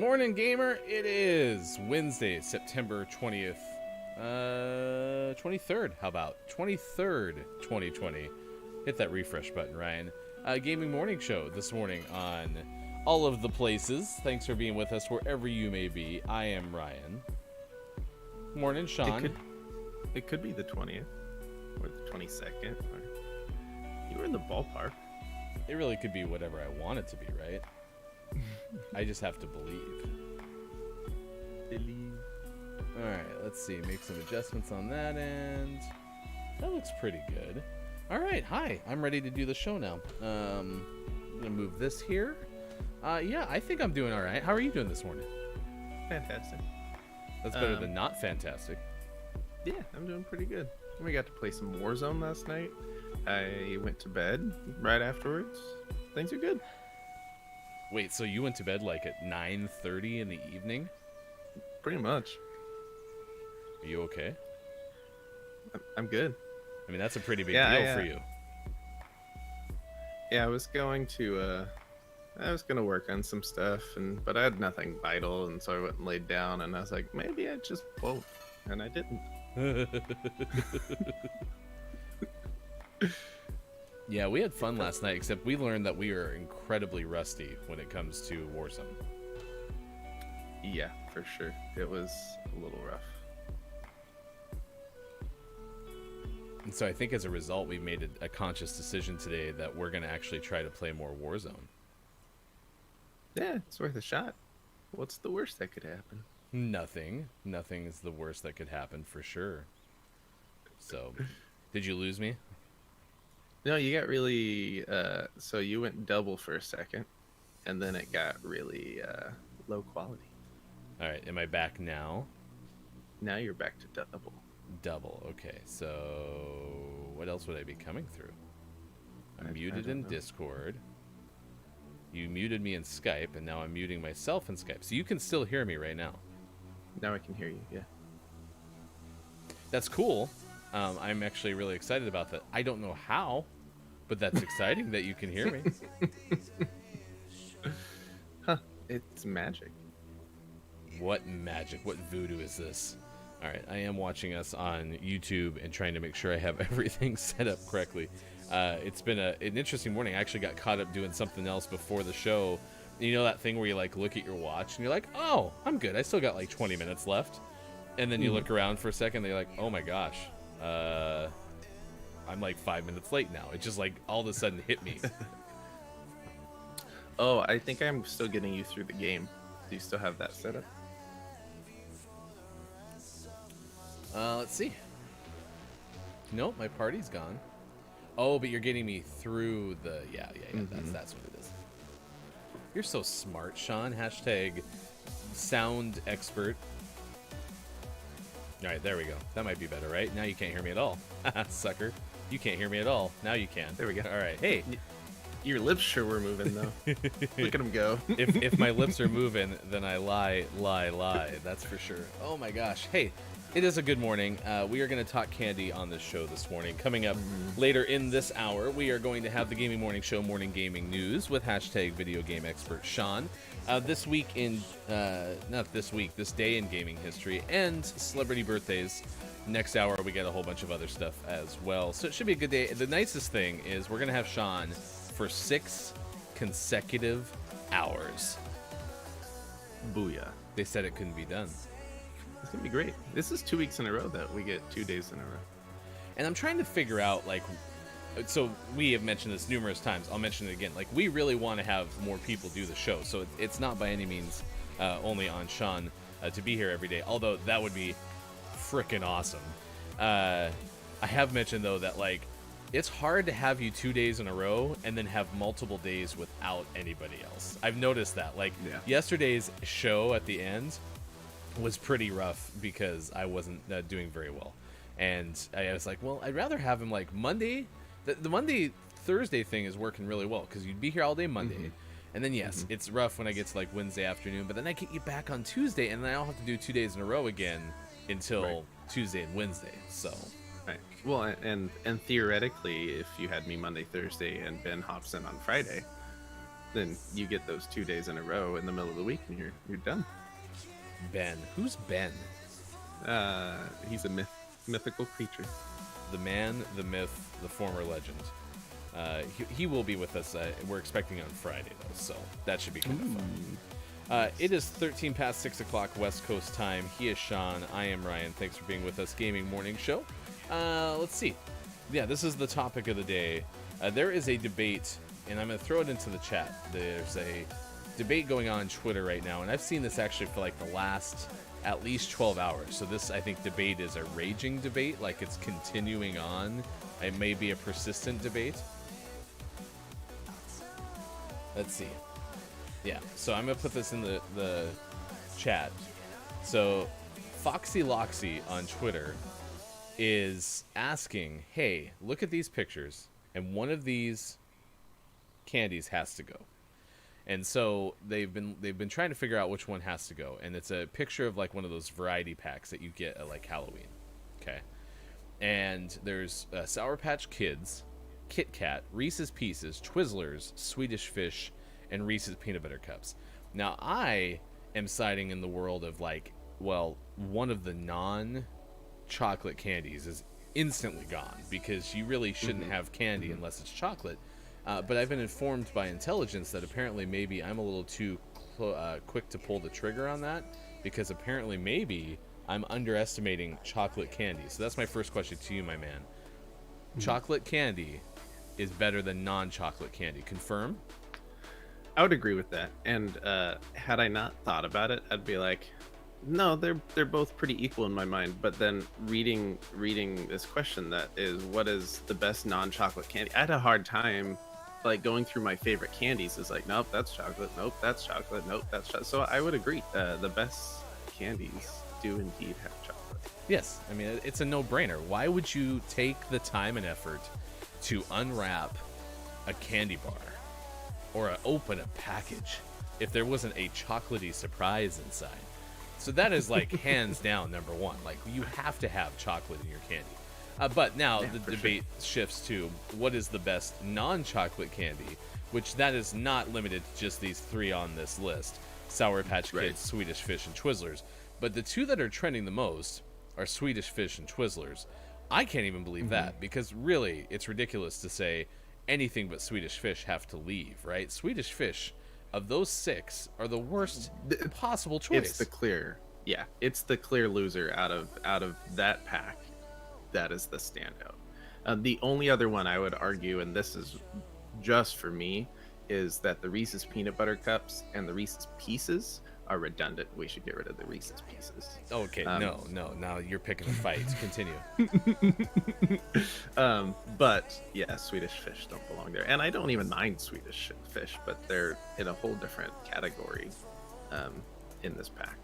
Morning, gamer. It is Wednesday, September 20th. 23rd. How about 23rd, 2020? Hit that refresh button, Ryan. Gaming morning show this morning on all of the places. Thanks for being with us wherever you may be. I am Ryan. Morning, Sean. It could be the 20th or the 22nd. You were in the ballpark. It really could be whatever I want it to be, right? I just have to believe. Alright, let's see. Make some adjustments on that end. That looks pretty good. Alright, hi. I'm ready to do the show now. I'm going to move this here. Yeah, I think I'm doing alright. How are you doing this morning? Fantastic. That's better than not fantastic. Yeah, I'm doing pretty good. We got to play some Warzone last night. I went to bed right afterwards. Things are good. Wait, so you went to bed like at 9:30 in the evening? Pretty much. Are you okay? I'm good. I mean, that's a pretty big deal for you. Yeah, I was going to work on some stuff, but I had nothing vital, and so I went and laid down, and I was like, maybe I just won't, and I didn't. Yeah, we had fun last night, except we learned that we are incredibly rusty when it comes to Warzone. Yeah, for sure. It was a little rough. And so I think as a result, we made a conscious decision today that we're going to actually try to play more Warzone. Yeah, it's worth a shot. What's the worst that could happen? Nothing. Nothing is the worst that could happen for sure. So, did you lose me? No, you got really... so you went double for a second, and then it got really low quality. All right, am I back now? Now you're back to double. Double, okay. So, what else would I be coming through? I'm muted in Discord. You muted me in Skype, and now I'm muting myself in Skype. So you can still hear me right now. Now I can hear you, yeah. That's cool. I'm actually really excited about that. I don't know how, but that's exciting that you can hear me. Huh, it's magic. What magic? What voodoo is this? All right, I am watching us on YouTube and trying to make sure I have everything set up correctly. It's been an interesting morning. I actually got caught up doing something else before the show. You know that thing where you like look at your watch and you're like, oh, I'm good. I still got like 20 minutes left. And then you look around for a second and you're like, oh my gosh, I'm like 5 minutes late now. It just like all of a sudden hit me. Oh, I think I'm still getting you through the game. Do you still have that set up? Let's see. Nope, my party's gone. Oh, but you're getting me through the... Yeah, that's what it is. You're so smart, Sean. Hashtag sound expert. All right, there we go. That might be better, right? Now you can't hear me at all. Sucker. You can't hear me at all. Now you can. There we go. All right. Hey. Your lips sure were moving, though. Look at them go. if my lips are moving, then I lie. That's for sure. Oh, my gosh. Hey, it is a good morning. We are going to talk candy on this show this morning. Coming up later in this hour, we are going to have the Gaming Morning Show Morning Gaming News with hashtag video game expert Sean. This week in, this day in gaming history and celebrity birthdays. Next hour, we get a whole bunch of other stuff as well. So it should be a good day. The nicest thing is we're going to have Sean for 6 consecutive hours. Booyah. They said it couldn't be done. It's going to be great. This is 2 weeks in a row that we get 2 days in a row. And I'm trying to figure out, like, so we have mentioned this numerous times. I'll mention it again. Like, we really want to have more people do the show. So it's not by any means only on Sean to be here every day. Although that would be freaking awesome. I have mentioned, though, that, like, it's hard to have you 2 days in a row and then have multiple days without anybody else. I've noticed that. Like, yesterday's show at the end was pretty rough because I wasn't doing very well. And I was like, well, I'd rather have him like Monday. The Monday Thursday thing is working really well because you'd be here all day Monday. And then, yes, it's rough when I get to like Wednesday afternoon, but then I get you back on Tuesday and then I'll have to do 2 days in a row again until Tuesday and Wednesday. So. Right. Well, and theoretically, if you had me Monday, Thursday, and Ben hops in on Friday, then you get those 2 days in a row in the middle of the week, and you're done. Ben. Who's Ben? He's a mythical creature. The man, the myth, the former legend. He will be with us. We're expecting on Friday, though, so that should be kind of fun. It is 13 past 6 o'clock West Coast time. He is Sean. I am Ryan. Thanks for being with us. Gaming Morning Show. Let's see. Yeah, this is the topic of the day. There is a debate, and I'm going to throw it into the chat. There's a debate going on Twitter right now, and I've seen this actually for like the last at least 12 hours. So this, I think, debate is a raging debate, like it's continuing on. It may be a persistent debate. Let's see. Yeah, so I'm going to put this in the chat. So Foxy Loxy on Twitter is asking, hey, look at these pictures, and one of these candies has to go. And so they've been trying to figure out which one has to go, and it's a picture of like one of those variety packs that you get at like Halloween. Okay, and there's Sour Patch Kids, Kit Kat, Reese's Pieces, Twizzlers, Swedish Fish, and Reese's Peanut Butter Cups. Now I am siding in the world of like, well, one of the non-chocolate candies is instantly gone, because you really shouldn't have candy unless it's chocolate. But I've been informed by intelligence that apparently maybe I'm a little too quick to pull the trigger on that, because apparently maybe I'm underestimating chocolate candy. So that's my first question to you, my man. Chocolate candy is better than non-chocolate candy. Confirm? I would agree with that. And had I not thought about it, I'd be like, no, they're both pretty equal in my mind. But then reading this question, that is, what is the best non-chocolate candy? I had a hard time like going through my favorite candies. Is like, nope, that's chocolate. Nope, that's chocolate. Nope, that's chocolate. So I would agree. The best candies do indeed have chocolate. Yes. I mean, it's a no-brainer. Why would you take the time and effort to unwrap a candy bar or open a package if there wasn't a chocolatey surprise inside? So that is like hands down number one. Like, you have to have chocolate in your candy. But now the debate shifts to what is the best non-chocolate candy, which that is not limited to just these three on this list: Sour Patch Kids, Swedish Fish, and Twizzlers. But the two that are trending the most are Swedish Fish and Twizzlers. I can't even believe that, because really it's ridiculous to say anything but Swedish Fish have to leave, right? Swedish Fish, of those six, are the worst possible choice. It's the clear loser out of that pack. That is the standout. The only other one I would argue, and this is just for me, is that the Reese's Peanut Butter Cups and the Reese's Pieces are redundant. We should get rid of the Reese's Pieces. Okay, no. Now you're picking a fight. Continue. But yeah, Swedish Fish don't belong there. And I don't even mind Swedish Fish, but they're in a whole different category in this pack.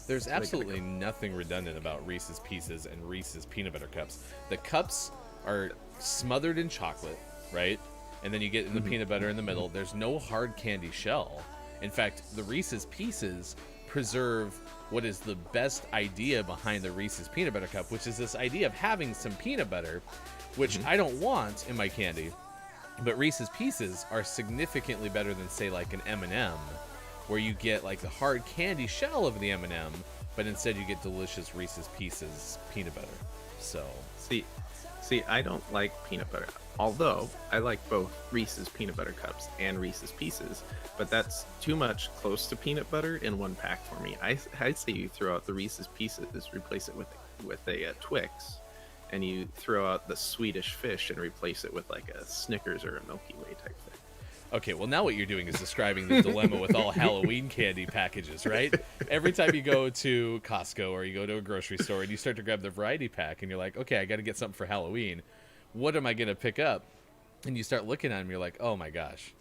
There's absolutely nothing redundant about Reese's Pieces and Reese's Peanut Butter Cups. The cups are smothered in chocolate, right? And then you get in the peanut butter in the middle. There's no hard candy shell. In fact, the Reese's Pieces preserve what is the best idea behind the Reese's Peanut Butter Cup, which is this idea of having some peanut butter, which I don't want in my candy. But Reese's Pieces are significantly better than, say, like an M&M, where you get like the hard candy shell of the M&M, but instead you get delicious Reese's Pieces peanut butter. So see, I don't like peanut butter, although I like both Reese's Peanut Butter Cups and Reese's Pieces, but that's too much close to peanut butter in one pack for me. I say you throw out the Reese's Pieces, replace it with a Twix, and you throw out the Swedish Fish and replace it with like a Snickers or a Milky Way type thing. Okay, well, now what you're doing is describing the dilemma with all Halloween candy packages, right? Every time you go to Costco or you go to a grocery store and you start to grab the variety pack and you're like, okay, I got to get something for Halloween. What am I going to pick up? And you start looking at them, you're like, oh my gosh,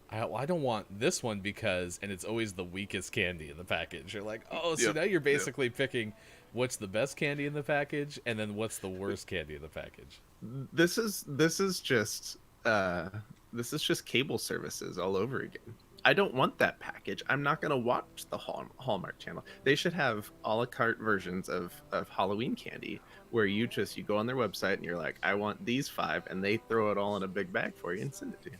I don't want this one because, and it's always the weakest candy in the package. You're like, oh, so now you're basically picking what's the best candy in the package and then what's the worst candy in the package. This is just cable services all over again. I don't want that package. I'm not going to watch the Hallmark Channel. They should have a la carte versions of Halloween candy where you go on their website and you're like, I want these 5, and they throw it all in a big bag for you and send it to you.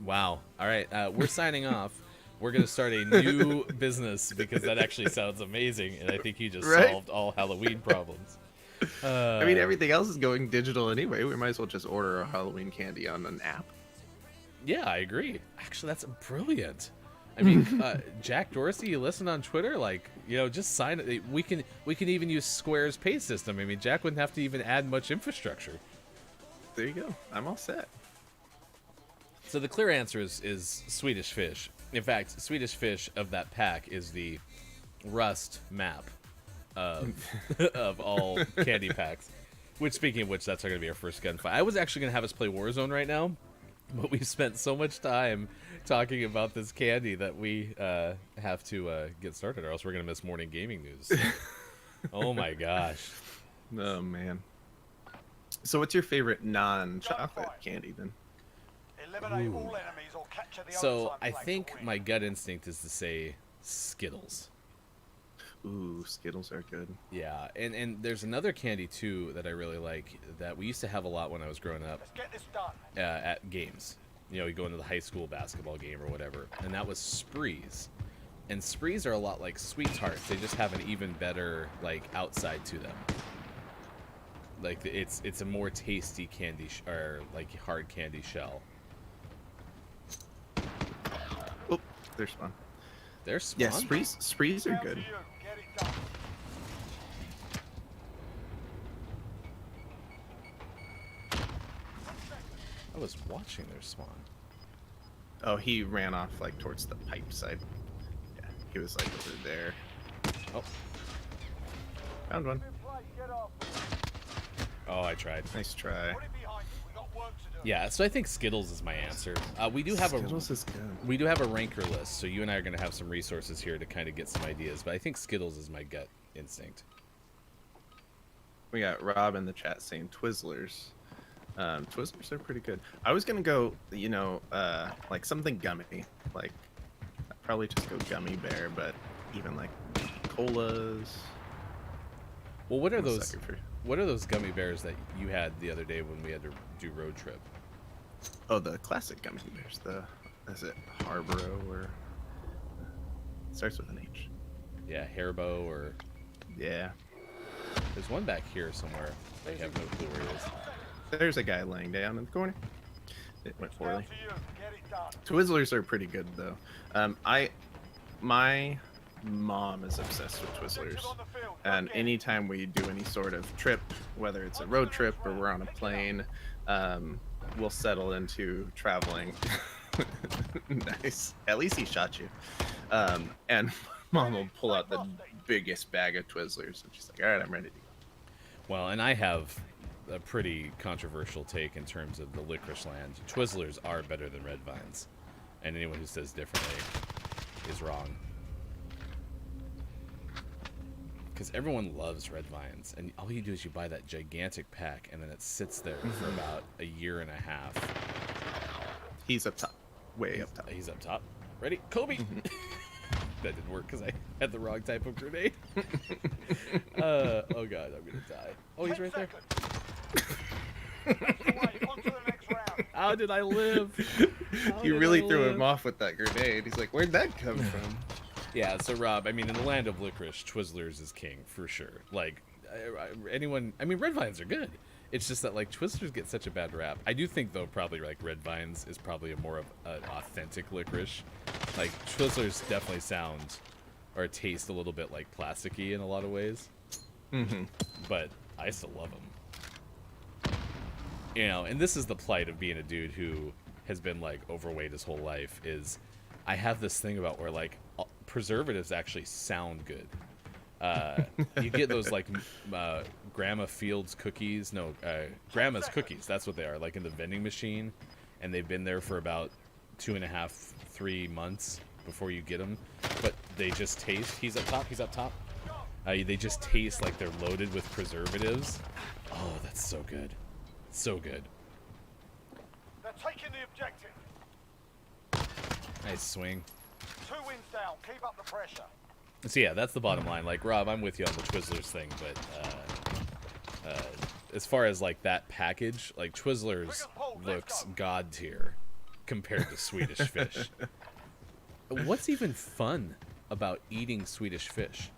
Wow. All right, we're signing off. We're gonna start a new business because that actually sounds amazing, and I think you just Right? solved all Halloween problems. I mean, everything else is going digital anyway. We might as well just order a Halloween candy on an app. Yeah, I agree. Actually, that's brilliant. I mean, Jack Dorsey, you listen on Twitter, like, just sign it. We can even use Square's pay system. I mean, Jack wouldn't have to even add much infrastructure. There you go. I'm all set. So the clear answer is Swedish Fish. In fact, Swedish Fish of that pack is the Rust map of of all candy packs. Which, speaking of which, that's going to be our first gunfight. I was actually going to have us play Warzone right now, but we've spent so much time talking about this candy that we have to get started, or else we're going to miss morning gaming news. Oh my gosh. Oh man. So what's your favorite non-chocolate candy then? Eliminate all enemies or capture the So other I side think flag to my win. gut instinct is to say Skittles. Ooh, Skittles are good. Yeah, and there's another candy too that I really like that we used to have a lot when I was growing up Let's get this done. at games. You go into the high school basketball game or whatever, and that was Sprees. And Sprees are a lot like Sweethearts. They just have an even better outside to them. Like it's a more tasty candy or hard candy shell. Oh, there's one. They're spawn. Yeah, sprees are Down to good. you. Get it done. I was watching their spawn. Oh, he ran off towards the pipe side. Yeah, he was over there. Oh, Found one. Good play. Get off. oh, I tried. Nice try. Put it behind you. We got work to do. Yeah, so I think Skittles is my answer. We do have Skittles is good. we do have a ranker list, so you and I are going to have some resources here to kind of get some ideas. But I think Skittles is my gut instinct. We got Rob in the chat saying Twizzlers. Twizzlers are pretty good. I was gonna go, something gummy. I'd probably just go gummy bear, but even colas. Well, what are I'm a those? sucker for- What are those gummy bears that you had the other day when we had to do road trip? Oh, the classic gummy bears. Is it Harborough or starts with an H? Yeah, Haribo or Yeah. there's one back here somewhere. I have no clue where it is. There's a guy laying down in the corner. It went Down poorly. to you. Get it done. Twizzlers are pretty good though. My mom is obsessed with Twizzlers, On the field. and Look in. anytime we do any sort of trip, whether it's a road trip or we're on a plane, we'll settle into traveling. Nice. At least he shot you. And mom will pull out the biggest bag of Twizzlers, and she's like, "All right, I'm ready to go." Well, and I have a pretty controversial take in terms of the licorice land. Twizzlers are better than Red Vines, and anyone who says differently is wrong. Because everyone loves Red Vines, and all you do is you buy that gigantic pack, and then it sits there for about a year and a half. He's up top, way up top. He's up top. Ready? Kobe! That didn't work because I had the wrong type of grenade. Oh god, I'm gonna die. Oh, he's 10 right there. seconds. That's the way. On to the next round. How did I live? How You did really I threw live? him off with that grenade. He's like, "Where'd that come from?" Yeah, so Rob, I mean, in the land of licorice, Twizzlers is king for sure. Red Vines are good. It's just that Twizzlers get such a bad rap. I do think though, probably Red Vines is probably a more of an authentic licorice. Twizzlers definitely sound or taste a little bit plasticky in a lot of ways. Mm-hmm. But I still love them. And this is the plight of being a dude who has been overweight his whole life. Is I have this thing about where preservatives actually sound good. You get those Grandma Fields cookies. No, Grandma's cookies. That's what they are. In the vending machine, and they've been there for about 2.5, 3 months before you get them. But they just taste. He's up top. He's up top. They just taste like they're loaded with preservatives. Oh, that's so good. So good. They're taking the objective. Nice swing. 2 wins down. Keep up the pressure. So yeah, that's the bottom line. Rob, I'm with you on the Twizzlers thing, but as far as that package, Twizzlers looks god tier. compared to Swedish Fish. What's even fun about eating Swedish Fish?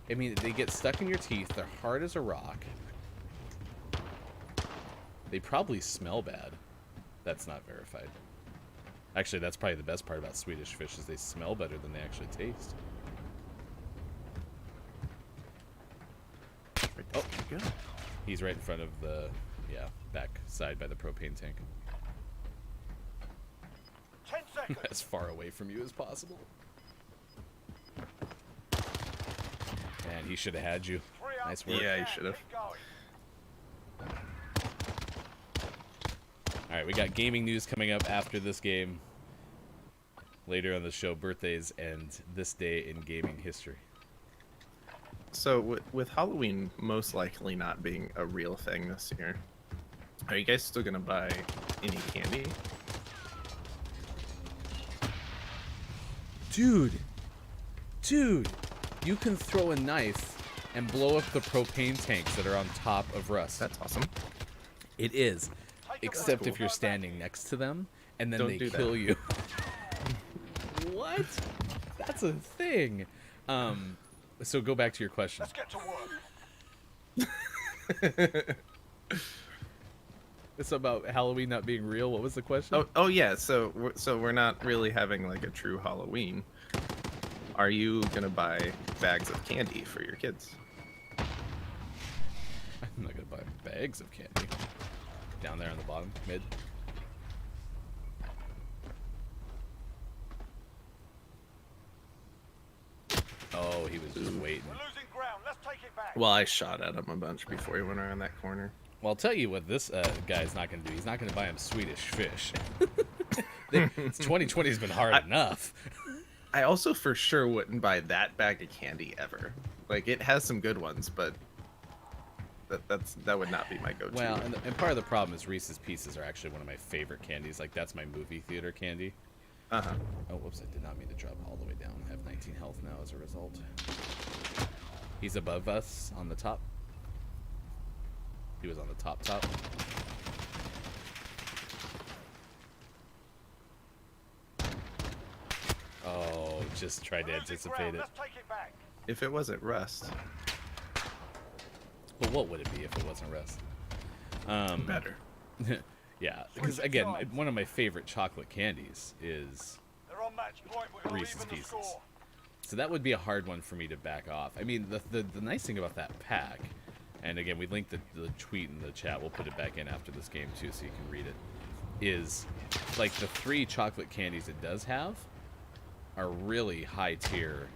I mean, they get stuck in your teeth. They're hard as a rock. They probably smell bad. That's not verified. Actually, that's probably the best part about Swedish Fish is they smell better than they actually taste. Oh, good. He's right in front of the, back side by the propane tank. 10 seconds. As far away from you as possible. Man, he should have had you. 3 up. Nice work. Yeah, you should have. Keep going. All right, we got gaming news coming up after this game. Later on the show, birthdays and this day in gaming history. So with Halloween most likely not being a real thing this year, are you guys still gonna buy any candy? Dude, you can throw a knife and blow up the propane tanks that are on top of Rust. That's awesome. It is, Take a except break. if you're standing next to them and then Don't they do that. kill you. What? That's a thing. So go back to your question. Let's get to work. It's about Halloween not being real. What was the question? Oh yeah. So we're not really having like a true Halloween. Are you gonna buy bags of candy for your kids? I'm not gonna buy bags of candy. Down there on the bottom, mid. Oh, he was just waiting. We're losing ground. Let's take it back. Well, I shot at him a bunch before he went around that corner. Well, I'll tell you what this guy's not gonna do. He's not gonna buy him Swedish Fish. 2020 has been hard enough. I also for sure wouldn't buy that bag of candy ever. Like it has some good ones, but that would not be my go-to. Well, and part of the problem is Reese's Pieces are actually one of my favorite candies. Like that's my movie theater candy. Uh-huh. Oh, whoops! I did not mean to drop all the way down. I have 19 health now as a result. He's above us on the top. He was on the top. Oh, just tried to We're losing anticipate ground. it. Let's take it back. If it wasn't Rust, But what would it be if it wasn't Rust? better. Yeah, because again, one of my favorite chocolate candies is They're on match point. We're gonna Reese's even the Pieces. score. So that would be a hard one for me to back off. I mean, the nice thing about that pack, and again, we linked the tweet in the chat. We'll put it back in after this game too, so you can read it. Is like the 3 chocolate candies it does have are really high tier,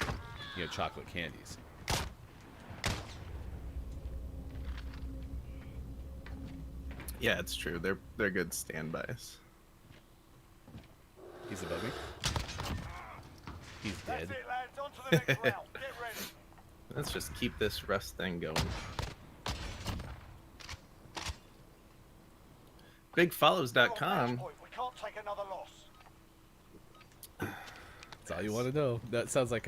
chocolate candies. Yeah, it's true. They're good standbys. He's above me. He's That's dead. it, lads. On to the next round. Get ready. Let's just keep this Rust thing going. We're on BigFollows.com. match point. We can't take another loss. That's all you want to know. That sounds like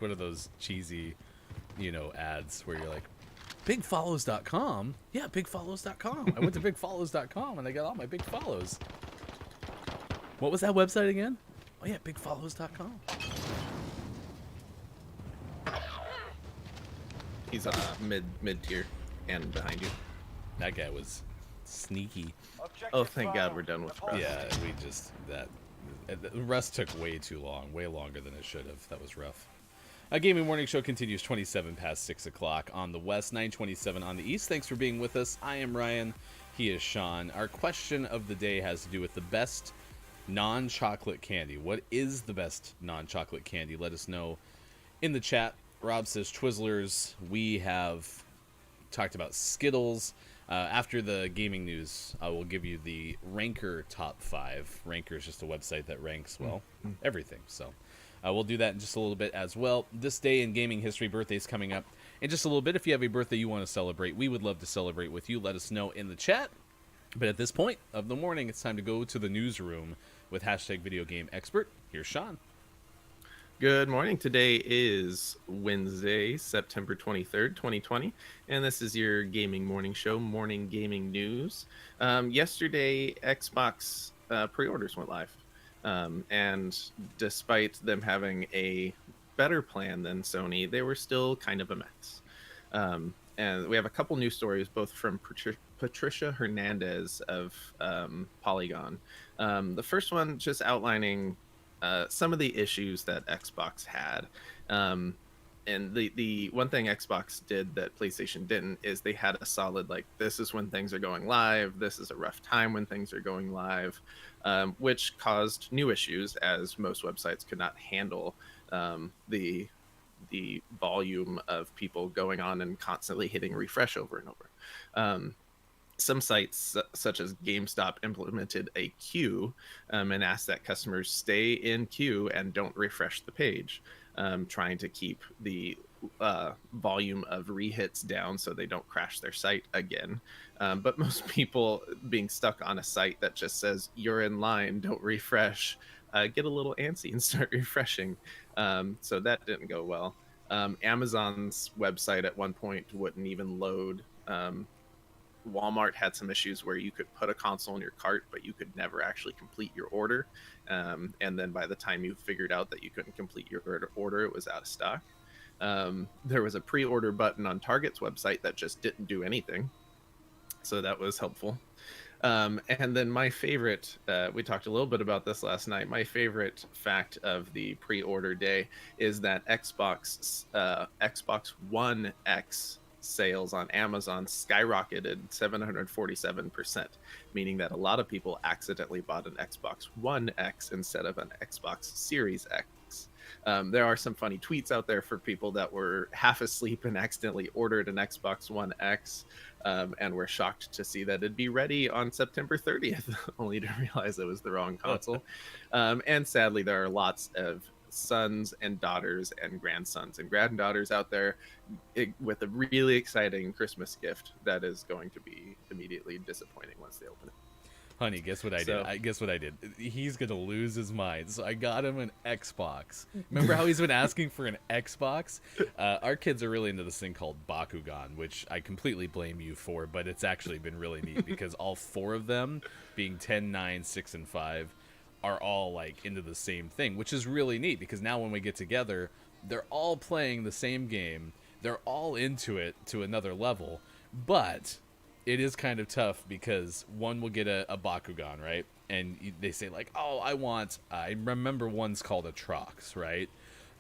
one of those cheesy, ads where you're like, bigfollows.com? Yeah, bigfollows.com. I went to bigfollows.com and I got all my big follows. What was that website again? Oh yeah, bigfollows.com. He's mid tier and behind you. That guy was sneaky. Objective Oh, thank God failed. we're done with Report. Rust. Yeah, the rest took way too long, way longer than it should have. That was rough. A Gaming Morning Show continues 27 past 6 o'clock on the west, 9:27 on the east. Thanks for being with us. I am Ryan. He is Sean. Our question of the day has to do with the best non-chocolate candy. What is the best non-chocolate candy? Let us know in the chat. Rob says Twizzlers. We have talked about Skittles. After the gaming news, I will give you the Ranker top 5. Ranker is just a website that ranks, everything. So we'll do that in just a little bit as well. This day in gaming history, birthday's coming up in just a little bit. If you have a birthday you want to celebrate, we would love to celebrate with you. Let us know in the chat. But at this point of the morning, it's time to go to the newsroom with hashtag Video Game Expert. Here's Sean. Good morning. Today is Wednesday, September 23rd, 2020, and this is your gaming morning show, Morning Gaming News. Yesterday, Xbox pre-orders went live, and despite them having a better plan than Sony, they were still kind of a mess. And we have a couple news stories, both from Patricia Hernandez of Polygon. The first one just outlining some of the issues that Xbox had. And the one thing Xbox did that PlayStation didn't is they had a solid, like, this is when things are going live, this is a rough time when things are going live, which caused new issues as most websites could not handle the volume of people going on and constantly hitting refresh over and over. Some sites, such as GameStop, implemented a queue and asked that customers stay in queue and don't refresh the page, trying to keep the volume of rehits down so they don't crash their site again. But most people being stuck on a site that just says, you're in line, don't refresh, get a little antsy and start refreshing. So that didn't go well. Amazon's website at one point wouldn't even load. Walmart had some issues where you could put a console in your cart, but you could never actually complete your order. And then by the time you figured out that you couldn't complete your order, it was out of stock. There was a pre-order button on Target's website that just didn't do anything. So that was helpful. And then my favorite, we talked a little bit about this last night. My favorite fact of the pre-order day is that Xbox One X sales on Amazon skyrocketed 747%, meaning that a lot of people accidentally bought an Xbox One X instead of an Xbox Series X. There are some funny tweets out there for people that were half asleep and accidentally ordered an Xbox One X, and were shocked to see that it'd be ready on September 30th, only to realize it was the wrong console. And sadly, there are lots of sons and daughters and grandsons and granddaughters out there with a really exciting Christmas gift that is going to be immediately disappointing once they open it. Honey, guess what I did? Guess what I did? He's gonna lose his mind. So I got him an Xbox. Remember how he's been asking for an Xbox? Our kids are really into this thing called Bakugan, which I completely blame you for, but it's actually been really neat because all four of them, being 10, 9, 6, and 5, are all like into the same thing, which is really neat because now when we get together, they're all playing the same game. They're all into it to another level, but it is kind of tough because one will get a Bakugan, right? And they say like, oh, I remember one's called a Trox, right?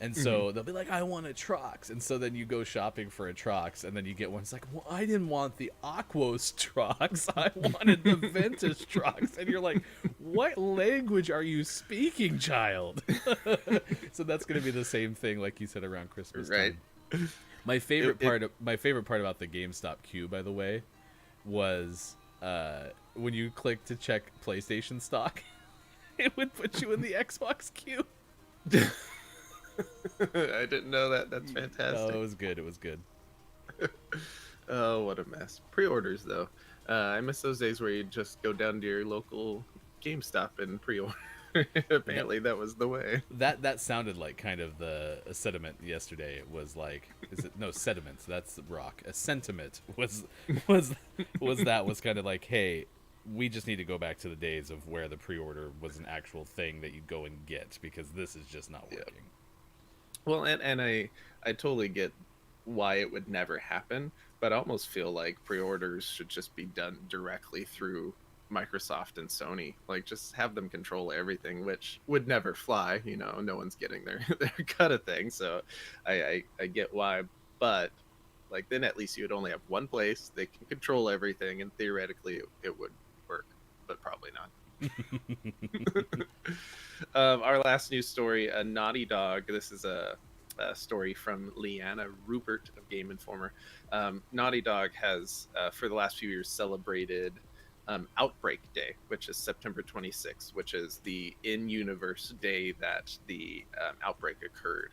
And so they'll be like, I want a Trox. And so then you go shopping for a Trox, and then you get one. It's like, well, I didn't want the Aquos Trox. I wanted the Ventus Trox. And you're like, what language are you speaking, child? So that's going to be the same thing, like you said, around Christmas time. Right. My favorite part about the GameStop queue, by the way, was when you click to check PlayStation stock, it would put you in the Xbox queue. I didn't know that. That's fantastic. Oh, it was good. It was good. Oh, what a mess. Pre-orders, though. I miss those days where you just go down to your local GameStop and pre-order. Apparently, that was the way. That sounded like kind of the sentiment yesterday. It was like, sediments. That's rock. A sentiment was kind of like, hey, we just need to go back to the days of where the pre-order was an actual thing that you'd go and get because this is just not working. Yep. Well, and I totally get why it would never happen, but I almost feel like pre-orders should just be done directly through Microsoft and Sony. Like, just have them control everything, which would never fly. You know, no one's getting their cut of things, so I get why. But like, then at least you would only have one place they can control everything, and theoretically it would work, but probably not. Our last news story, a Naughty Dog. This is a story from Leanna Rupert of Game Informer. Naughty Dog has, for the last few years, celebrated Outbreak Day, which is September 26th, which is the in-universe day that the outbreak occurred.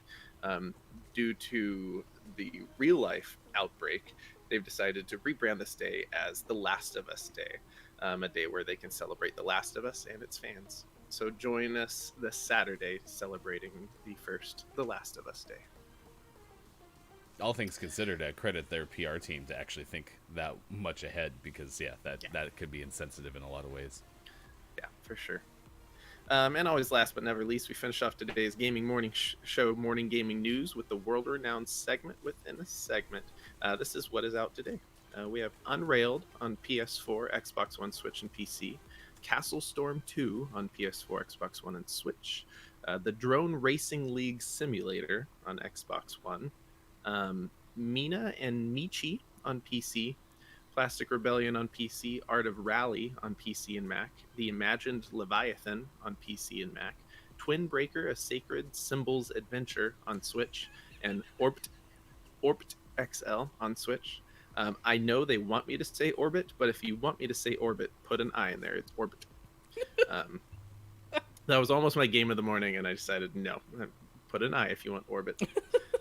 Due to the real-life outbreak, they've decided to rebrand this day as The Last of Us Day, a day where they can celebrate The Last of Us and its fans. So join us this Saturday celebrating The Last of Us Day. All things considered, I credit their PR team to actually think that much ahead, because that could be insensitive in a lot of ways. Yeah, for sure. And always last but never least, we finish off today's gaming morning show, Morning Gaming News, with the world-renowned segment within a segment. This is what is out today. We have Unrailed on PS4, Xbox One, Switch, and PC. Castle Storm 2 on PS4, Xbox One, and Switch. The Drone Racing League Simulator on Xbox One. Mina and Michi on PC. Plastic Rebellion on PC, Art of Rally on PC and Mac, The Imagined Leviathan on PC and Mac, Twin Breaker: A Sacred Symbols Adventure on Switch, and Orbit XL on Switch. I know they want me to say Orbit, but if you want me to say Orbit, put an I in there. It's Orbit. That was almost my game of the morning, and I decided no, put an I if you want Orbit.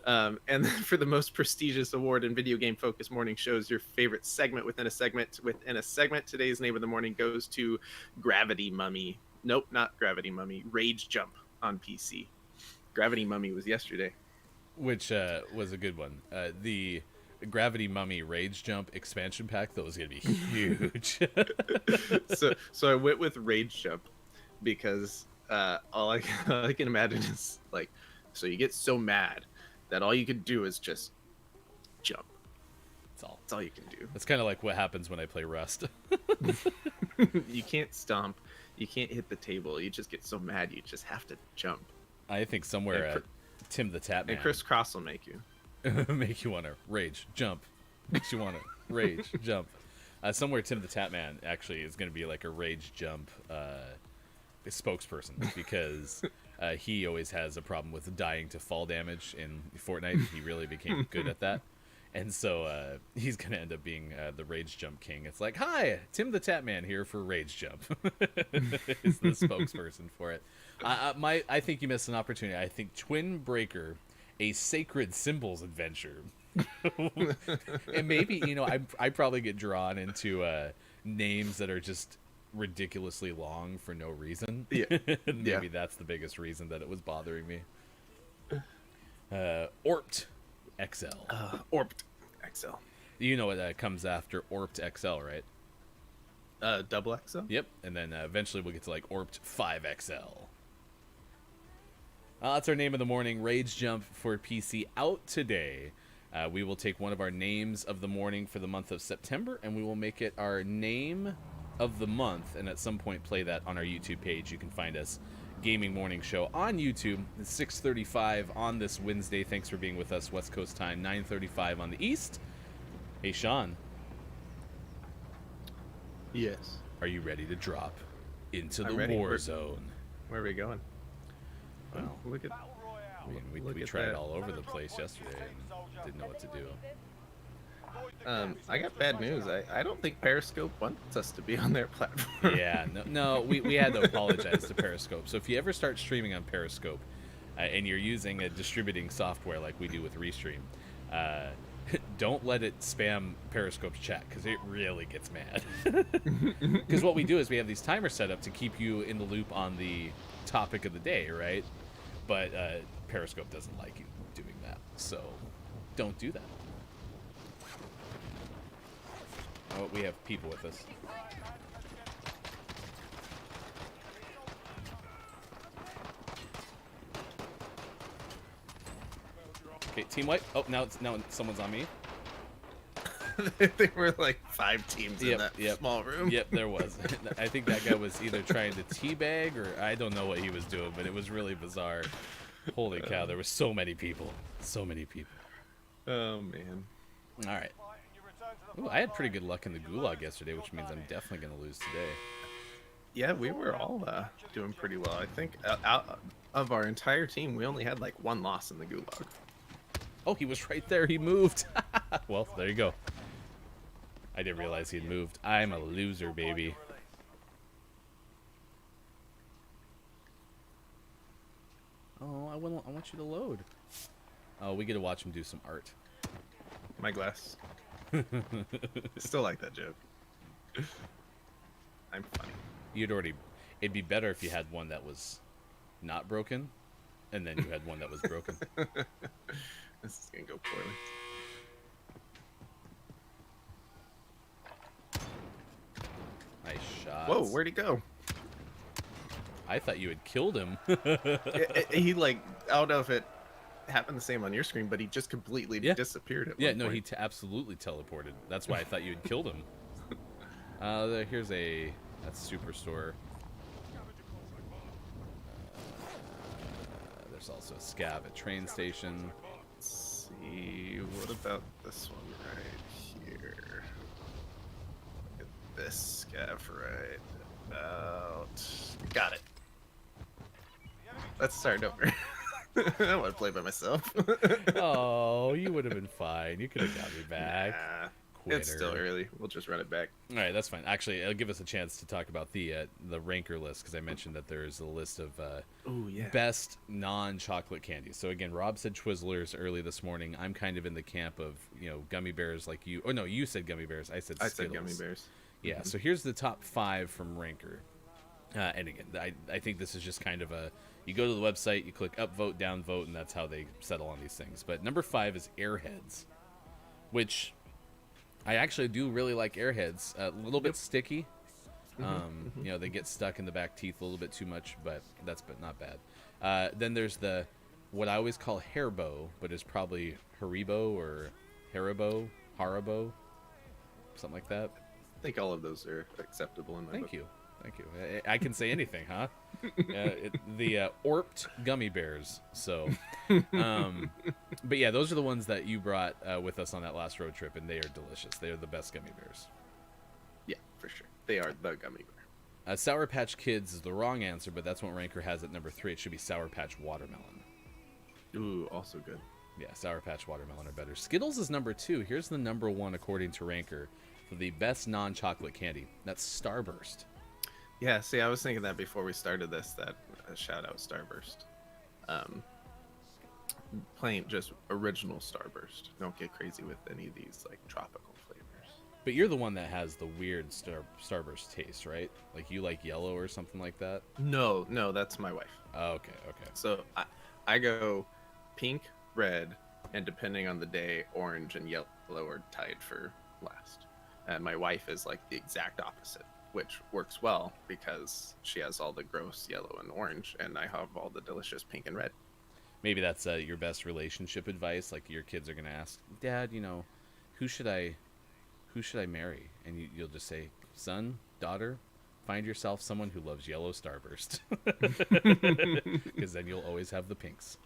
And then for the most prestigious award in video game focused morning shows, your favorite segment within a segment within a segment, today's name of the morning goes to Gravity Mummy. Nope, not Gravity Mummy. Rage Jump on PC. Gravity Mummy was yesterday, which was a good one. The Gravity Mummy Rage Jump expansion pack, that was gonna be huge. so I went with Rage Jump because all I can imagine is like, so you get so mad that all you can do is just jump. That's all you can do. That's kind of like what happens when I play Rust. You can't stomp. You can't hit the table. You just get so mad. You just have to jump. I think somewhere Tim the Tap Man. And Chris Cross will make you. Make you want to rage, jump. Makes you want to rage, jump. Somewhere Tim the Tap Man actually is going to be like a rage jump spokesperson, because he always has a problem with dying to fall damage in Fortnite. He really became good at that. And so he's going to end up being the Rage Jump King. It's like, hi, Tim the Tap Man here for Rage Jump. Is the spokesperson for it. I think you missed an opportunity. I think Twin Breaker, a Sacred Symbols Adventure. And maybe, I probably get drawn into names that are just ridiculously long for no reason. Yeah. Maybe that's the biggest reason that it was bothering me. Orpt XL. Orpt XL. You know what comes after Orpt XL, right? Double XL? Yep. And then eventually we'll get to like Orpt 5XL. That's our name of the morning. Rage Jump for PC out today. We will take one of our names of the morning for the month of September, and we will make it our name of the month, and at some point play that on our YouTube page. You can find us, Gaming Morning Show, on YouTube. It's 6:35 on this Wednesday. Thanks for being with us. West Coast time, 9:35 on the East. Hey, Sean. Yes. Are you ready to drop into the ready. war zone? Where are we going? Well, Look at we tried all over the place yesterday and didn't know what to do. I got bad news. I don't think Periscope wants us to be on their platform. Yeah, no, we had to apologize to Periscope. So if you ever start streaming on Periscope and you're using a distributing software like we do with Restream, don't let it spam Periscope's chat, because it really gets mad. Because what we do is we have these timers set up to keep you in the loop on the topic of the day, right? But Periscope doesn't like you doing that, so don't do that. Oh, we have people with us. Okay, team wipe. Oh, now someone's on me. There were like 5 teams in that small room. Yep, there was. I think that guy was either trying to teabag, or I don't know what he was doing, but it was really bizarre. Holy cow, there were so many people. So many people. Oh, man. All right. Ooh, I had pretty good luck in the gulag yesterday, which means I'm definitely going to lose today. Yeah, we were all doing pretty well. I think out of our entire team, we only had like 1 loss in the gulag. Oh, he was right there. He moved. Well, there you go. I didn't realize he had moved. I'm a loser, baby. Oh, I want you to load. Oh, we get to watch him do some art. My glass. Still like that joke. I'm funny. You'd already... It'd be better if you had one that was not broken, and then you had one that was broken. This is gonna go poorly. Nice shot. Whoa, where'd he go? I thought you had killed him. He like, I don't know if it happened the same on your screen, but he just completely disappeared at Yeah, one no, point. he absolutely teleported. That's why I thought you had killed him. Here's that's Superstore. There's also a scav at train station. Let's see, what about this one right here? Look at this scav right about. Got it. Let's start over. I want to play by myself. Oh, you would have been fine. You could have got me back. Nah, Quitter. it's still early. We'll just run it back. All right, that's fine. Actually, it'll give us a chance to talk about the ranker list, because I mentioned that there's a list of Oh yeah. best non-chocolate candies. So again, Rob said Twizzlers early this morning. I'm kind of in the camp of, gummy bears like you. Oh no, you said gummy bears. I said Skittles. I said gummy bears. Yeah. So here's the top 5 from ranker. And again, I think this is just kind of you go to the website, you click up vote, down vote, and that's how they settle on these things. But number 5 is Airheads, which I actually do really like. Airheads. A little bit sticky. They get stuck in the back teeth a little bit too much, but not bad. Then there's what I always call Haribo, but is probably Haribo or Haribo, something like that. I think all of those are acceptable in my book. Thank you. I can say anything, huh? The Orped gummy bears. So, but yeah, those are the ones that you brought with us on that last road trip, and they are delicious. They are the best gummy bears. Yeah, for sure. They are the gummy bear. Sour Patch Kids is the wrong answer, but that's what Ranker has at number 3. It should be Sour Patch Watermelon. Ooh, also good. Yeah, Sour Patch Watermelon are better. Skittles is number 2. Here's the number 1 according to Ranker for the best non-chocolate candy. That's Starburst. Yeah, see, I was thinking that before we started this, that shout out Starburst. Plain, just original Starburst. Don't get crazy with any of these, like, tropical flavors. But you're the one that has the weird Starburst taste, right? Like, you like yellow or something like that? No, that's my wife. Oh, okay. So I go pink, red, and depending on the day, orange and yellow are tied for last. And my wife is like the exact opposite, which works well because she has all the gross yellow and orange, and I have all the delicious pink and red. Maybe that's your best relationship advice. Like, your kids are gonna ask, Dad, who should I marry? And you'll just say, son, daughter, find yourself someone who loves yellow Starburst, because then you'll always have the pinks.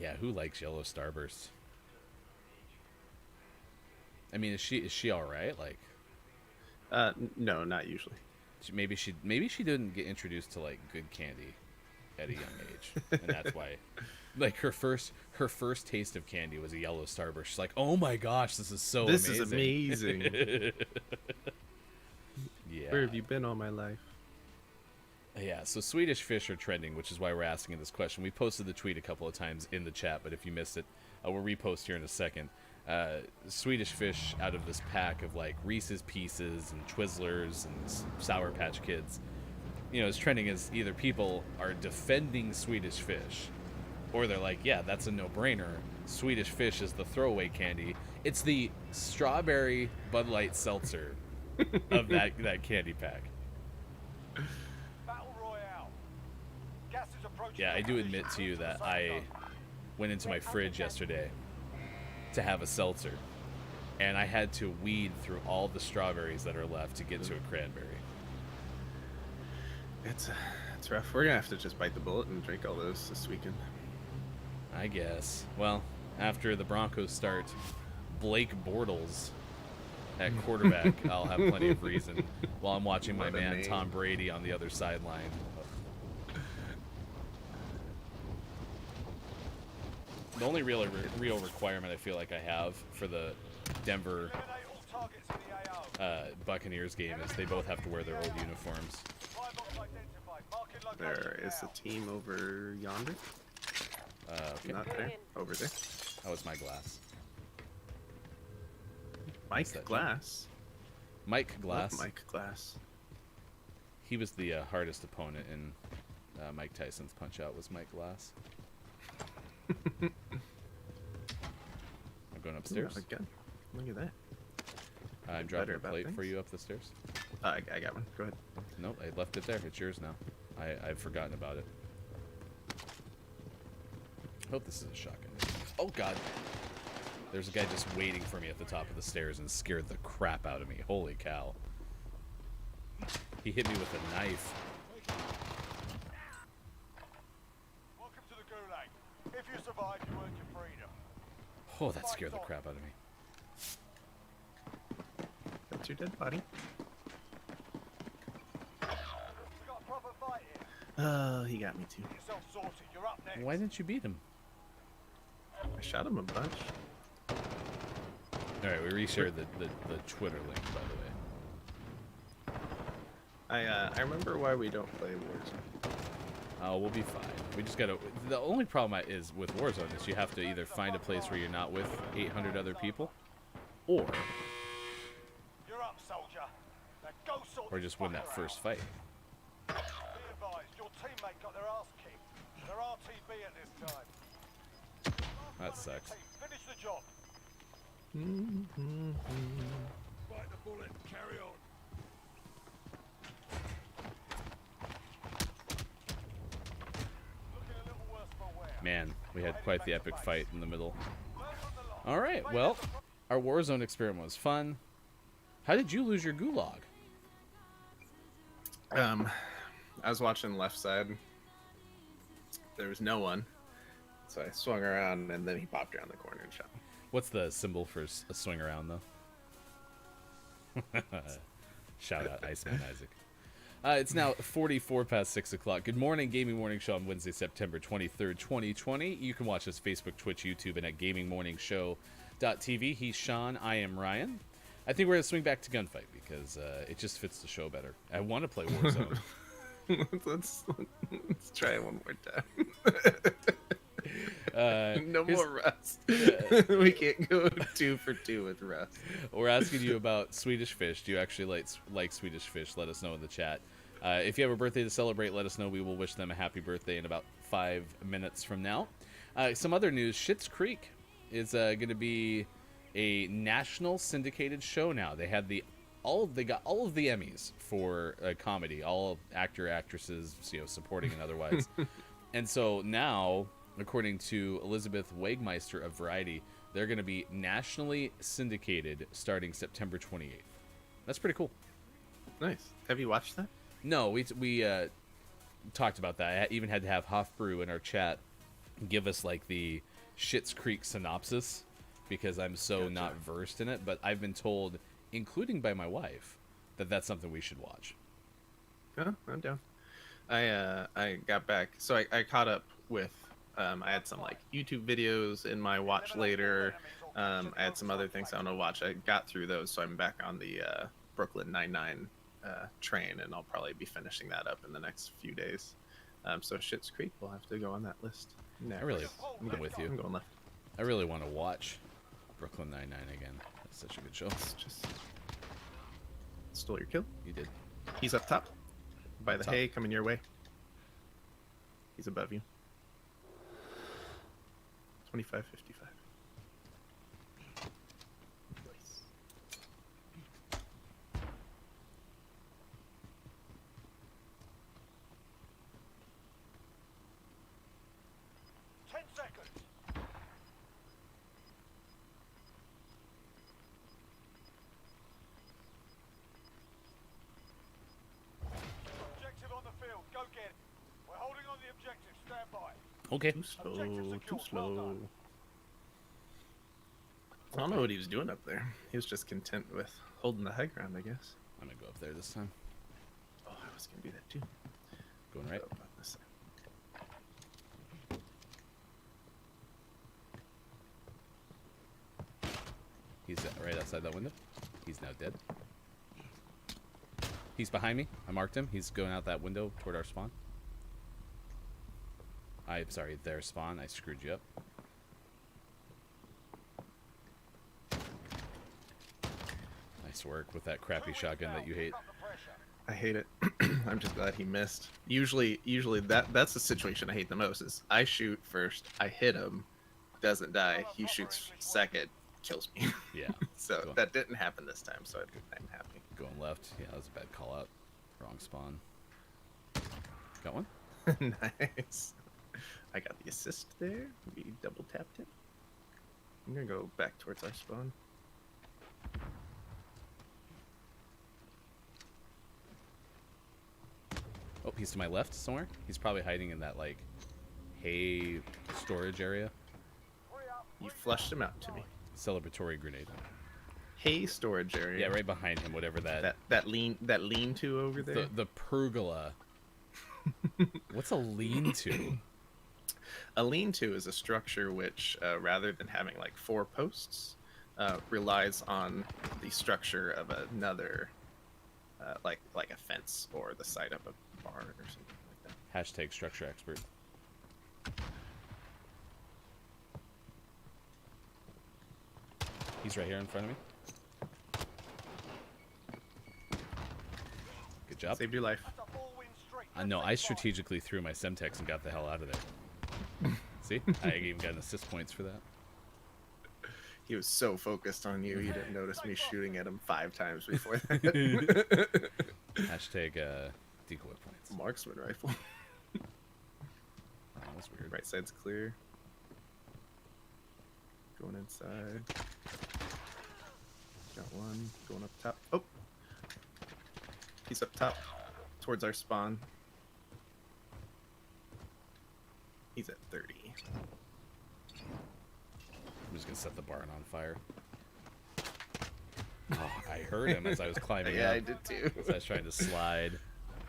Yeah, who likes yellow Starburst? I mean, is she all right? Like, No, not usually. maybe she didn't get introduced to like good candy at a young age, and that's why, like, her first taste of candy was a yellow Starburst. She's like, oh my gosh, this is so This amazing. is amazing. Yeah. Where have you been all my life? Yeah, so Swedish Fish are trending, which is why we're asking this question. We posted the tweet a couple of times in the chat, but if you missed it, we'll repost here in a second. Swedish Fish, out of this pack of like Reese's Pieces and Twizzlers and Sour Patch Kids, is trending as either people are defending Swedish Fish, or they're like, yeah, that's a no-brainer. Swedish Fish is the throwaway candy. It's the strawberry Bud Light seltzer of that candy pack. Battle Royale. Gas is approaching. Yeah, I do admit to you that I went into my fridge yesterday to have a seltzer, and I had to weed through all the strawberries that are left to get to a cranberry. It's rough. We're gonna have to just bite the bullet and drink all those this weekend. I guess. Well, after the Broncos start Blake Bortles at quarterback, I'll have plenty of reason while I'm watching my What a man name. Tom Brady on the other sideline. The only real requirement I feel like I have for the Denver Eliminate all targets in the AO. Buccaneers game is they both have to wear their old uniforms. Supply box identified. Marking location There is now. a team over yonder. Okay, Not there. Over there. that was my glass. Mike that? Glass. Mike Love Glass. Mike Glass. He was the hardest opponent in Mike Tyson's Punch-Out was Mike Glass. I'm going upstairs. Ooh, gun. Look at that. I'm dropping a plate for you up the stairs. I got one. Go ahead. Nope, I left it there. It's yours now. I've forgotten about it. Hope this is a shotgun. Oh god. There's a guy just waiting for me at the top of the stairs and scared the crap out of me. Holy cow. He hit me with a knife. Welcome to the Gulag. If you survive, you earn your freedom. Oh, that scared the crap out of me. That's your dead body. We got a proper fight here. Oh, he got me too. Get yourself sorted. You're up next. Why didn't you beat him? I shot him a bunch. Alright, we reshared the Twitter link, by the way. I remember why we don't play Warzone. Oh, we'll be fine. We just gotta... The only problem is with Warzone is you have to either find a place where you're not with 800 other people, or You're up, soldier. Now go sort this just win that fucker first out. fight. Be advised, your teammate got their ass kicked. They're RTB at this time. That sucks. Finish the job. Bite the bullet. Carry on. Looking a little worse for wear. Man, we had quite the epic fight in the middle. Alright, well, our Warzone experiment was fun. How did you lose your gulag? I was watching left side. There was no one. So I swung around and then he popped around the corner and shot me. What's the symbol for a swing around, though? Shout out, Iceman Isaac. It's now 44 past 6 o'clock. Good morning, Gaming Morning Show on Wednesday, September 23rd, 2020. You can watch us Facebook, Twitch, YouTube, and at gamingmorningshow.tv. He's Sean. I am Ryan. I think we're going to swing back to Gunfight because it just fits the show better. I want to play Warzone. let's try it one more time. No here's- more Rust. We can't go 2 for 2 with Rust. We're asking you about Swedish Fish. Do you actually like Swedish Fish? Let us know in the chat. If you have a birthday to celebrate, let us know. We will wish them a happy birthday in about 5 minutes from now. Some other news. Schitt's Creek is going to be a national syndicated show now. They had they got all of the Emmys for comedy, all actor, actresses, supporting and otherwise. And so now, according to Elizabeth Wegmeister of Variety, they're going to be nationally syndicated starting September 28th. That's pretty cool. Nice. Have you watched that? No, we talked about that. I even had to have Hofbrew in our chat give us like the Schitt's Creek synopsis because I'm so not versed in it. But I've been told, including by my wife, that that's something we should watch. Oh, I'm down. I got back, so I caught up with. I had some like YouTube videos in my watch later. I had some other things I want to watch. I got through those, so I'm back on the Brooklyn Nine-Nine train, and I'll probably be finishing that up in the next few days. So Schitt's Creek will have to go on that list next. I'm with you. I'm going left. I really want to watch Brooklyn Nine-Nine again. That's such a good show. It's just stole your kill. You did. He's up top by the Top. hay, coming your way. He's above you. 25-55. Nice. Objective on the field. Go get it. We're holding on the objective. Stand by. Okay. Too slow, Objective too secure. Well slow. done. I don't know what he was doing up there. He was just content with holding the high ground, I guess. I'm going to go up there this time. Oh, I was gonna do that too. Going right. Oh, about this side. He's right outside that window. He's now dead. He's behind me. I marked him. He's going out that window toward our spawn. I'm sorry, their spawn. I screwed you up. I Nice work with that crappy shotgun that you hate. Up the pressure. I hate it. I'm just glad he missed. Usually that's the situation I hate the most. Is I shoot first, I hit him, doesn't die. He shoots second, kills me. Yeah. So Going- that didn't happen this time. So I'm happy. Going left. Yeah, that was a bad call out. Wrong spawn. Got one? Nice. I got the assist there. We double tapped it. I'm gonna go back towards our spawn. Oh, he's to my left somewhere. He's probably hiding in that, like, hay storage area. You flushed him out to me. Celebratory grenade. Hay storage area. Yeah, right behind him, whatever that... That lean to over there. The pergola. What's a lean-to? A lean-to is a structure which, rather than having like 4 posts, relies on the structure of another, like a fence or the side of a barn or something like that. Hashtag structure expert. He's right here in front of me. Good job. Saved your life. That's a 4-win streak. No, I strategically threw my Semtex and got the hell out of there. See? I even got an assist points for that. He was so focused on you, he didn't notice me shooting at him 5 times before that. Hashtag decoy points. Marksman rifle. That was weird. Right side's clear. Going inside. Got one. Going up top. Oh! He's up top. Towards our spawn. He's at 30. I'm just gonna set the barn on fire. Oh, I heard him as I was climbing Yeah, up. I did too. As I was trying to slide.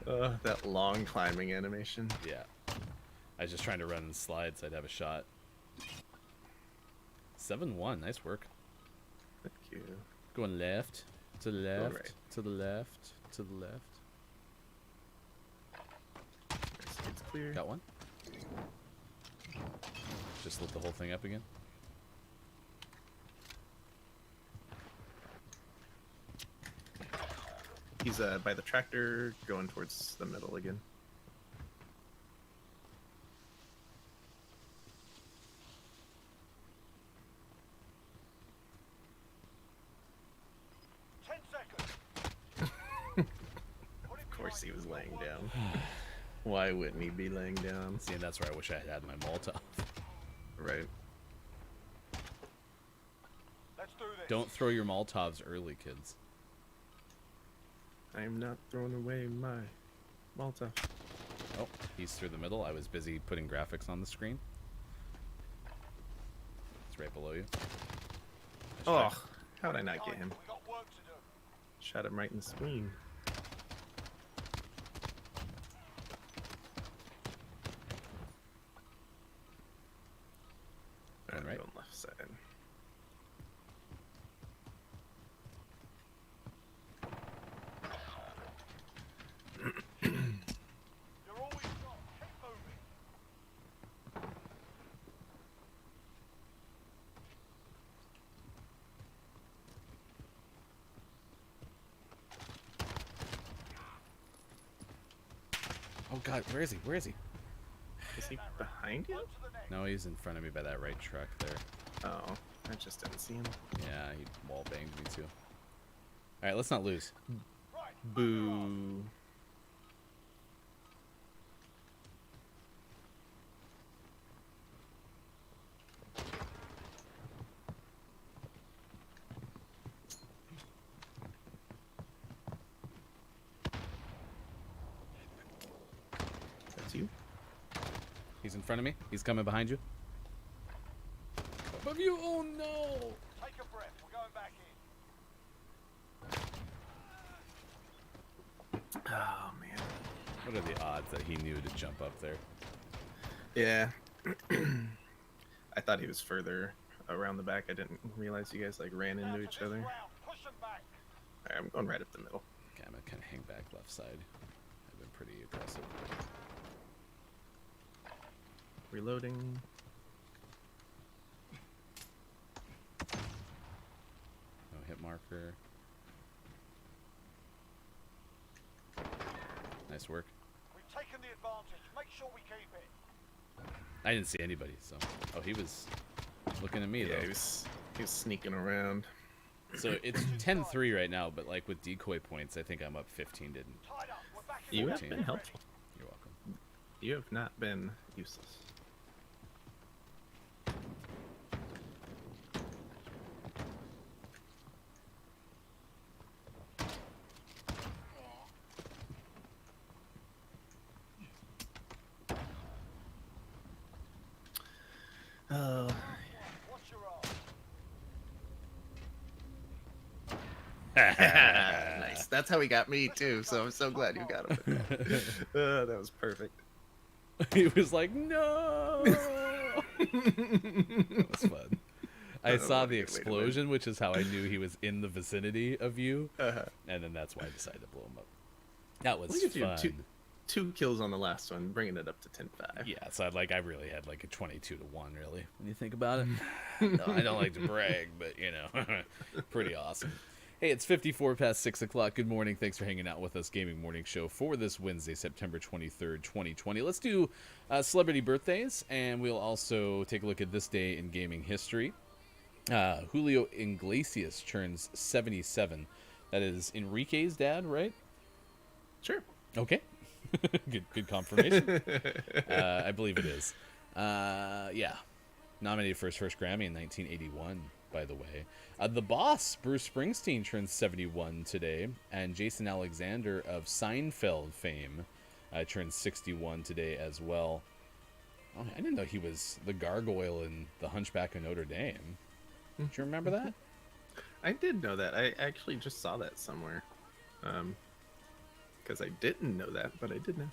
That long climbing animation. Yeah. I was just trying to run and slide so I'd have a shot. 7-1. Nice work. Thank you. Going left. To the left. right. To the left. To the left. It's clear. Got one. Just lit the whole thing up again. He's by the tractor, going towards the middle again. Of course he was laying down. Why wouldn't he be laying down? See, and that's where I wish I had my Molotov. Right. Let's do this. Don't throw your Molotovs early, kids. I am not throwing away my Malta. Oh, he's through the middle. I was busy putting graphics on the screen. It's right below you. Oh, how did I not get him? We got work to do. Shot him right in the spleen. Going right? Going left side. You're all we've got. Keep moving. Oh god, where is he? Where is he? Is he behind you? On to the next. No, he's in front of me by that right truck there. Oh, I just didn't see him. Yeah, he wall banged me too. Alright, let's not lose. Right. Boo. That's you? He's in front of me. He's coming behind you. Above you! Oh no! Take a breath. We're going back in. Oh, man. What are the odds that he knew to jump up there? Yeah. I thought he was further around the back. I didn't realize you guys like ran Now into to each this other. ground. Push them back. Alright, I'm going right up the middle. Okay, I'm gonna kind of hang back left side. I've been pretty aggressive. Reloading. No hit marker. Nice work. We've taken the advantage. Make sure we keep it. I didn't see anybody, so... Oh, he was looking at me, Yeah, though. he was sneaking around. So it's 10-3 right now, but like with decoy points, I think I'm up 15 didn't. Tied up. We're back in You the have 14. been helpful. You're welcome. You have not been useless. Oh, Watch your arm. nice. That's how he got me too. So I'm so glad you got him. With that. That was perfect. He was like, no! That was fun. I saw the explosion, which is how I knew he was in the vicinity of you, and then that's why I decided to blow him up. That was Look at you, fun. two kills on the last one, bringing it up to 10-5. Yeah, so I really had like a 22-1, really, when you think about it. No, I don't like to brag, but, you know, pretty awesome. Hey, it's 54 past 6 o'clock. Good morning. Thanks for hanging out with us. Gaming Morning Show for this Wednesday, September 23rd, 2020. Let's do celebrity birthdays, and we'll also take a look at this day in gaming history. Julio Iglesias turns 77. That is Enrique's dad, right? Sure. Okay. Good confirmation. I believe it is. Yeah. Nominated for his first Grammy in 1981, by the way. The Boss, Bruce Springsteen, turns 71 today. And Jason Alexander of Seinfeld fame turns 61 today as well. Oh, I didn't know he was the gargoyle in The Hunchback of Notre Dame. Do you remember that? I did know that. I actually just saw that somewhere. Because I didn't know that, but I did know.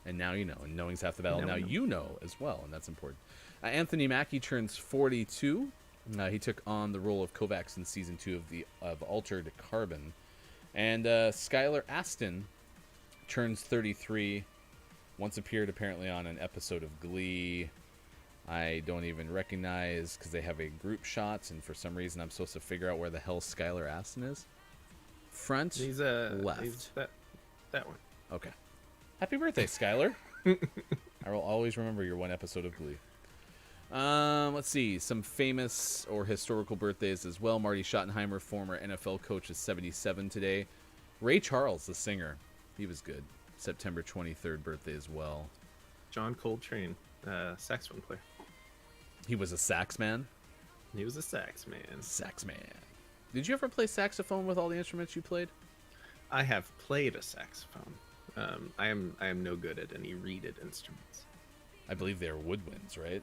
And now you know. And knowing's half the battle. Now Now we know. you know as well, and that's important. Anthony Mackie turns 42. He took on the role of Kovacs in season 2 of Altered Carbon. And Skylar Aston turns 33. Once appeared apparently on an episode of Glee. I don't even recognize because they have a group shot, and for some reason I'm supposed to figure out where the hell Skylar Aston is. Front, He's left. He's that one. Okay. Happy birthday, Skylar. I will always remember your one episode of Glee. Let's see. Some famous or historical birthdays as well. Marty Schottenheimer, former NFL coach, is 77 today. Ray Charles, the singer. He was good. September 23rd birthday as well. John Coltrane, saxophone player. He was a sax man. He was a sax man. Sax man. Did you ever play saxophone with all the instruments you played? I have played a saxophone. I am no good at any reeded instruments. I believe they are woodwinds, right?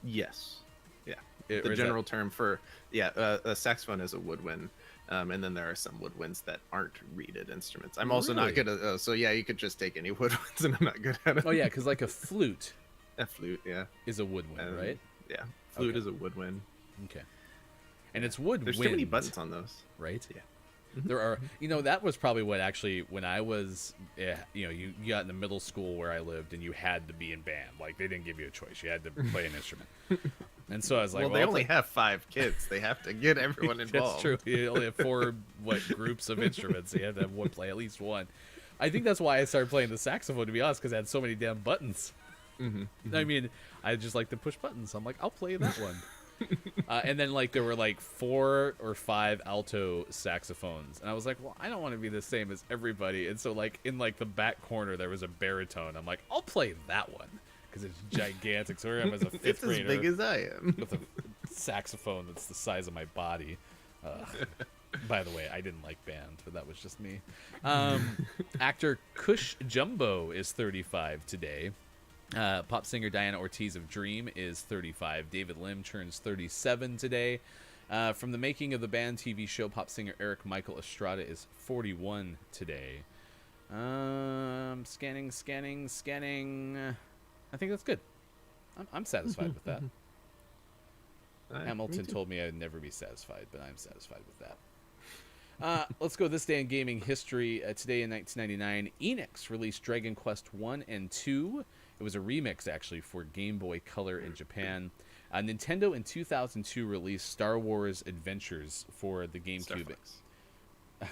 Yes. Yeah. Or The is general term for a saxophone is a woodwind, and then there are some woodwinds that aren't reeded instruments. I'm also not Really? good at so yeah, you could just take any woodwinds, and I'm not good at it. Oh, yeah, because like a flute A flute, yeah. is a woodwind, right? Yeah, flute Okay. is a woodwind. Okay. And it's wood There's wind, too many buttons on those. right? Yeah. There are, that was probably what actually, when I was, you got into middle school where I lived and you had to be in band. Like, they didn't give you a choice. You had to play an instrument. And so I was like, Well, they I'll only play- have 5 kids. They have to get everyone involved. That's true. You only have 4, groups of instruments. So you had to have one play at least one. I think that's why I started playing the saxophone, to be honest, because it had so many damn buttons. I mean, I just like to push buttons. I'm like, I'll play that one. And then there were 4 or 5 alto saxophones, and I was like, well, I don't want to be the same as everybody. And so in the back corner there was a baritone. I'm like, I'll play that one because it's gigantic. So here I am as a 5th It's as grader big as I am. with a saxophone that's the size of my body. By the way, I didn't like band, but that was just me. Actor Cush Jumbo is 35 today. Pop singer Diana Ortiz of Dream is 35. David Lim turns 37 today. From the making of the band TV show, pop singer Eric Michael Estrada is 41 today. Scanning. I think that's good. I'm satisfied with that. Hamilton told me I'd never be satisfied, but I'm satisfied with that. Let's go this day in gaming history. Today in 1999, Enix released Dragon Quest 1 and 2. It was a remix, actually, for Game Boy Color in Japan. Nintendo in 2002 released Star Wars Adventures for the GameCube. Starflex.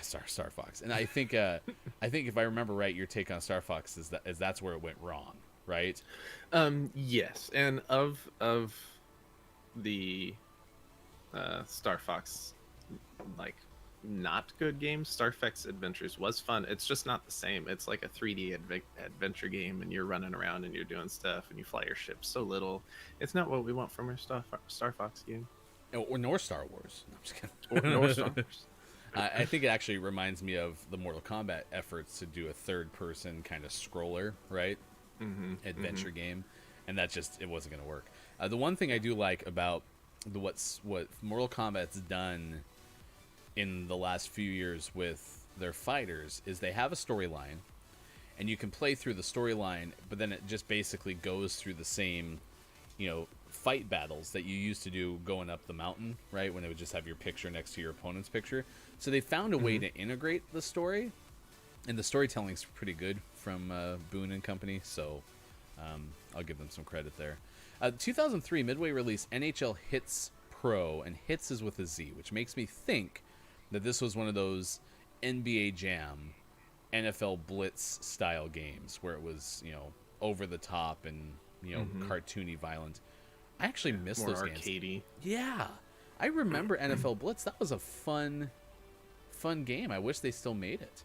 Star Fox. And I think if I remember right, your take on Star Fox is that's where it went wrong, right? Yes, and of the Star Fox, like, not good games, Star Fox Adventures was fun. It's just not the same. It's like a 3D adventure game, and you're running around and you're doing stuff and you fly your ship so little. It's not what we want from our Star Fox game. Or nor Star Wars. No, I'm just kidding. Nor Star Wars. I think it actually reminds me of the Mortal Kombat efforts to do a third-person kind of scroller, right? Adventure game, and it wasn't going to work. The one thing I do like about what Mortal Kombat's done in the last few years with their fighters is they have a storyline, and you can play through the storyline, but then it just basically goes through the same, fight battles that you used to do going up the mountain, right? When it would just have your picture next to your opponent's picture. So they found a way to integrate the story, and the storytelling's pretty good from Boone and Company, so I'll give them some credit there. 2003, Midway released NHL Hits Pro, and Hits is with a Z, which makes me think that this was one of those NBA Jam, NFL Blitz style games where it was, over the top and, cartoony, violent. I actually miss More those arcadey. games. Yeah. I remember NFL Blitz. That was a fun game. I wish they still made it.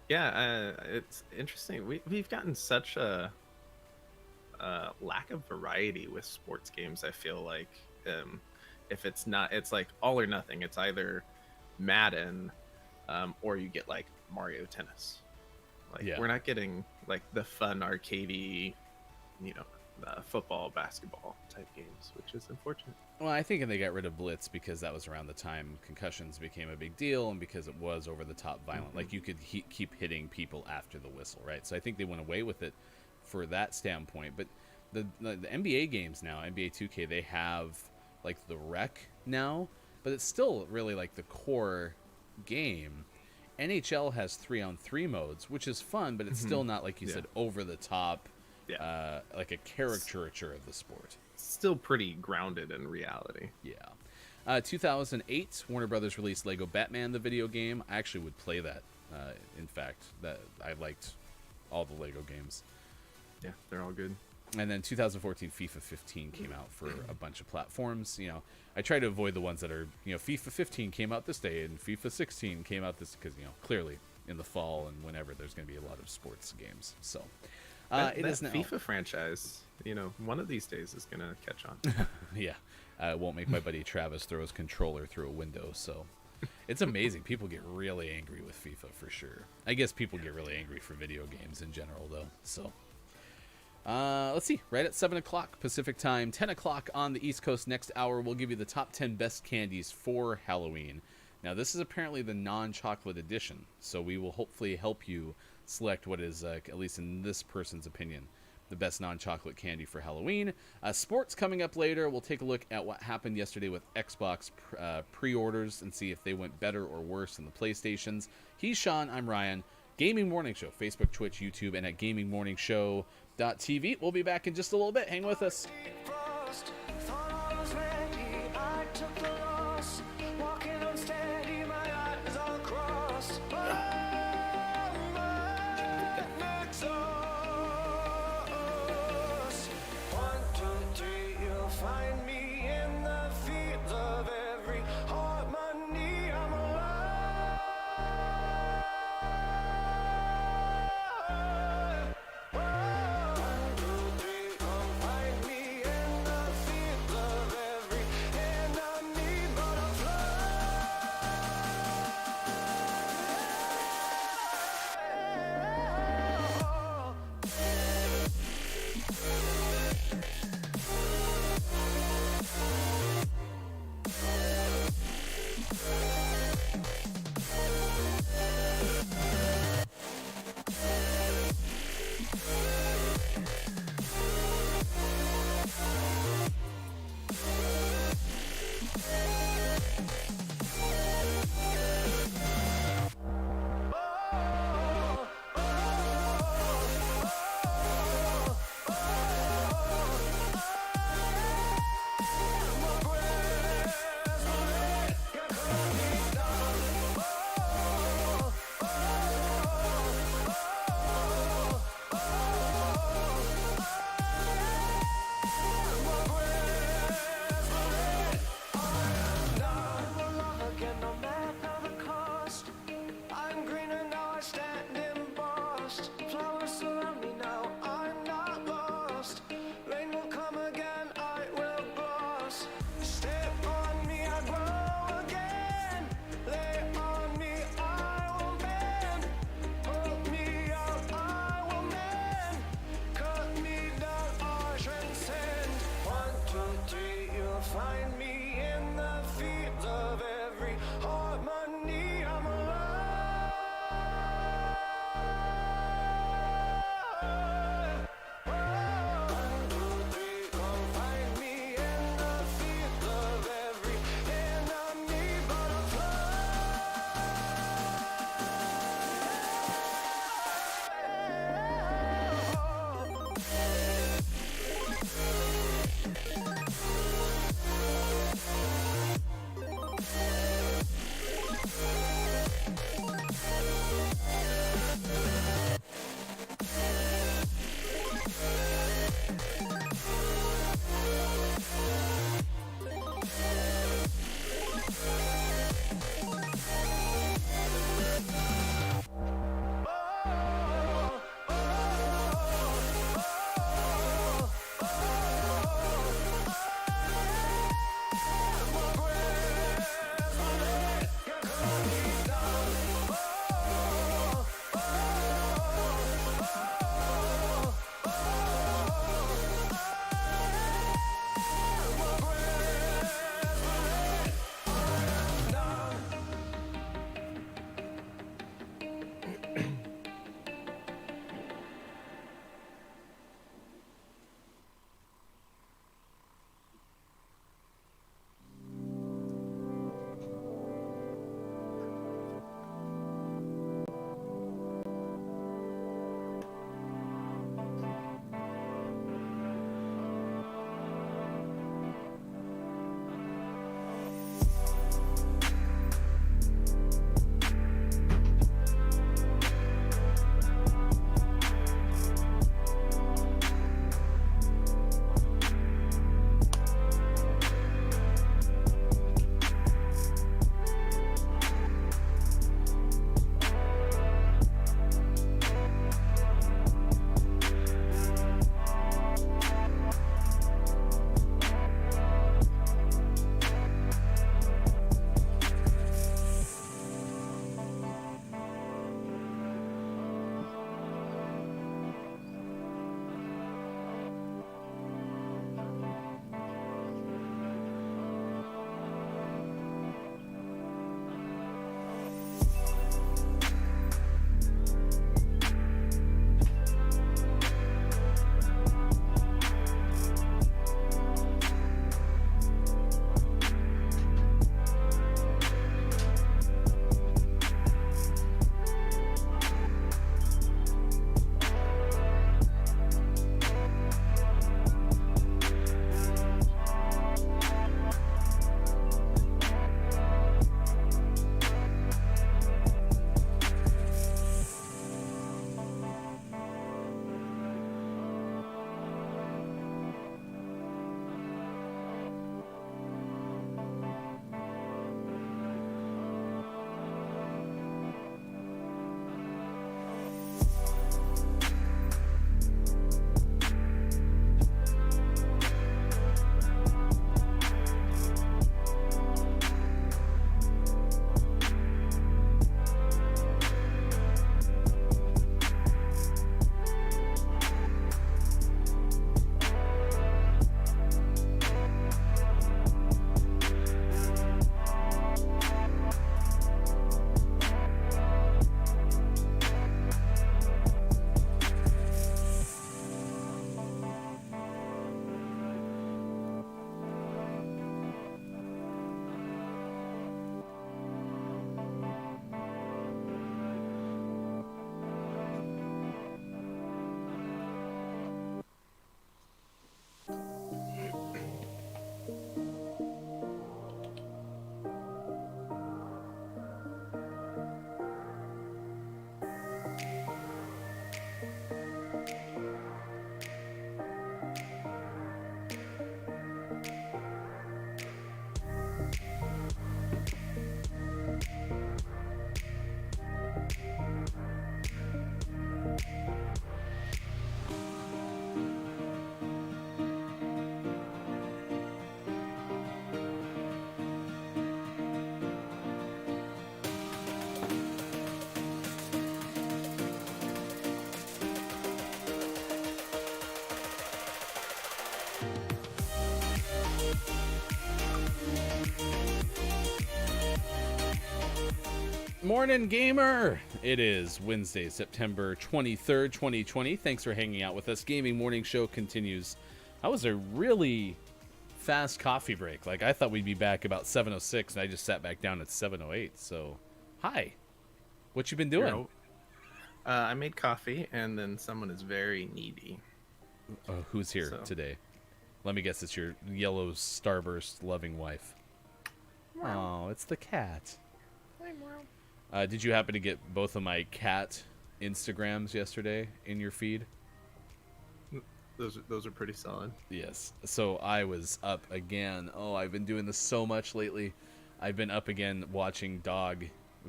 Yeah, it's interesting. We've gotten such a lack of variety with sports games. I feel like if it's not, it's like all or nothing. It's either Madden or you get like Mario Tennis. Like we're not getting like the fun arcadey, football, basketball type games, which is unfortunate. Well, I think they got rid of Blitz because that was around the time concussions became a big deal, and because it was over-the-top violent. Like, you could keep hitting people after the whistle, right? So I think they went away with it for that standpoint. But the NBA games now, NBA 2K, they have, like, the rec now, but it's still really, like, the core game. NHL has 3-on-3 modes, which is fun, but it's still not, like you said, over-the-top, like a caricature of the sport. Still pretty grounded in reality. Yeah. 2008, Warner Brothers released Lego Batman, the video game. I actually would play that. In fact, that I liked all the Lego games. Yeah, they're all good. And then 2014, FIFA 15 came out for a bunch of platforms. I try to avoid the ones that are, FIFA 15 came out this day and FIFA 16 came out this, because, clearly in the fall and whenever there's going to be a lot of sports games. So it is now. FIFA franchise, one of these days is going to catch on. Yeah. It won't make my buddy Travis throw his controller through a window. So it's amazing. People get really angry with FIFA for sure. I guess people get really angry for video games in general, though. So let's see. Right at 7 o'clock Pacific time, 10 o'clock on the East Coast. Next hour, we'll give you the top 10 best candies for Halloween. Now, this is apparently the non-chocolate edition, so we will hopefully help you select what is, at least in this person's opinion, the best non-chocolate candy for Halloween. Sports coming up later. We'll take a look at what happened yesterday with Xbox pre-orders and see if they went better or worse than the PlayStations. He's Sean. I'm Ryan. Gaming Morning Show, Facebook, Twitch, YouTube, and at gamingmorningshow.tv. We'll be back in just a little bit. Hang with us. Morning, gamer! It is Wednesday, September 23rd, 2020. Thanks for hanging out with us. Gaming Morning Show continues. That was a really fast coffee break. Like, I thought we'd be back about 7:06, and I just sat back down at 7:08. So, hi. What you been doing? I made coffee, and then someone is very needy. Who's here today? Let me guess, it's your yellow starburst loving wife. Oh, it's the cat. Did you happen to get both of my cat Instagrams yesterday in your feed? Those are pretty solid. Yes. So I was up again. Oh, I've been doing this so much lately. I've been up again watching dog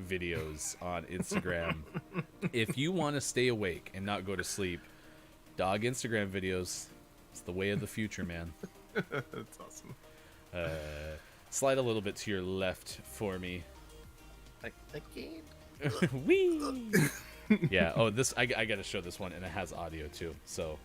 videos on Instagram. If you want to stay awake and not go to sleep, dog Instagram videos, it's the way of the future, man. That's awesome. Slide a little bit to your left for me. Again? Whee! Yeah. Oh, this I got to show this one, and it has audio too. So.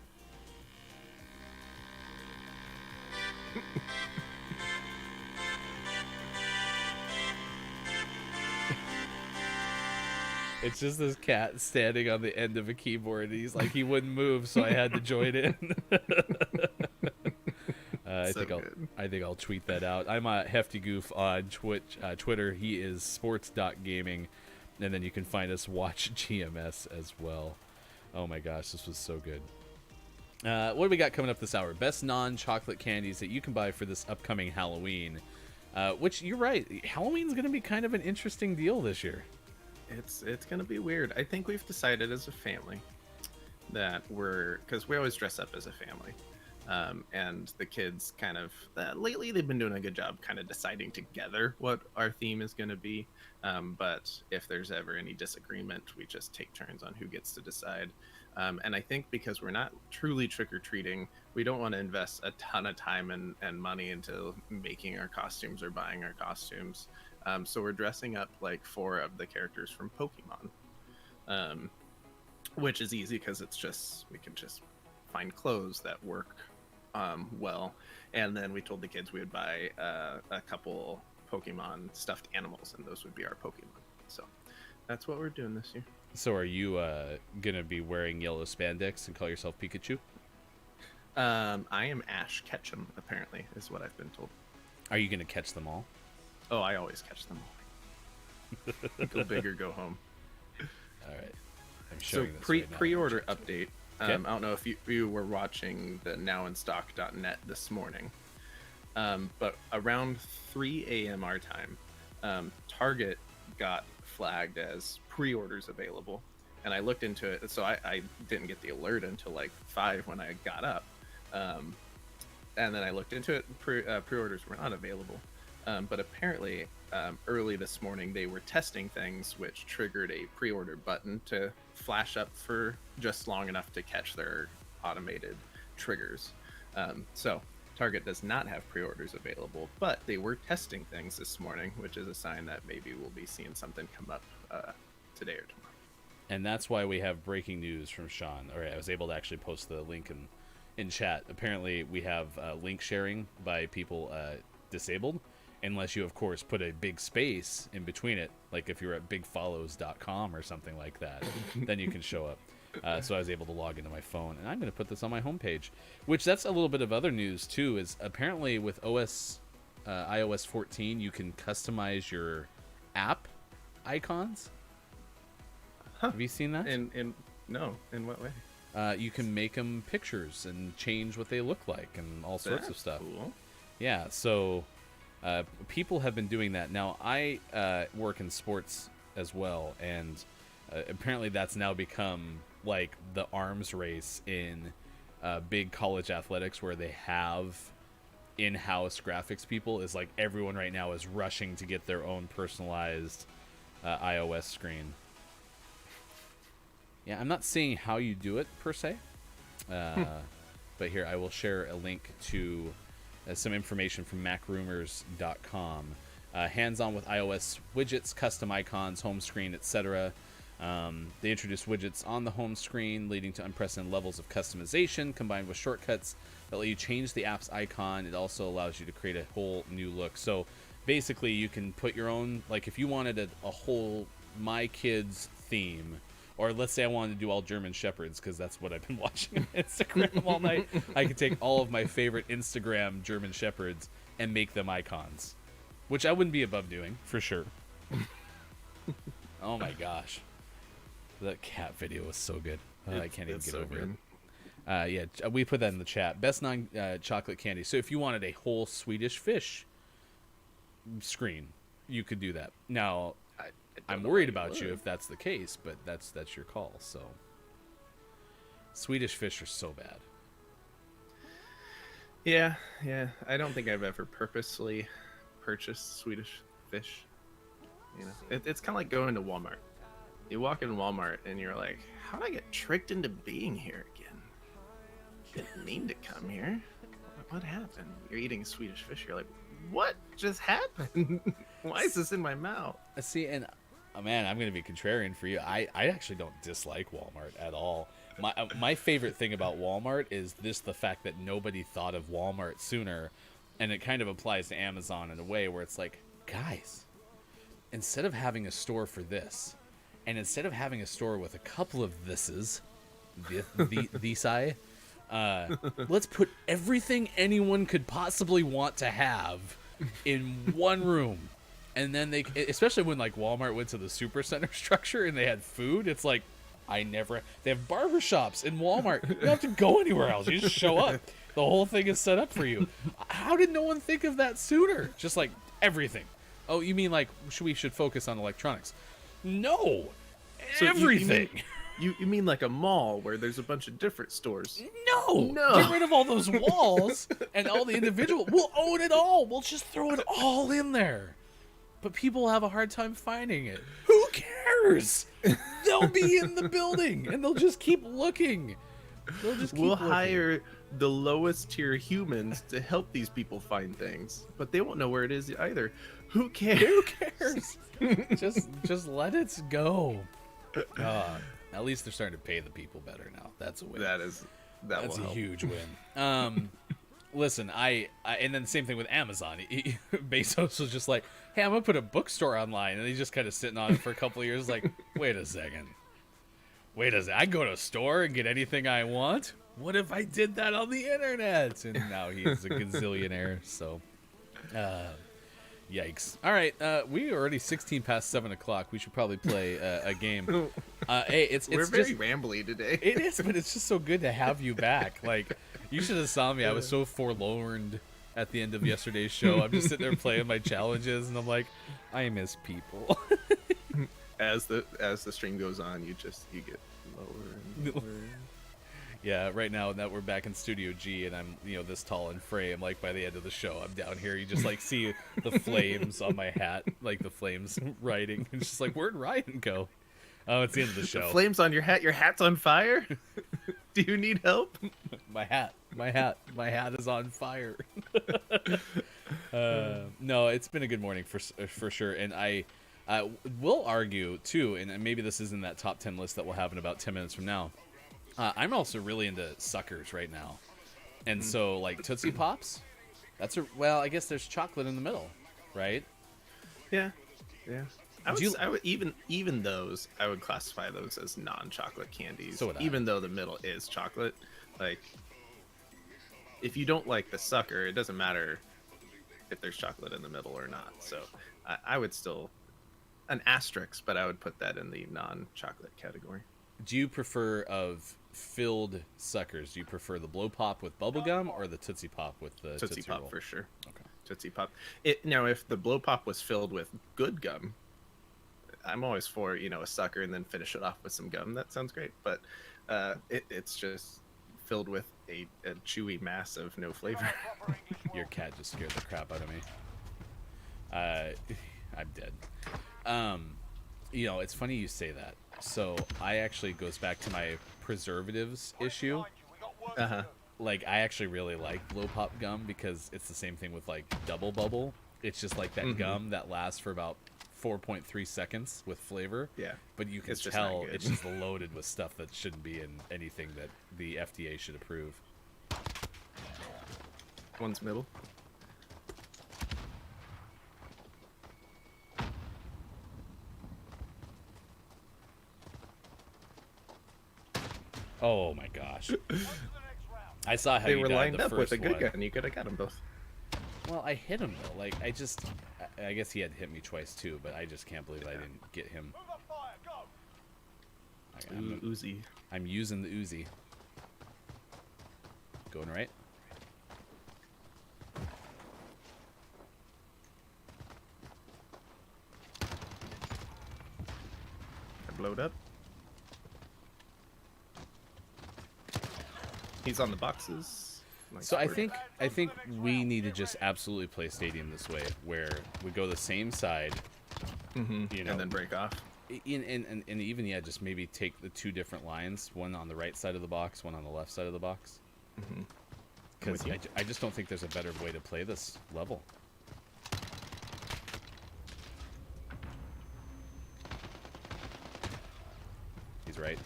It's just this cat standing on the end of a keyboard. And he's like, he wouldn't move, so I had to join in. I think I'll tweet that out. I'm a Hefty Goof on Twitter. He is sports.gaming, and then you can find us watch GMS as well. Oh my gosh, this was so good. What do we got coming up this hour? Best non-chocolate candies that you can buy for this upcoming Halloween. Which, you're right, Halloween's going to be kind of an interesting deal this year. It's going to be weird. I think we've decided as a family that because we always dress up as a family. And the kids kind of, lately they've been doing a good job kind of deciding together what our theme is going to be. But if there's ever any disagreement, we just take turns on who gets to decide. And I think because we're not truly trick-or-treating, we don't want to invest a ton of time and money into making our costumes or buying our costumes. So we're dressing up like 4 of the characters from Pokemon, which is easy because we can just find clothes that work well. And then we told the kids we would buy a couple Pokemon stuffed animals, and those would be our Pokemon. So that's what we're doing this year. So are you gonna be wearing yellow spandex and call yourself Pikachu? I am Ash Ketchum, apparently, is what I've been told. Are you gonna catch them all? Oh, I always catch them all. Go big or go home. All right. I'm showing this right now. Pre-order update. Okay. I don't know if you were watching the nowinstock.net this morning, but around 3 a.m. our time, Target got flagged as pre-orders available, and I looked into it. So I didn't get the alert until like 5 when I got up, and then I looked into it. Pre-orders were not available, but apparently early this morning they were testing things, which triggered a pre-order button to flash up for just long enough to catch their automated triggers. So Target does not have pre-orders available, but they were testing things this morning, which is a sign that maybe we'll be seeing something come up today or tomorrow. And that's why we have breaking news from Sean. All right, I was able to actually post the link in chat. Apparently, we have link sharing by people disabled, unless you, of course, put a big space in between it. Like if you're at bigfollows.com or something like that, then you can show up. So I was able to log into my phone, and I'm going to put this on my homepage. Which, that's a little bit of other news too. Is apparently with iOS 14, you can customize your app icons. Huh. Have you seen that? No, in what way? You can make them pictures and change what they look like and all sorts of stuff. Cool. Yeah, so people have been doing that. Now, I work in sports as well, and apparently that's now become like the arms race in big college athletics, where they have in-house graphics people. Is like everyone right now is rushing to get their own personalized iOS screen. Yeah, I'm not seeing how you do it per se, but here I will share a link to some information from macrumors.com. Hands-on with iOS widgets, custom icons, home screen, etc. They introduced widgets on the home screen, leading to unprecedented levels of customization, combined with shortcuts that let you change the app's icon. It also allows you to create a whole new look. So basically, you can put your own, like if you wanted a whole my kids' theme, or let's say I wanted to do all German Shepherds because that's what I've been watching on Instagram all night, I could take all of my favorite Instagram German Shepherds and make them icons, which I wouldn't be above doing, for sure. Oh my gosh. That cat video was so good. I can't even get so over good. it. Yeah, we put that in the chat. Best non-chocolate candy. So if you wanted a whole Swedish Fish screen, you could do that. Now, I'm worried about you if that's the case, but that's your call. So Swedish Fish are so bad. Yeah. I don't think I've ever purposely purchased Swedish Fish. You know, it's kind of like going to Walmart. You walk in Walmart and you're like, how did I get tricked into being here again? Didn't mean to come here. What happened? You're eating Swedish Fish. You're like, what just happened? Why is this in my mouth? See, and man, I'm going to be contrarian for you. I actually don't dislike Walmart at all. My favorite thing about Walmart is the fact that nobody thought of Walmart sooner, and it kind of applies to Amazon in a way where it's like, guys, instead of having a store for this, and instead of having a store with a couple of thises, let's put everything anyone could possibly want to have in one room. And then they, especially when like Walmart went to the supercenter structure and they had food, it's like, they have barbershops in Walmart. You don't have to go anywhere else. You just show up. The whole thing is set up for you. How did no one think of that sooner? Just like everything. Oh, you mean like we should focus on electronics? No, So everything. You mean like a mall where there's a bunch of different stores? No. Get rid of all those walls and all the individual. We'll own it all. We'll just throw it all in there. But people will have a hard time finding it. Who cares? They'll be in the building and they'll just keep looking. We'll hire the lowest tier humans to help these people find things, but they won't know where it is either. Who cares? Who cares? just let it go. At least they're starting to pay the people better now. That's a win. That's a huge win. Listen, I and then the same thing with Amazon. Bezos was just like, hey, I'm gonna put a bookstore online, and he's just kind of sitting on it for a couple of years. Like, wait a second, I go to a store and get anything I want. What if I did that on the internet? And now he's a gazillionaire. So, yikes. All right, we are already 16 past 7 o'clock. We should probably play a game. Hey, we're very rambly today. It is, but it's just so good to have you back. Like, you should have saw me. I was so forlorn at the end of yesterday's show. I'm just sitting there playing my challenges, and I'm like, I miss people. As the stream goes on, you get lower and lower. Yeah, right now that we're back in Studio G and I'm, this tall and frame, like by the end of the show, I'm down here. You just like see the flames on my hat, like the flames riding. It's just like, where'd Ryan go? Oh, it's the end of the show. The flames on your hat? Your hat's on fire? Do you need help? My hat is on fire. No, it's been a good morning for sure. And I will argue too, and maybe this is in that top 10 list that we'll have in about 10 minutes from now. I'm also really into suckers right now. And so like Tootsie Pops, I guess there's chocolate in the middle, right? Yeah. I would even those, I would classify those as non-chocolate candies. So would I. Even though the middle is chocolate. Like, if you don't like the sucker, it doesn't matter if there's chocolate in the middle or not. So I would still, an asterisk, but I would put that in the non-chocolate category. Do you prefer of filled suckers? Do you prefer the Blow Pop with bubble gum or the Tootsie Pop with the Tootsie Pop Roll? for sure. Okay. Tootsie Pop. Now, if the Blow Pop was filled with good gum, I'm always for a sucker and then finish it off with some gum. That sounds great. But it's just filled with a chewy mass of no flavor. Your cat just scared the crap out of me. I'm dead. It's funny you say that. So I actually goes back to my preservatives issue. Like, I actually really like Blow Pop gum because it's the same thing with like Double Bubble. It's just like that gum that lasts for about 4.3 seconds with flavor. Yeah. But you can tell it's just loaded with stuff that shouldn't be in anything that the FDA should approve. One's middle. Oh my gosh. On to the next round. I saw how They you were died lined the up with first a good one. gun. You could have got them both. Well, I hit him though. Like I guess he had hit me twice too, but I just can't believe I didn't get him. Move up fire, go. Uzi. I'm using the Uzi. Going right. I blowed up. He's on the boxes. Like, So I we're- think we need to just absolutely play Stadium this way, where we go the same side, you know, and then break off. and even yeah, just maybe take the two different lines, one on the right side of the box, one on the left side of the box. Because with you. I just don't think there's a better way to play this level. He's right.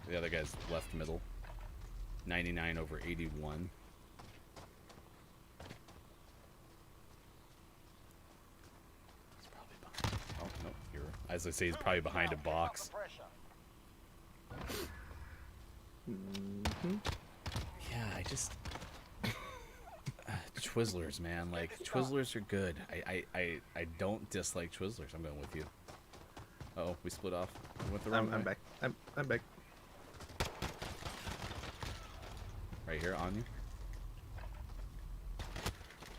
The other guy's left middle. 99 over 81. He's probably behind. Oh, no, you're. As I say, he's probably behind a box. Yeah, I just. Twizzlers, man. Like, Twizzlers are good. I don't dislike Twizzlers. I'm going with you. Uh-oh, we split off. We went the wrong I'm way. back. I'm back. Right here, on you.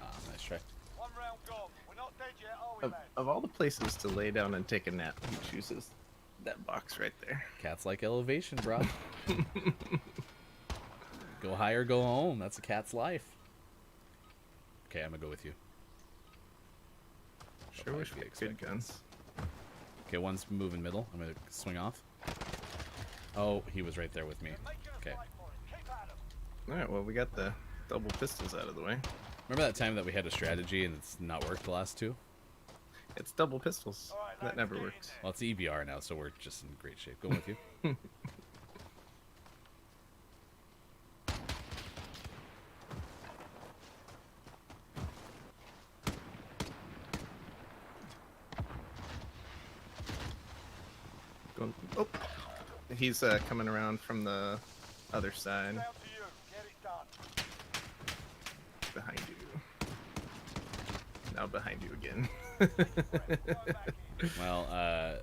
Ah, nice try. One round gone. We're not dead yet, are we, lads? Of all the places to lay down and take a nap, he chooses that box right there. Cats like elevation, bro. Go high or go home. That's a cat's life. Okay, I'm gonna go with you. Sure wish we had good guns. Okay, one's moving middle. I'm gonna swing off. Oh, he was right there with me. Making a Okay. fight for it. Keep at 'em. Alright, well, we got the double pistols out of the way. Remember that time that we had a strategy and it's not worked the last two? It's double pistols. All right, That lads, never get in works. there. Well, it's EBR now, so we're just in great shape. Going with you. Going, oh, he's coming around from the other side, Down to you. Get it done. behind you. Now behind you again. Go back in. Well,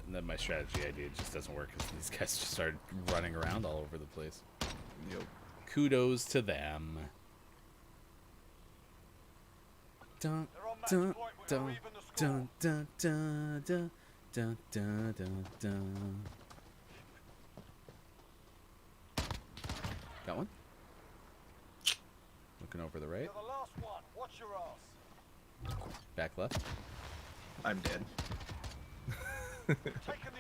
then my strategy idea just doesn't work because these guys just started running around all over the place. Yup. Kudos to them. Dun, They're on match dun, point. We're dun, even the score. dun, dun, dun, dun, dun, dun, dun, dun. Got one? Looking over the right. You're the last one. Watch your ass. Back left. I'm dead. Taking the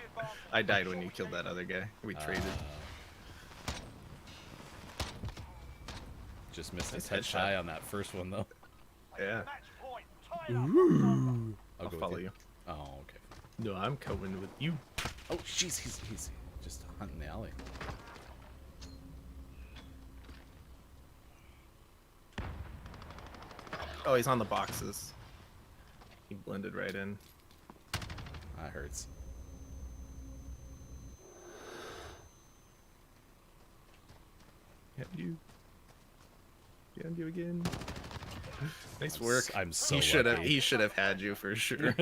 advantage. I died when you killed that other guy. We traded. Just missed a Nice touch headshot. high on that first one, though. Yeah. Match point. Tie it up. I'll I'll go follow with you. Oh, okay. No, I'm coming with you. Oh, jeez, he's just hunting the alley. Oh, he's on the boxes. He blended right in. That hurts. Yep, you. Behind you again. Nice work. I'm so he should have. lucky. He should have had you for sure.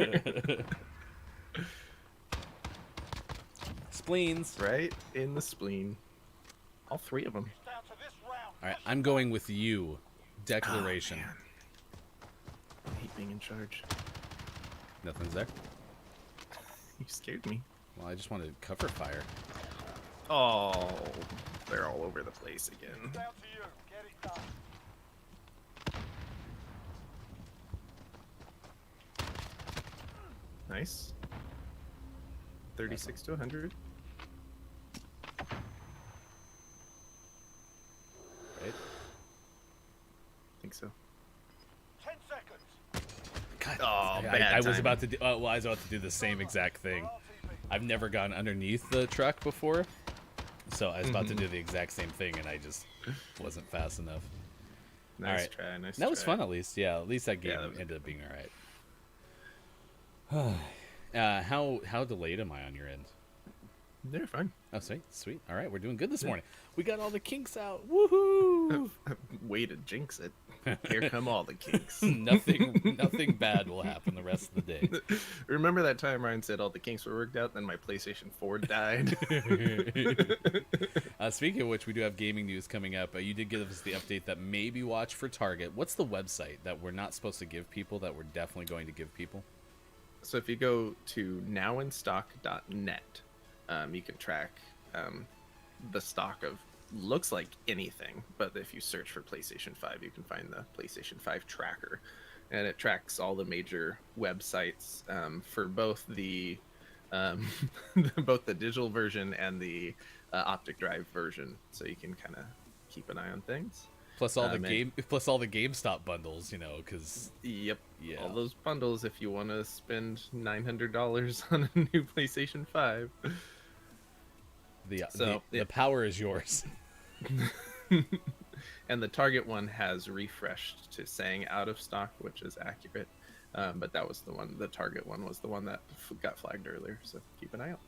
Spleens. Right in the spleen. All three of them. Down to this round. All right, I'm going with you. Declaration. Oh, man. I hate being in charge. Nothing's there. You scared me. Well, I just wanted to cover fire. Oh, they're all over the place again. Down to you. Get it done. Nice. 36 to 100. Right? think so. 10 seconds. God, Oh, bad I was timing. about to do. Well, I was about to do the same exact thing. I've never gone underneath the truck before, so I was about to do the exact same thing, and I just wasn't fast enough. Nice Alright. try. Nice. That was try. fun, at least. Yeah, at least that game Yeah, that was ended up being all right. How delayed am I on your end? They're fine. Oh, sweet, sweet. All right, we're doing good this morning. We got all the kinks out. Woohoo! Way to jinx it. Here come all the kinks. Nothing bad will happen the rest of the day. Remember that time Ryan said all the kinks were worked out, then my PlayStation 4 died? Speaking of which, we do have gaming news coming up. You did give us the update that maybe watch for Target. What's the website that we're not supposed to give people that we're definitely going to give people? So if you go to nowinstock.net, you can track the stock of looks like anything, but if you search for PlayStation 5, you can find the PlayStation 5 tracker, and it tracks all the major websites for both the both the digital version and the optic drive version, so you can kind of keep an eye on things. Plus all the GameStop bundles, because Yep. Yeah. All those bundles if you want to spend $900 on a new PlayStation 5. the power is yours. And the Target one has refreshed to saying out of stock, which is accurate. But that was the Target one was the one that got flagged earlier. So keep an eye out.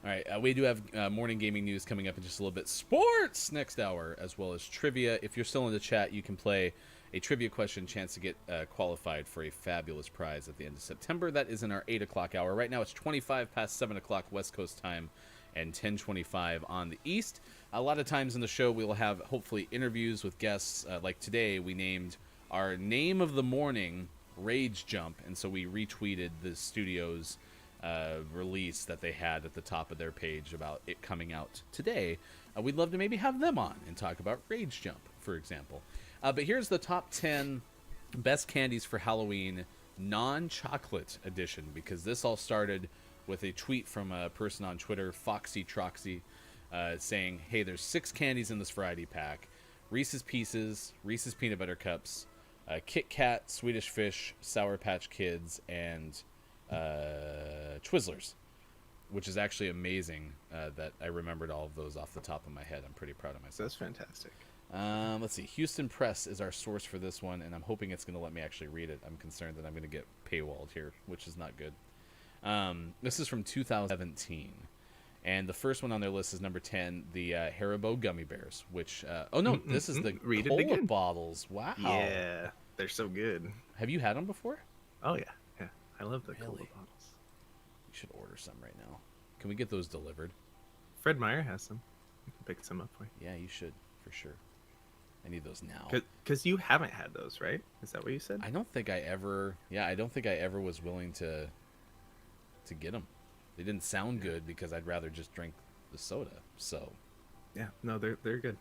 All right, we do have morning gaming news coming up in just a little bit. Sports next hour, as well as trivia. If you're still in the chat, you can play a trivia question, chance to get qualified for a fabulous prize at the end of September. That is in our 8 o'clock hour. Right now it's 25 past 7 o'clock West Coast time and 10:25 on the East. A lot of times in the show, we will have, hopefully, interviews with guests. Like today, we named our name of the morning Rage Jump, and so we retweeted the studio's release that they had at the top of their page about it coming out today. We'd love to maybe have them on and talk about Rage Jump, for example. But here's the top 10 best candies for Halloween non-chocolate edition, because this all started with a tweet from a person on Twitter, Foxy Troxy, saying, hey, there's 6 candies in this variety pack. Reese's Pieces, Reese's Peanut Butter Cups, Kit Kat, Swedish Fish, Sour Patch Kids, and Twizzlers, which is actually amazing that I remembered all of those off the top of my head. I'm pretty proud of myself. That's fantastic. Let's see. Houston Press is our source for this one, and I'm hoping it's going to let me actually read it. I'm concerned that I'm going to get paywalled here, which is not good. This is from 2017, and the first one on their list is number 10, the Haribo Gummy Bears, which... this is the Read it cola again. bottles. Wow. Yeah, they're so good. Have you had them before? Oh, yeah. Yeah, I love the cola Really? bottles. You should order some right now. Can we get those delivered? Fred Meyer has some. You can pick some up for you. Yeah, you should, for sure. I need those now. Because you haven't had those, right? Is that what you said? I don't think I ever was willing to get them. They didn't sound good because I'd rather just drink the soda. So, Yeah, no, they're good.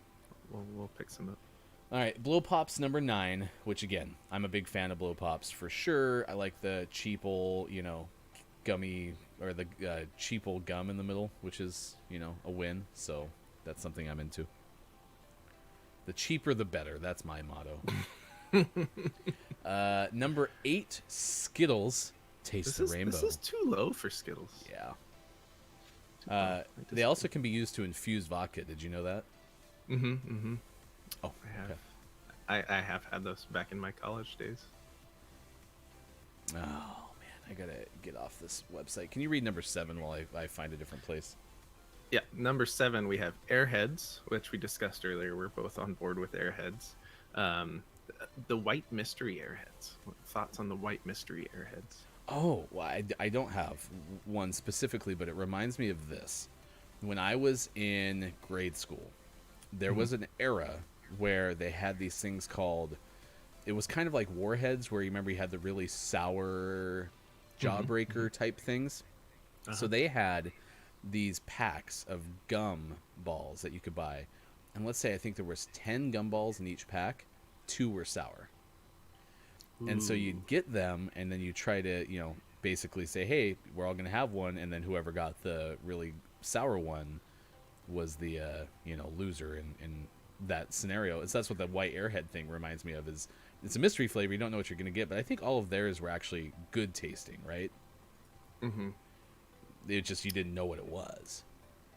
We'll pick some up. all right, Blow Pops number 9, which again, I'm a big fan of Blow Pops for sure. I like the cheaple, gummy, or the cheaple gum in the middle, which is, a win. So that's something I'm into. The cheaper, the better. That's my motto. Number 8, Skittles. Taste the rainbow. This is too low for Skittles. Yeah. They also can be used to infuse vodka. Did you know that? Mm-hmm. Oh, I have. okay. I have had those back in my college days. Oh, man. I got to get off this website. Can you read number 7 while I find a different place? Yeah, number 7, we have Airheads, which we discussed earlier. We're both on board with Airheads. The White Mystery Airheads. What thoughts on the White Mystery Airheads? Oh, well, I don't have one specifically, but it reminds me of this. When I was in grade school, there was an era where they had these things called, it was kind of like Warheads, where you remember you had the really sour jawbreaker type things. So they had these packs of gum balls that you could buy. And let's say I think there was 10 gum balls in each pack. 2 were sour. And so you'd get them, and then you try to, basically say, hey, we're all going to have one. And then whoever got the really sour one was the, loser in that scenario. So that's what the white Airhead thing reminds me of. Is it's a mystery flavor. You don't know what you're going to get. But I think all of theirs were actually good tasting, right? Mm-hmm. It just, you didn't know what it was.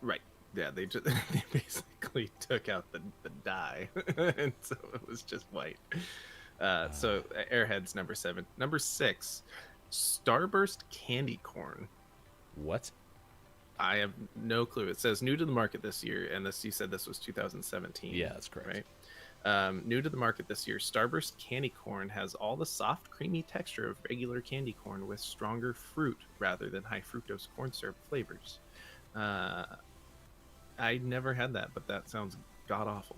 Right. Yeah, they basically took out the dye, and so it was just white. So Airheads number 7. Number 6, Starburst Candy Corn. What? I have no clue. It says new to the market this year, and this you said this was 2017. Yeah, that's correct. Right. New to the market this year, Starburst candy corn has all the soft, creamy texture of regular candy corn with stronger fruit rather than high fructose corn syrup flavors. I never had that, but that sounds god awful.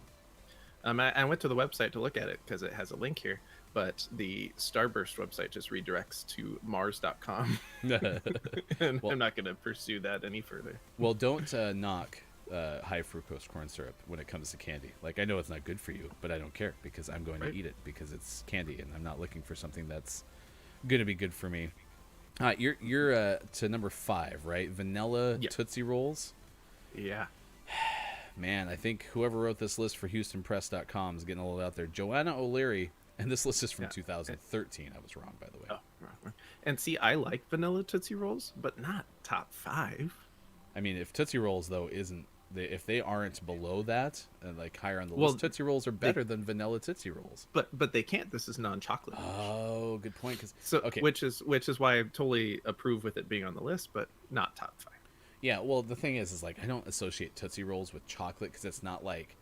I went to the website to look at it because it has a link here, but the Starburst website just redirects to Mars.com, and Well- I'm not going to pursue that any further. Well, don't knock high fructose corn syrup when it comes to candy. Like, I know it's not good for you, but I don't care because I'm going Right. to eat it because it's candy, and I'm not looking for something that's going to be good for me. You're to number 5, right? Vanilla Yeah. Tootsie Rolls. Yeah. Man, I think whoever wrote this list for HoustonPress.com is getting a little out there. Joanna O'Leary, and this list is from Yeah. 2013. I was wrong, by the way. Oh, wrong. And see, I like vanilla Tootsie Rolls, but not top 5. I mean, if Tootsie Rolls though if they aren't below that, like higher on the Well, list, Tootsie Rolls are better than vanilla Tootsie Rolls. But they can't. This is non-chocolate. Oh, good point. So okay, which is why I totally approve with it being on the list, but not top 5. yeah. Well, the thing is like I don't associate Tootsie Rolls with chocolate because it's not like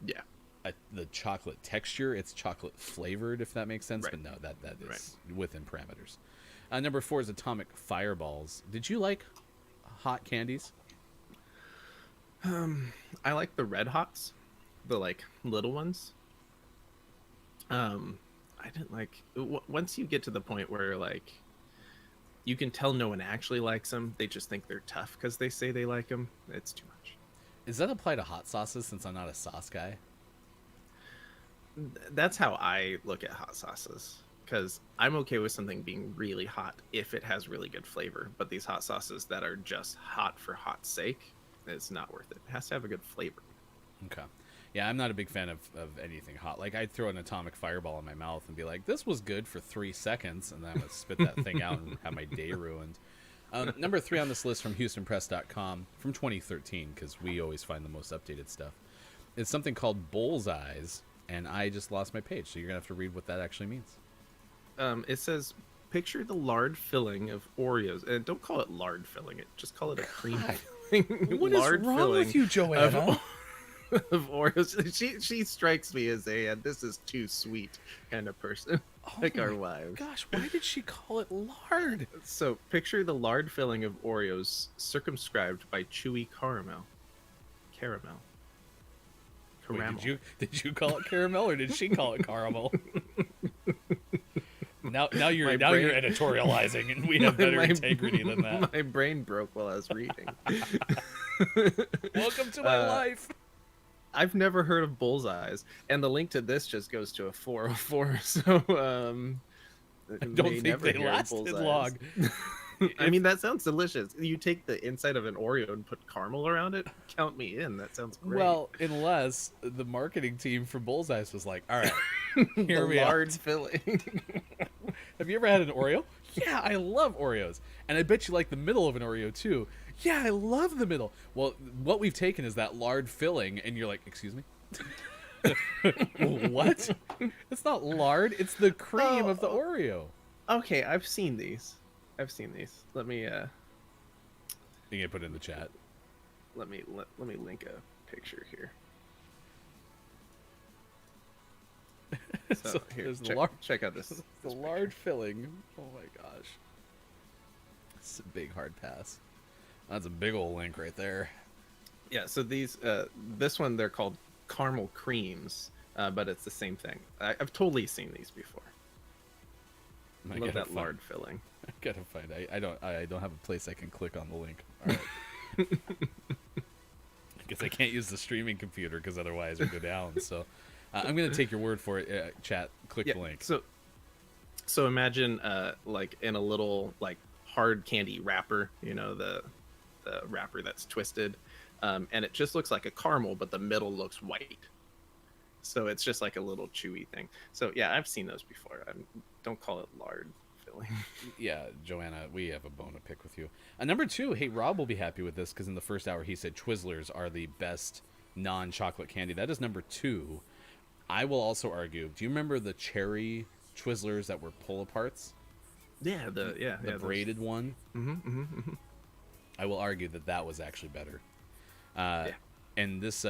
Yeah. the chocolate texture. It's chocolate flavored, if that makes sense. Right. But no, that is Right. within parameters. Number 4 is Atomic Fireballs. Did you like hot candies? I like the Red Hots, the like little ones. I didn't like once you get to the point where like you can tell no one actually likes them. They just think they're tough because they say they like them. It's too much. Does that apply to hot sauces since I'm not a sauce guy? That's how I look at hot sauces, because I'm okay with something being really hot if it has really good flavor. But these hot sauces that are just hot for hot's sake, it's not worth it. It has to have a good flavor. Okay. Yeah, I'm not a big fan of anything hot. Like, I'd throw an atomic fireball in my mouth and be like, this was good for 3 seconds, and then I would spit that thing out and have my day ruined. Number 3 on this list from HoustonPress.com from 2013, because we always find the most updated stuff, is something called Bullseyes, and I just lost my page, so you're going to have to read what that actually means. It says, picture the lard filling of Oreos. And don't call it lard filling. Just call it a cream filling. What is lard wrong filling with you, Joanna? of Oreos. She strikes me as a this is too sweet kind of person, like our wives. Gosh, why did she call it lard? So picture the lard filling of Oreos circumscribed by chewy caramel. Wait, Caramel. did you call it caramel or did she call it caramel? Now you're editorializing, and we have better integrity than that. My brain broke while I was reading. Welcome to my life. I've never heard of Bullseyes, and the link to this just goes to a 404. So I don't think they lasted long. I mean, that sounds delicious. You take the inside of an Oreo and put caramel around it. Count me in. That sounds great. Well, unless the marketing team for Bullseyes was like, all right, here the we are. lard filling. Have you ever had an Oreo? Yeah, I love Oreos. And I bet you like the middle of an Oreo too. Yeah, I love the middle. Well, what we've taken is that lard filling, and you're like, excuse me? What? It's not lard, it's the cream of the Oreo. Okay, I've seen these. Let me You can put it in the chat. let me link a picture here. So, here, there's the check out this. The lard filling. Oh my gosh. It's a big hard pass. That's a big old link right there. Yeah, so these this one they're called caramel creams, but it's the same thing. I've totally seen these before. I Love gotta that find- lard filling. I gotta find. I don't have a place I can click on the link. All right. I guess I can't use the streaming computer because otherwise it'll go down. So I'm gonna take your word for it. Chat. Click the link. So imagine like in a little like hard candy wrapper, you know, the wrapper that's twisted, and it just looks like a caramel, but the middle looks white. So it's just like a little chewy thing. So yeah, I've seen those before. Don't call it lard filling. Yeah, Joanna, we have a bone to pick with you. Number 2, hey, Rob will be happy with this because in the first hour he said Twizzlers are the best non-chocolate candy. That is number 2. I will also argue, do you remember the cherry Twizzlers that were pull-aparts? Yeah, the braided one? I will argue that that was actually better. And this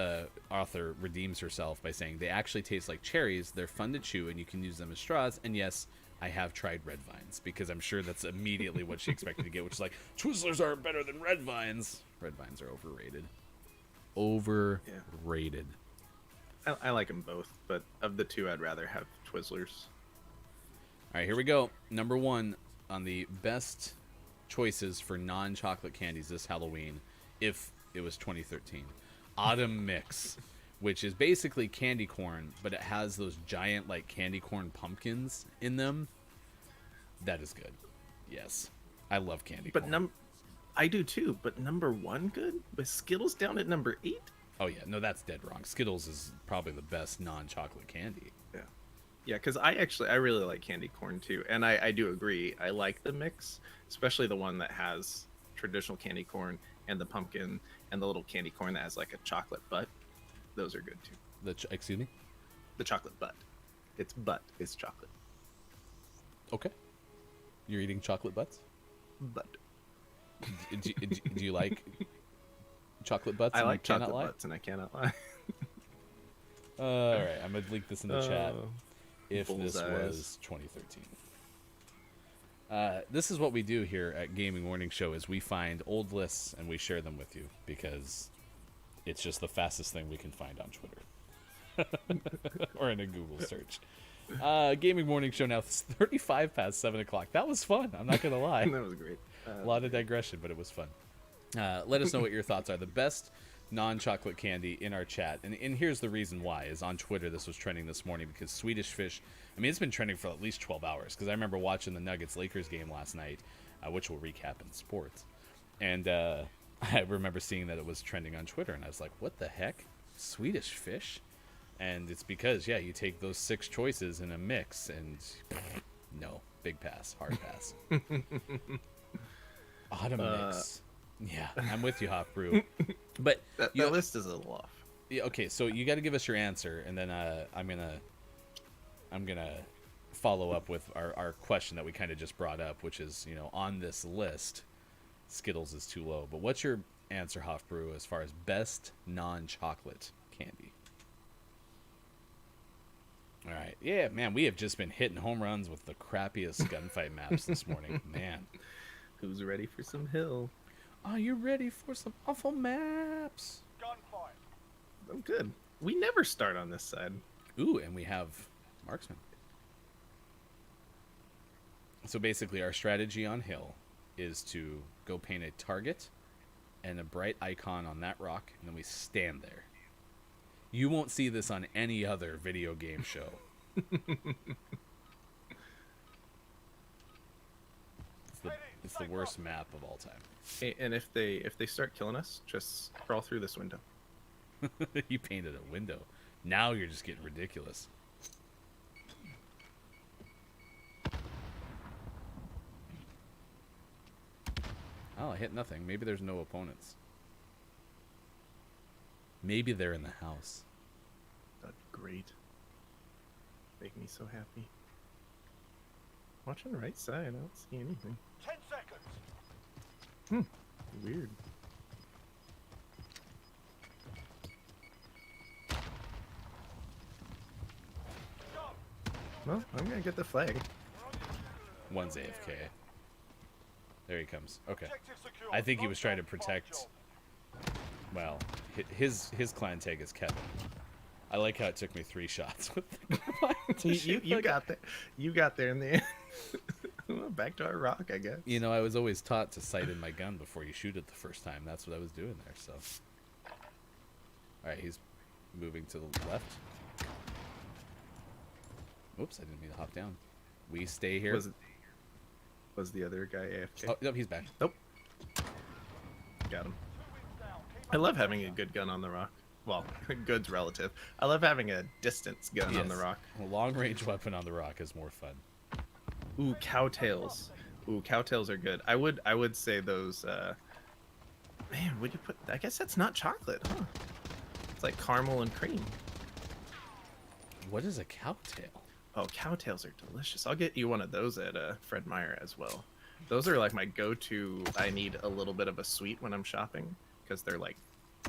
author redeems herself by saying they actually taste like cherries. They're fun to chew, and you can use them as straws. And yes, I have tried red vines, because I'm sure that's immediately what she expected to get, which is like, Twizzlers aren't better than red vines. Red vines are overrated. Overrated. I like them both, but of the two, I'd rather have Twizzlers. All right, here we go. Number 1 on the best choices for non-chocolate candies this Halloween, if it was 2013. Autumn Mix, which is basically candy corn, but it has those giant, like, candy corn pumpkins in them. That is good. Yes. I love candy corn. I do too, but number 1 good? With Skittles down at number 8? Oh, yeah. No, that's dead wrong. Skittles is probably the best non-chocolate candy. Yeah. Yeah, because I really like candy corn too. And I do agree. I like the mix, especially the one that has traditional candy corn and the pumpkin and the little candy corn that has like a chocolate butt. Those are good too. Excuse me? The chocolate butt. Its butt is chocolate. Okay. You're eating chocolate butts? Butt. Do you like chocolate butts? I and like you cannot chocolate lie? butts, and I cannot lie. All right, I'm gonna link this in the chat. If this bullseyes. was 2013. This is what we do here at Gaming Morning Show: is we find old lists and we share them with you, because it's just the fastest thing we can find on Twitter or in a Google search. Gaming Morning Show now. It's 35 past 7 o'clock. That was fun. I'm not gonna lie. That was great. A lot of digression, but it was fun. Let us know what your thoughts are. The best non-chocolate candy in our chat, and here's the reason why. Is on Twitter, this was trending this morning because Swedish Fish, I mean, it's been trending for at least 12 hours, because I remember watching the Nuggets-Lakers game last night, which we'll recap in sports, and I remember seeing that it was trending on Twitter, and I was like, what the heck? Swedish Fish? And it's because, yeah, you take those 6 choices in a mix, and no, big pass, hard pass. Autumn Mix. Yeah, I'm with you, Hop Brew. But that list is a little off. Yeah, okay, so you got to give us your answer, and then I'm gonna follow up with our question that we kind of just brought up, which is, on this list, Skittles is too low. But what's your answer, Hop Brew, as far as best non-chocolate candy? All right, yeah, man, we have just been hitting home runs with the crappiest gunfight maps this morning, man. Who's ready for some hill? Are you ready for some awful maps? Gunfight. I'm good. We never start on this side. Ooh, and we have marksman. So basically, our strategy on hill is to go paint a target and a bright icon on that rock, and then we stand there. You won't see this on any other video game show. It's the worst map of all time. Hey, and if they start killing us, just crawl through this window. You painted a window. Now you're just getting ridiculous. Oh, I hit nothing. Maybe there's no opponents. Maybe they're in the house. That'd be great. Make me so happy. Watch on the right side. I don't see anything. 10 seconds. Weird. Well, I'm gonna get the flag. One's AFK. There he comes. Okay. Objective secure. I think he was trying to Fine protect... job. Well, his clan tag is Kevin. I like how it took me 3 shots with the You got there. You got there in the end. Well, back to our rock, I guess. I was always taught to sight in my gun before you shoot it the first time. That's what I was doing there, so... Alright, he's moving to the left. Oops, I didn't mean to hop down. We stay here. Was the other guy AFK? Oh, nope, he's back. Nope. Got him. I love having a good gun on the rock. Well, good's relative. I love having a distance gun on the rock. A long-range weapon on the rock is more fun. Ooh, cowtails. Ooh, cowtails are good. I would say those. Man, would you put? I guess that's not chocolate, huh? It's like caramel and cream. What is a cowtail? Oh, cowtails are delicious. I'll get you one of those at Fred Meyer as well. Those are like my go-to. I need a little bit of a sweet when I'm shopping because they're like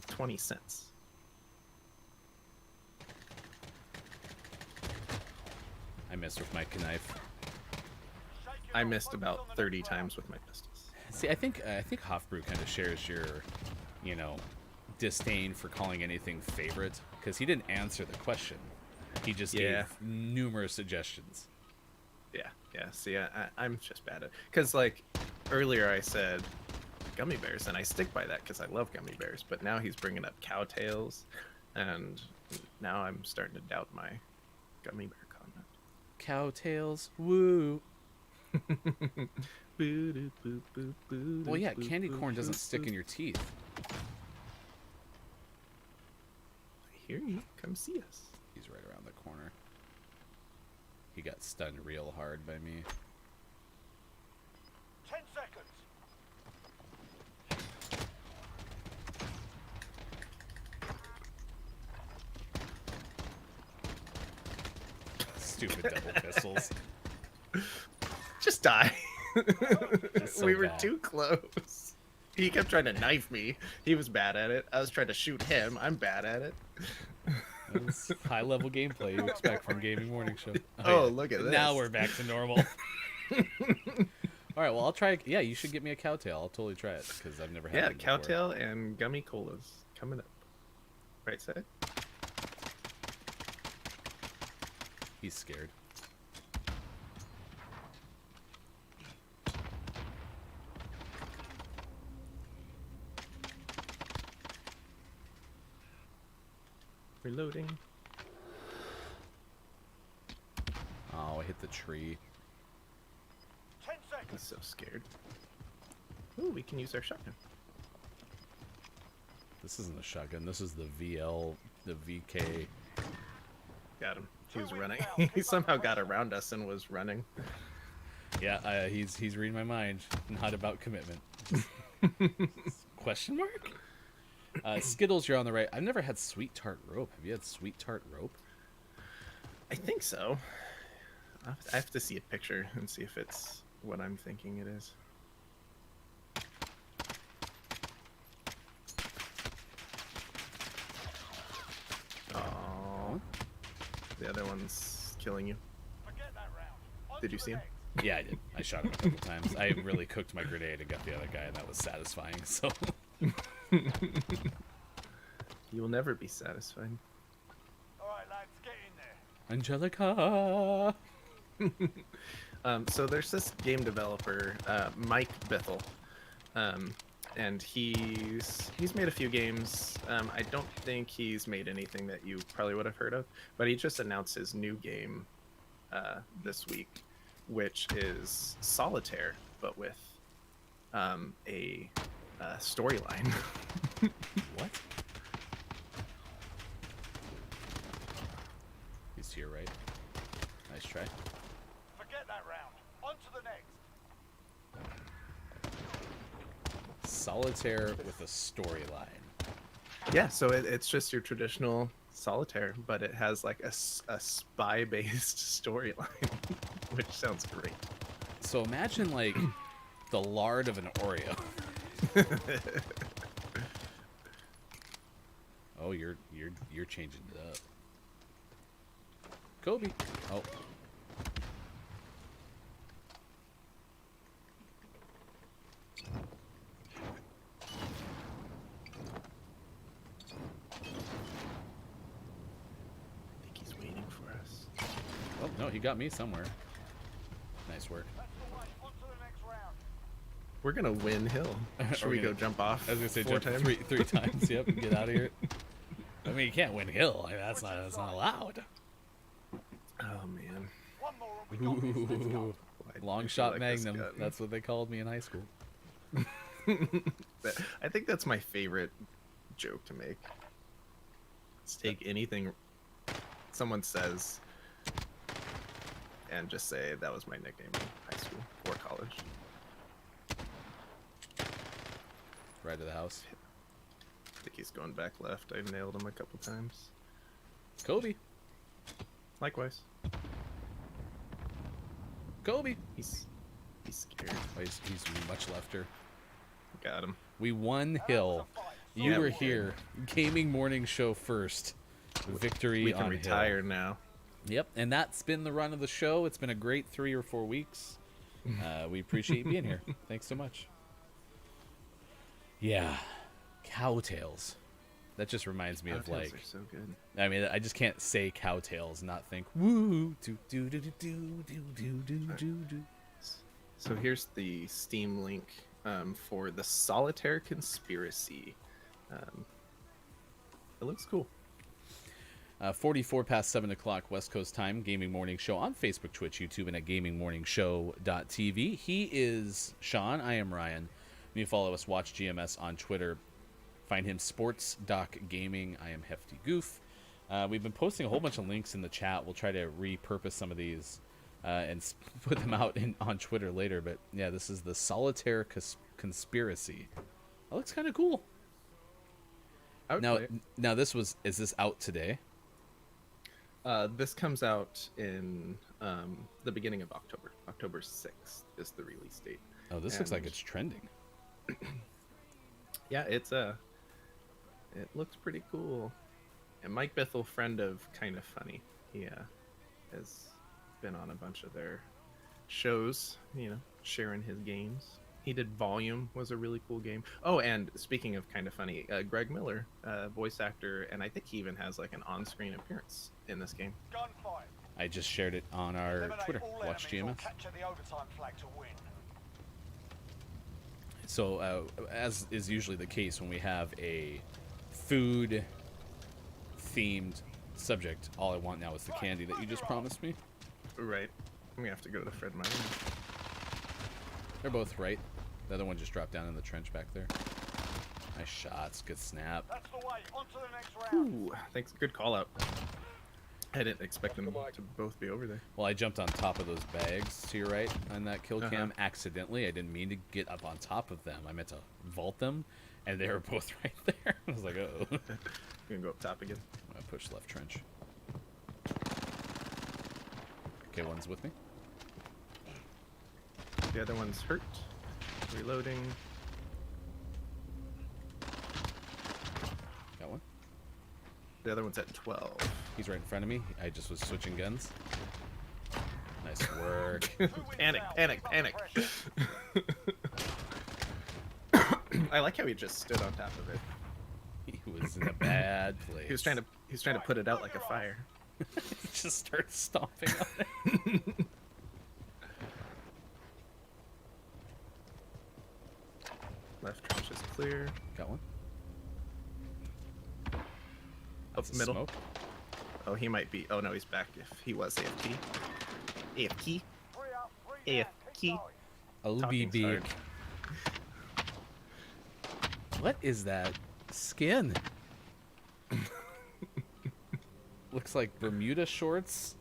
20 cents. I missed with my knife. I missed about 30 times with my pistols. See, I think Hofbrew kind of shares your, you know, disdain for calling anything favorite, because he didn't answer the question. He just gave numerous suggestions. Yeah. See, I'm just bad at, because like earlier I said gummy bears, and I stick by that because I love gummy bears. But now he's bringing up cowtails, and now I'm starting to doubt my gummy bear comment. Cowtails, woo. Well, yeah, candy corn doesn't stick in your teeth. I hear you. Come see us. He's right around the corner. He got stunned real hard by me. 10 seconds. Stupid double pistols. Just die. Just so we were bad. too close. He kept trying to knife me. He was bad at it. I was trying to shoot him. I'm bad at it. That's high-level gameplay you expect from Gaming Morning Show. Oh, look at this. Now we're back to normal. All right, well, I'll try. Yeah, you should get me a cowtail. I'll totally try it, because I've never had Yeah, it before. cowtail and gummy colas coming up. Right side? He's scared. Reloading. Oh, I hit the tree. 10 seconds. He's so scared. Ooh, we can use our shotgun. This isn't a shotgun. This is the VL, the VK. Got him. He was running. He somehow got around us and was running. Yeah, he's reading my mind. Not about commitment. Question mark? Skittles, you're on the right. I've never had sweet tart rope. Have you had sweet tart rope? I think so. I have to see a picture and see if it's what I'm thinking it is. Oh, the other one's killing you. Forget that round. On Did to you the see him? next. Yeah, I did. I shot him a couple times. I really cooked my grenade and got the other guy, and that was satisfying. So You will never be satisfied. All right, lads, get in there. Angelica. So there's this game developer, Mike Bithell, and he's made a few games. I don't think he's made anything that you probably would have heard of, but he just announced his new game this week, which is Solitaire, but with a storyline. What? He's to your right. Nice try. Forget that round. On to the next. Solitaire with a storyline. Yeah, so it's just your traditional Solitaire, but it has like a spy-based storyline, which sounds great. So imagine like the lard of an Oreo. Oh, you're changing it up. Kobe. Oh. I think he's waiting for us. Oh, no, he got me somewhere. Nice work. That's the way. On to the next round. We're gonna win hill. Should Are we we go gonna- jump off? I was gonna say 4 jump times? three times. Yep, and get out of here. I mean, you can't win hill. Like, that's not allowed. Oh man. One more and we got this. Let's go. Ooh, I long feel shot like this magnum. gun. That's what they called me in high school. I think that's my favorite joke to make. Let's take anything someone says and just say that was my nickname in high school or college. Right to the house. I think he's going back left. I nailed him a couple times. Kobe. Likewise. Kobe. He's He's scared. Oh, he's much lefter. Got him. We won Hill. You Yeah, were we did. here. Gaming morning show first. Victory We can on retire Hill. now. Yep, and that's been the run of the show. It's been a great 3 or 4 weeks. We appreciate you being here. Thanks so much. Yeah, cowtails. That just reminds me of Cowtails like. are so good. I mean, I just can't say cowtails and not think woo do do do do do do do do do. So here's the Steam link for the Solitaire Conspiracy. It looks cool. 44 past 7 o'clock West Coast time, Gaming Morning Show on Facebook, Twitch, YouTube, and at gamingmorningshow.tv. He is Sean. I am Ryan. You follow us, watch GMS on Twitter. Find him sports.gaming. I am Hefty Goof. We've been posting a whole bunch of links in the chat. We'll try to repurpose some of these and put them out on Twitter later. But yeah, this is the Solitaire Conspiracy. That looks kind of cool. I would Now, play it. is this out today? This comes out in the beginning of October. October 6th is the release date. Oh, this looks like And- it's trending. Yeah, it looks pretty cool. And Mike Bithell, friend of Kind of Funny, he has been on a bunch of their shows, sharing his games. He did Volume, was a really cool game. Oh, and speaking of Kind of Funny, Greg Miller, voice actor, and I think he even has like an on-screen appearance in this game. Gunfight. I just shared it on our Eliminate Twitter. all Watch enemies or GMS. capture the overtime flag to win. So, as is usually the case when we have a food-themed subject, all I want now is the candy that you just promised me. Right. I'm gonna have to go to Fred Meyer. They're both right. The other one just dropped down in the trench back there. Nice shots. Good snap. That's the way. On to the next round. Ooh, thanks. Good call out. I didn't expect them to both be over there. Well, I jumped on top of those bags to your right on that kill cam accidentally. I didn't mean to get up on top of them. I meant to vault them, and they were both right there. I was like, oh. I'm gonna go up top again. I push left trench. Okay, one's with me. The other one's hurt. Reloading. Got one. The other one's at 12. He's right in front of me. I just was switching guns. Nice work. Panic, panic, panic. I like how he just stood on top of it. He was in a bad place. He was trying to put it out like a fire. He just starts stomping on it. Left trench is clear. Got one. Up That's a middle. smoke. Oh, he might be. Oh no, he's back. If he was AFK. AFK. 3 up, 3 down. Keep Keep going. Talking's OBB. hard. What is that skin? Looks like Bermuda shorts.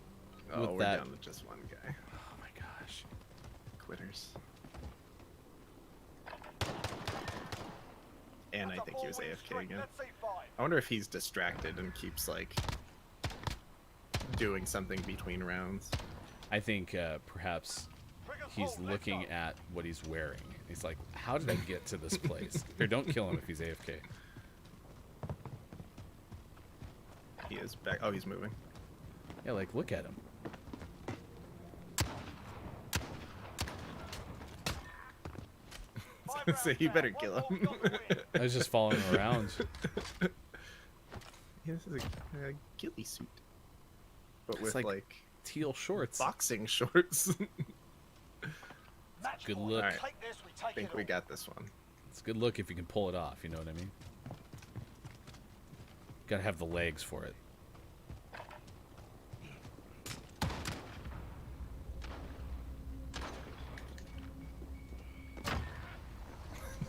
Oh, with we're that. down to just one guy. Oh my gosh. Quitters. And I That's a think he was four-win AFK streak. again. Let's see 5. I wonder if he's distracted and keeps like doing something between rounds. I think perhaps he's looking at what he's wearing. He's like, how did I get to this place? Here, don't kill him if he's AFK. He is back. Oh, he's moving. Yeah, like, look at him. So you better kill him. I was just following him around. Yeah, this is a ghillie suit, but It's with like like Teal shorts. boxing shorts. Good look. Alright. Take this, we I take think it we all. got this one. It's a good look if you can pull it off, you know what I mean? Gotta have the legs for it.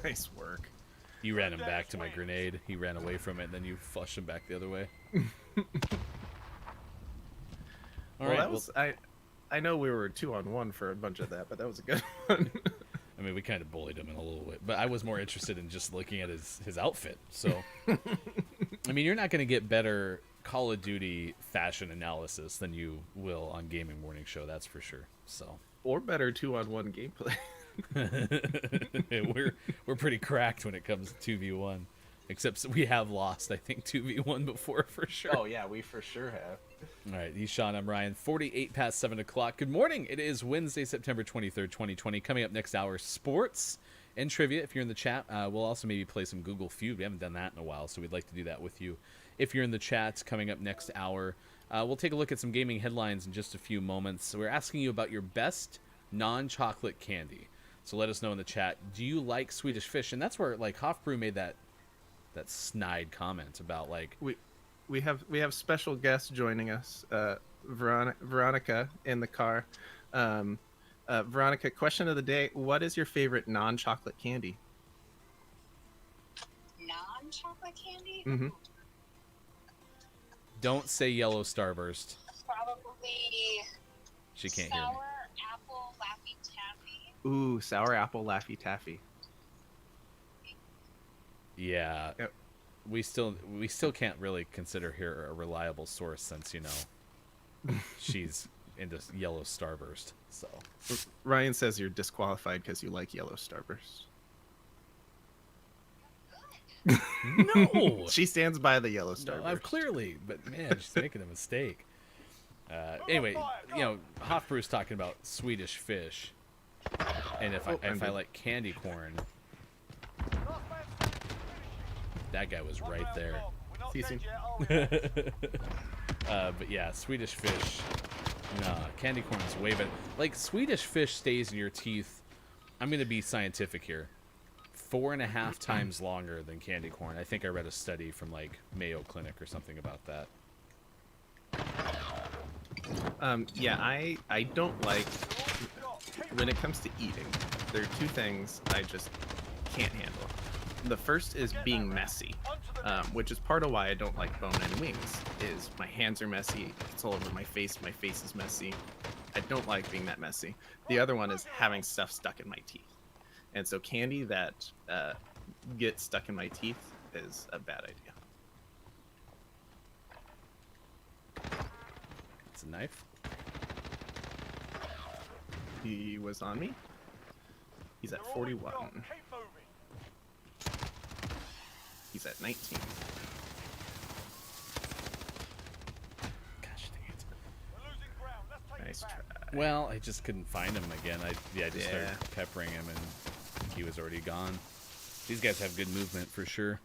Nice work. You ran him back to my grenade. He ran away from it, and then you flushed him back the other way. All Well, right. that was I know we were 2-on-1 for a bunch of that, but that was a good one. I mean, we kind of bullied him in a little bit, but I was more interested in just looking at his outfit. So, I mean, you're not going to get better Call of Duty fashion analysis than you will on Gaming Morning Show. That's for sure. So Or better 2-on-1 gameplay. we're pretty cracked when it comes to 2v1. Except we have lost, I think, 2v1 before for sure. Oh yeah, we for sure have. All right, he's Sean. I'm Ryan. 48 past 7 o'clock. Good morning. It is Wednesday, September 23rd, 2020. Coming up next hour, sports and trivia. If you're in the chat, we'll also maybe play some Google Feud. We haven't done that in a while, so we'd like to do that with you. If you're in the chat, coming up next hour, we'll take a look at some gaming headlines in just a few moments. So we're asking you about your best non-chocolate candy. So let us know in the chat. Do you like Swedish Fish? And that's where like Hofbrew made that snide comment about like We have special guests joining us. Veronica in the car. Veronica, question of the day: what is your favorite non-chocolate candy? Non-chocolate candy? Mm-hmm. don't say yellow starburst. Probably She can't hear me. sour apple Laffy Taffy. Ooh, sour apple Laffy Taffy. Yeah. Yep. We still can't really consider her a reliable source since, you know, she's into yellow starburst. So Ryan says you're disqualified because you like yellow starburst. no, She stands by the yellow no, starburst. I've clearly, but man, she's making a mistake. Anyway, you know, Hofbrew's talking about Swedish Fish, and if I like candy corn, that guy was right there. Teasing. But yeah, Swedish Fish. Nah, candy corn is way better. Like, Swedish Fish stays in your teeth. I'm going to be scientific here. 4.5 times longer than candy corn. I think I read a study from, like, Mayo Clinic or something about that. Yeah, I don't like, when it comes to eating, there are two things I just can't handle. The first is being messy, which is part of why I don't like bone-in wings, is my hands are messy, it's all over my face is messy. I don't like being that messy. The other one is having stuff stuck in my teeth. And so candy that gets stuck in my teeth is a bad idea. It's a knife. He was on me. He's at 41. He's at 19. Gosh dang it. Nice try. Well, I just couldn't find him again. I just started Yeah. peppering him, and he was already gone. These guys have good movement for sure.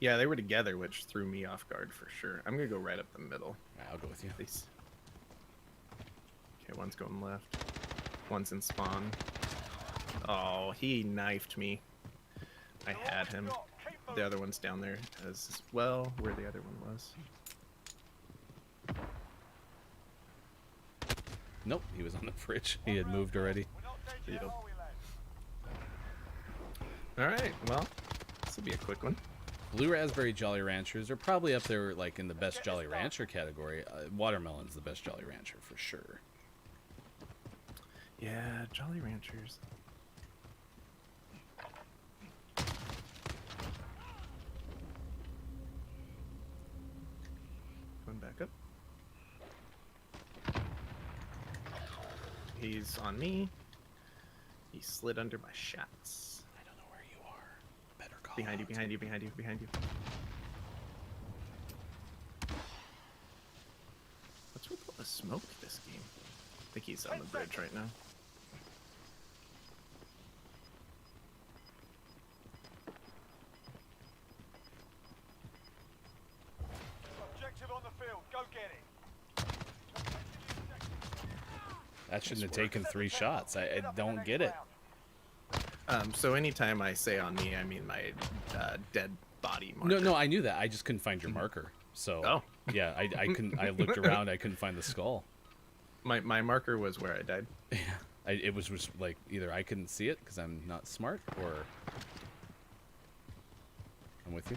Yeah, they were together, which threw me off guard for sure. I'm gonna go right up the middle. I'll go with you. Please. Okay, one's going left. One's in spawn. Oh, he knifed me. I had him. The other one's down there as well, where the other one was. Nope, he was on the fridge. He had moved already. Yep. Alright, well, this will be a quick one. Blue Raspberry Jolly Ranchers are probably up there, like, in the best Jolly Rancher category. Watermelon's the best Jolly Rancher for sure. Yeah, Jolly Ranchers. Going back up. He's on me. He slid under my shots. I don't know where you are. Better call Behind you, out. behind you, behind you, behind you. What's with all the smoke this game? I think he's on the bridge right now. Objective on the field. Go get it. That shouldn't have taken 3 shots. I don't get it. So anytime I say on me, I mean my dead body marker. No, I knew that. I just couldn't find your marker. So, Oh. yeah, I couldn't. I looked around. I couldn't find the skull. My marker was where I died. Yeah, it was just like either I couldn't see it because I'm not smart, or I'm with you.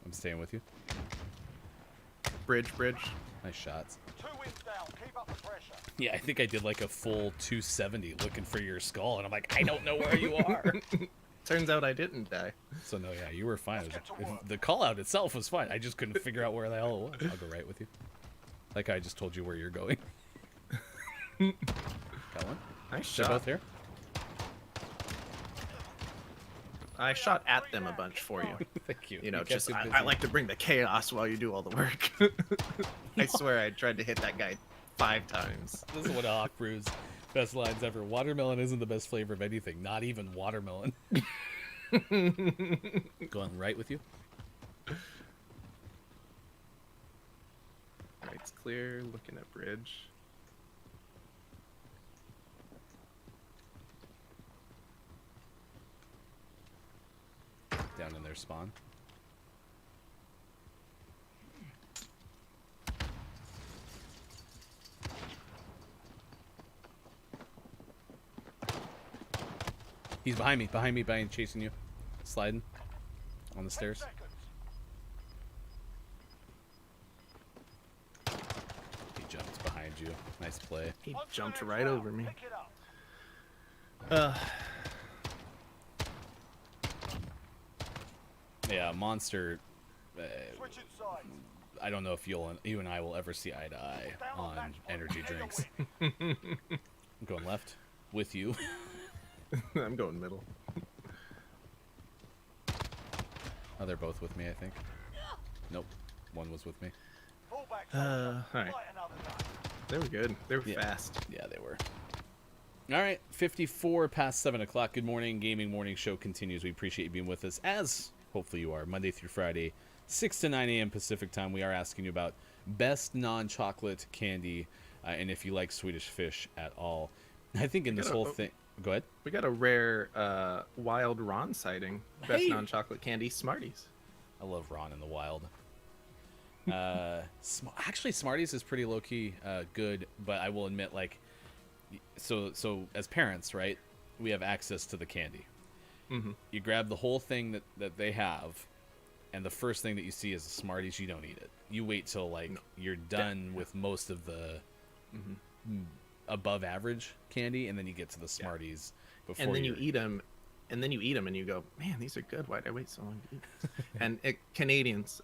I'm staying with you. Bridge. Nice shots. 2 wins down. Keep up the pressure. Yeah, I think I did like a full 270 looking for your skull, and I'm like, I don't know where you are. Turns out I didn't die. So no, yeah, you were fine. The call out itself was fine. I just couldn't figure out where the hell it was. I'll go right with you. Like I just told you where you're going. Got one. Nice They're shot. both here. I shot at them a bunch for you. Thank you. You know, kept just it I busy. like to bring the chaos while you do all the work. I swear I tried to hit that guy 5 times. This is one of Hawk Brew's best lines ever. Watermelon isn't the best flavor of anything, not even watermelon. Going right with you. Right's clear. Looking at bridge. Down in their spawn. He's behind me, chasing you. Sliding on the 10 stairs. seconds. He jumped behind you. Nice play. He On to the jumped next right round. over me. Pick it up. Yeah, Monster. Switching sides. I don't know if you and I will ever see eye to eye Down on match point. energy Take a drinks. win. I'm going left with you. I'm going middle. Oh, they're both with me, I think. Nope. One was with me. Fullback All right. Fight another day. They were good. They were Yeah. fast. Yeah, they were. All right, 54 past 7 o'clock. Good morning. Gaming Morning Show continues. We appreciate you being with us, as hopefully you are, Monday through Friday, 6 to 9 a.m. Pacific time. We are asking you about best non-chocolate candy, and if you like Swedish Fish at all. I think in this whole thing... Go ahead. We got a rare wild Ron sighting. Best Hey! non-chocolate candy, Smarties. I love Ron in the wild. Actually, Smarties is pretty low-key good, but I will admit, like... So as parents, right, we have access to the candy. Mm-hmm. You grab the whole thing that they have, and the first thing that you see is a Smarties. You don't eat it. You wait till like you're done with most of the above average candy, and then you get to the Smarties before. And then you eat them, and you go, man, these are good. Why'd I wait so long to eat this? And Canadians,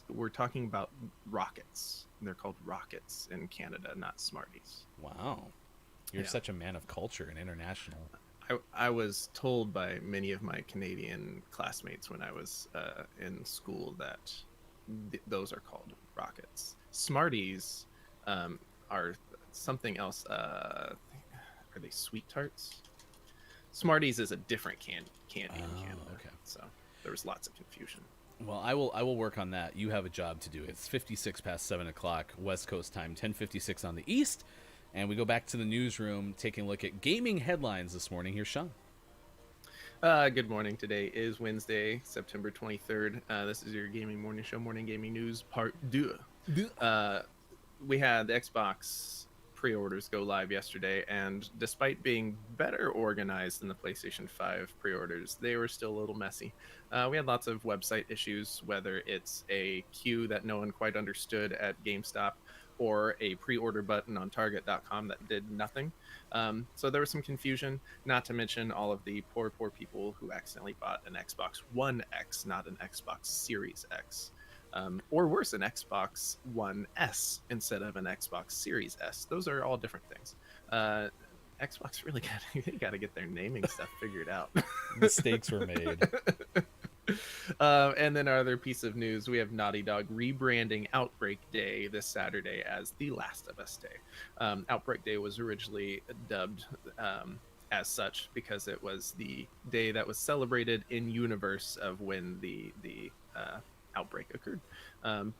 we're talking about rockets. They're called rockets in Canada, not Smarties. Wow, you're Yeah. such a man of culture and international. I was told by many of my Canadian classmates when I was in school that those are called rockets. Smarties are something else. Are they sweet tarts? Smarties is a different candy in Canada. Okay. So there was lots of confusion. Well, I will work on that. You have a job to do. It's 56 past 7 o'clock West Coast time, 10:56 on the East. And we go back to the newsroom, taking a look at gaming headlines this morning. Here's Sean. Good morning. Today is Wednesday, September 23rd. This is your Gaming Morning Show, Morning Gaming News Part 2. We had the Xbox pre-orders go live yesterday, and despite being better organized than the PlayStation 5 pre-orders, they were still a little messy. We had lots of website issues, whether it's a queue that no one quite understood at GameStop, or a pre-order button on Target.com that did nothing. So there was some confusion, not to mention all of the poor people who accidentally bought an Xbox One X, not an Xbox Series X. Or worse, an Xbox One S instead of an Xbox Series S. Those are all different things. Xbox really got to get their naming stuff figured out. Mistakes were made. And then our other piece of news, we have Naughty Dog rebranding Outbreak Day this Saturday as The Last of Us Day. Outbreak Day was originally dubbed as such because it was the day that was celebrated in universe of when the outbreak occurred.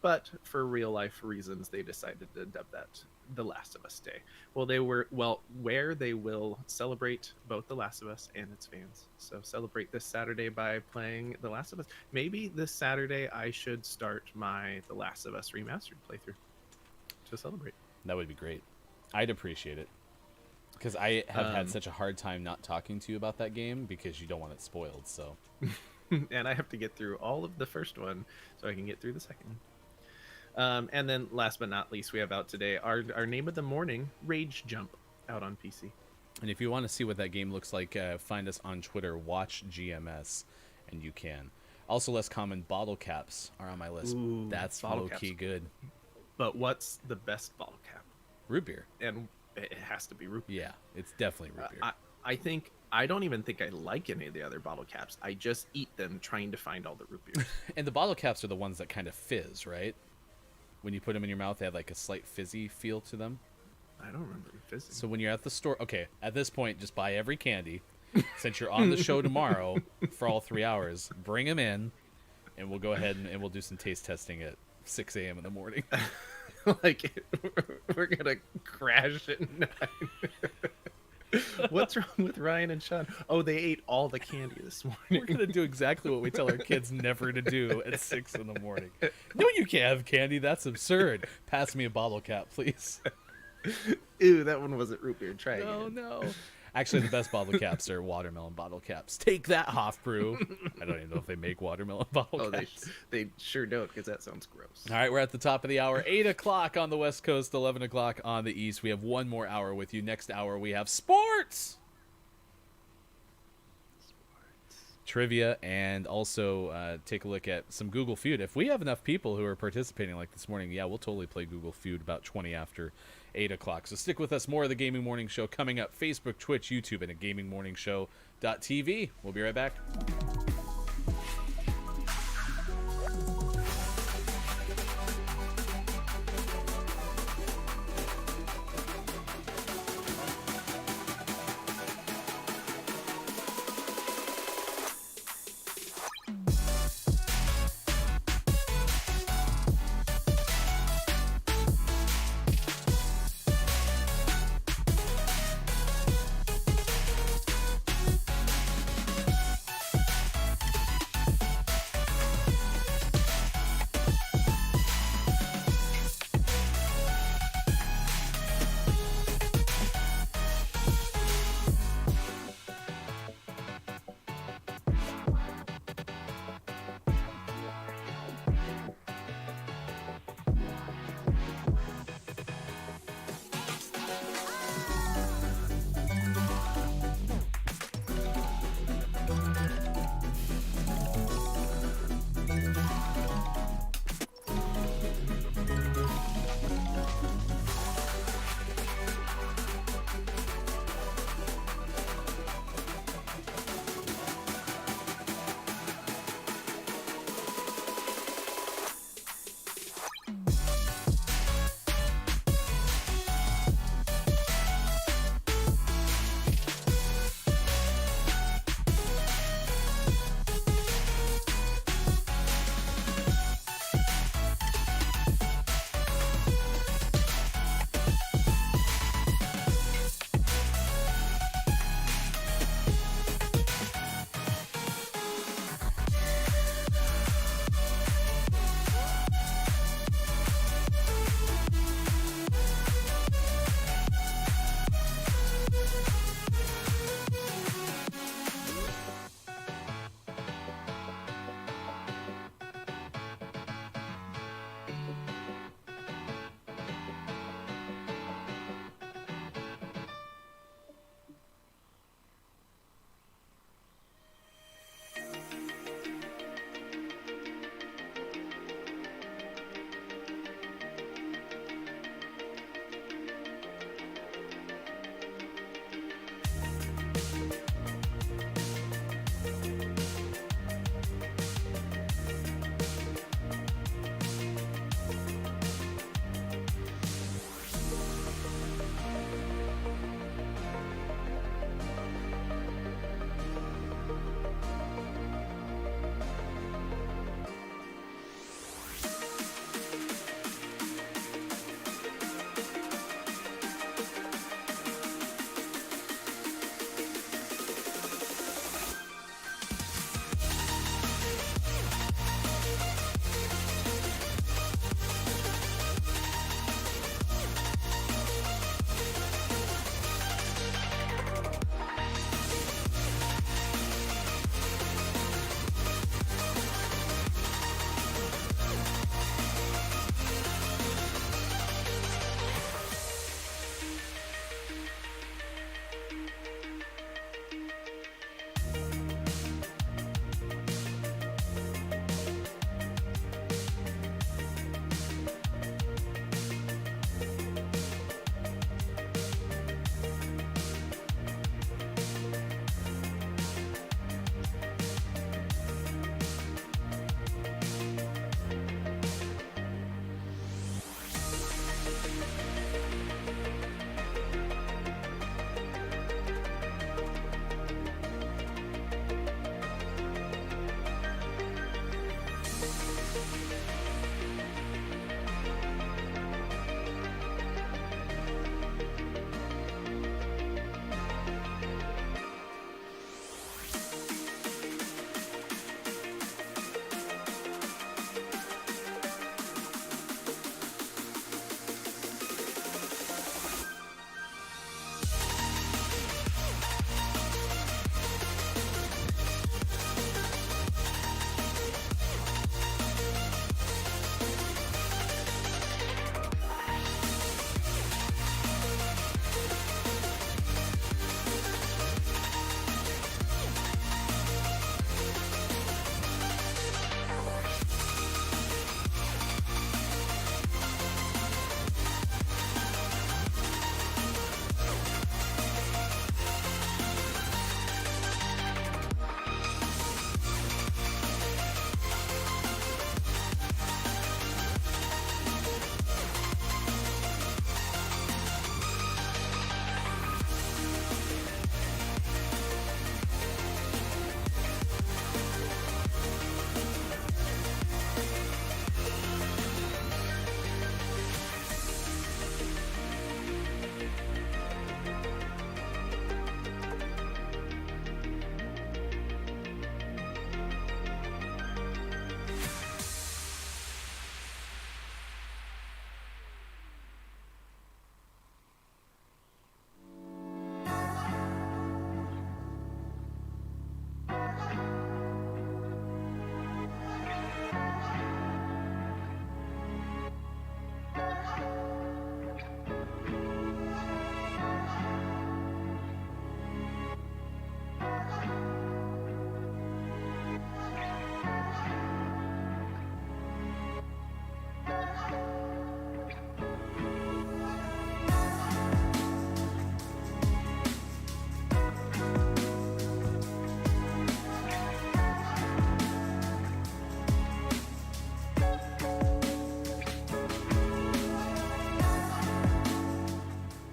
But for real life reasons, they decided to dub that The Last of Us Day. Where they will celebrate both The Last of Us and its fans. So celebrate this Saturday by playing The Last of Us. Maybe this Saturday I should start my The Last of Us remastered playthrough to celebrate. That would be great. I'd appreciate it. Because I have had such a hard time not talking to you about that game because you don't want it spoiled, so... And I have to get through all of the first one so I can get through the second one. And then last but not least, we have out today our name of the morning, Rage Jump, out on PC. And if you want to see what that game looks like, find us on Twitter, watch GMS, and you can. Also, less common bottle caps are on my list. Ooh, That's bottle low-key caps. good. But what's the best bottle cap? Root beer. And it has to be root beer. Yeah, it's definitely root beer. I don't even think I like any of the other bottle caps. I just eat them trying to find all the root beers. And the bottle caps are the ones that kind of fizz, right? When you put them in your mouth, they have like a slight fizzy feel to them. I don't remember them fizzing. So when you're at the store, okay, at this point, just buy every candy. Since you're on the show tomorrow for all 3 hours, bring them in, and we'll go ahead and we'll do some taste testing at 6 a.m. in the morning. Like, we're gonna crash at 9. What's wrong with Ryan and Sean? Oh, they ate all the candy this morning. We're going to do exactly what we tell our kids never to do at 6 in the morning. No, you can't have candy. That's absurd. Pass me a bottle cap, please. Ew, that one wasn't root beer. Try No, again. no. Actually, the best bottle caps are watermelon bottle caps. Take that, Hofbrew. I don't even know if they make watermelon bottle Oh, caps. they sure don't, because that sounds gross. All right, we're at the top of the hour. 8 o'clock on the West Coast, 11 o'clock on the East. We have one more hour with you. Next hour, we have sports, trivia, and also take a look at some Google Feud. If we have enough people who are participating like this morning, yeah, we'll totally play Google Feud about 20 after 8 o'clock. So stick with us. More of the Gaming Morning Show coming up. Facebook, Twitch, YouTube, and at gamingmorningshow.tv. We'll be right back.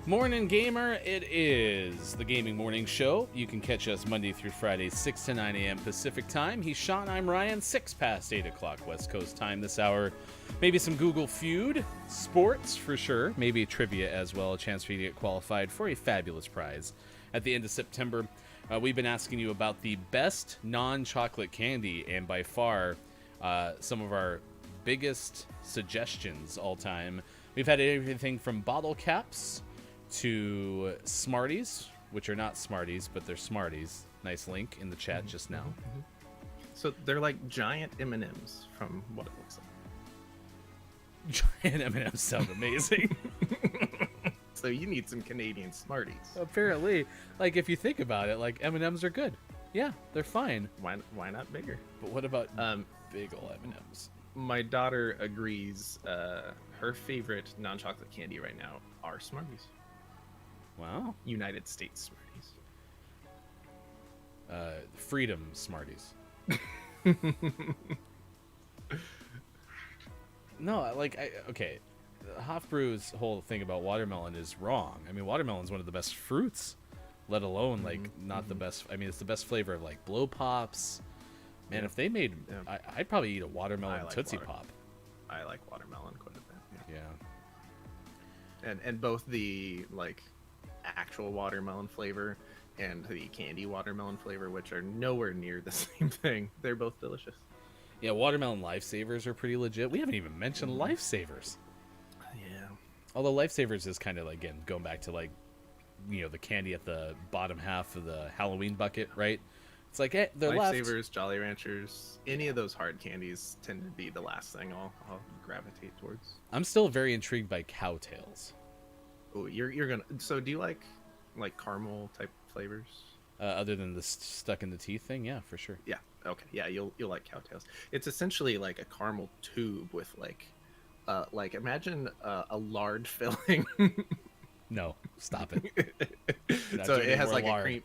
Morning Gamer, it is the Gaming Morning Show. You can catch us Monday through Friday, 6 to 9 a.m. Pacific Time. He's Sean, I'm Ryan, 6 past 8 o'clock West Coast time this hour. Maybe some Google Feud, sports for sure, maybe trivia as well, a chance for you to get qualified for a fabulous prize. At the end of September, we've been asking you about the best non-chocolate candy, and by far, some of our biggest suggestions all time. We've had everything from bottle caps to Smarties, which are not Smarties, but they're Smarties. Nice link in the chat just now. So they're like giant M&Ms from what it looks like. Giant M&Ms sound amazing. So you need some Canadian Smarties. Apparently, like if you think about it, like M&Ms are good. Yeah, they're fine. Why not bigger? But what about big ol' M&Ms? My daughter agrees. Her favorite non-chocolate candy right now are Smarties. Wow. United States Smarties. Freedom Smarties. No, okay. Hofbrew's whole thing about watermelon is wrong. I mean, watermelon's one of the best fruits, let alone not the best. I mean, it's the best flavor of like blow pops. Man, if they made, I'd probably eat a watermelon Tootsie Pop. I like watermelon quite a bit. Yeah. And both the like actual watermelon flavor and the candy watermelon flavor, which are nowhere near the same thing. They're both delicious. Yeah, watermelon Lifesavers are pretty legit. We haven't even mentioned Lifesavers. Yeah. Although Lifesavers is kind of, like, again, going back to, like, you know, the candy at the bottom half of the Halloween bucket, right? It's like, they're Lifesavers, Jolly Ranchers, any of those hard candies tend to be the last thing I'll gravitate towards. I'm still very intrigued by Cowtails. Oh, you're gonna. So do you like caramel type flavors? Other than the stuck in the teeth thing, yeah, for sure. Yeah. Okay. Yeah, you'll like Cowtails. It's essentially like a caramel tube with like imagine a lard filling. No, stop it. So it has like a cream.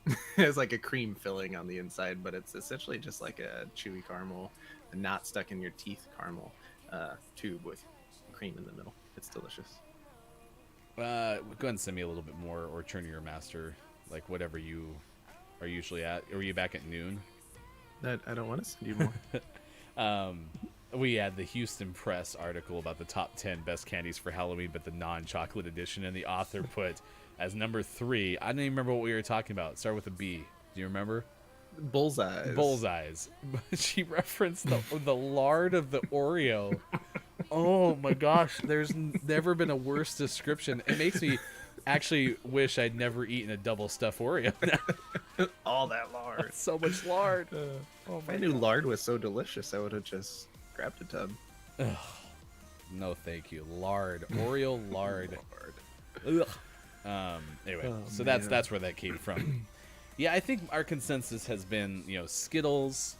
It has like a cream filling on the inside, but it's essentially just like a chewy caramel, not stuck in your teeth caramel tube with cream in the middle. It's delicious. Go ahead and send me a little bit more, or turn your master, like whatever you are usually at. Or are you back at noon? I don't want to send you more. We had the Houston Press article about the top 10 best candies for Halloween, but the non-chocolate edition, and the author put as number 3. I don't even remember what we were talking about. Start with a B. Do you remember? Bullseyes. Bullseyes. She referenced the lard of the Oreo. Oh my gosh, there's never been a worse description. It makes me actually wish I'd never eaten a double stuffed Oreo. All that lard. So much lard. If I knew lard was so delicious, I would have just grabbed a tub. No, thank you. Lard. Oreo lard. Anyway, so that's where that came from. Yeah, I think our consensus has been, you know, Skittles,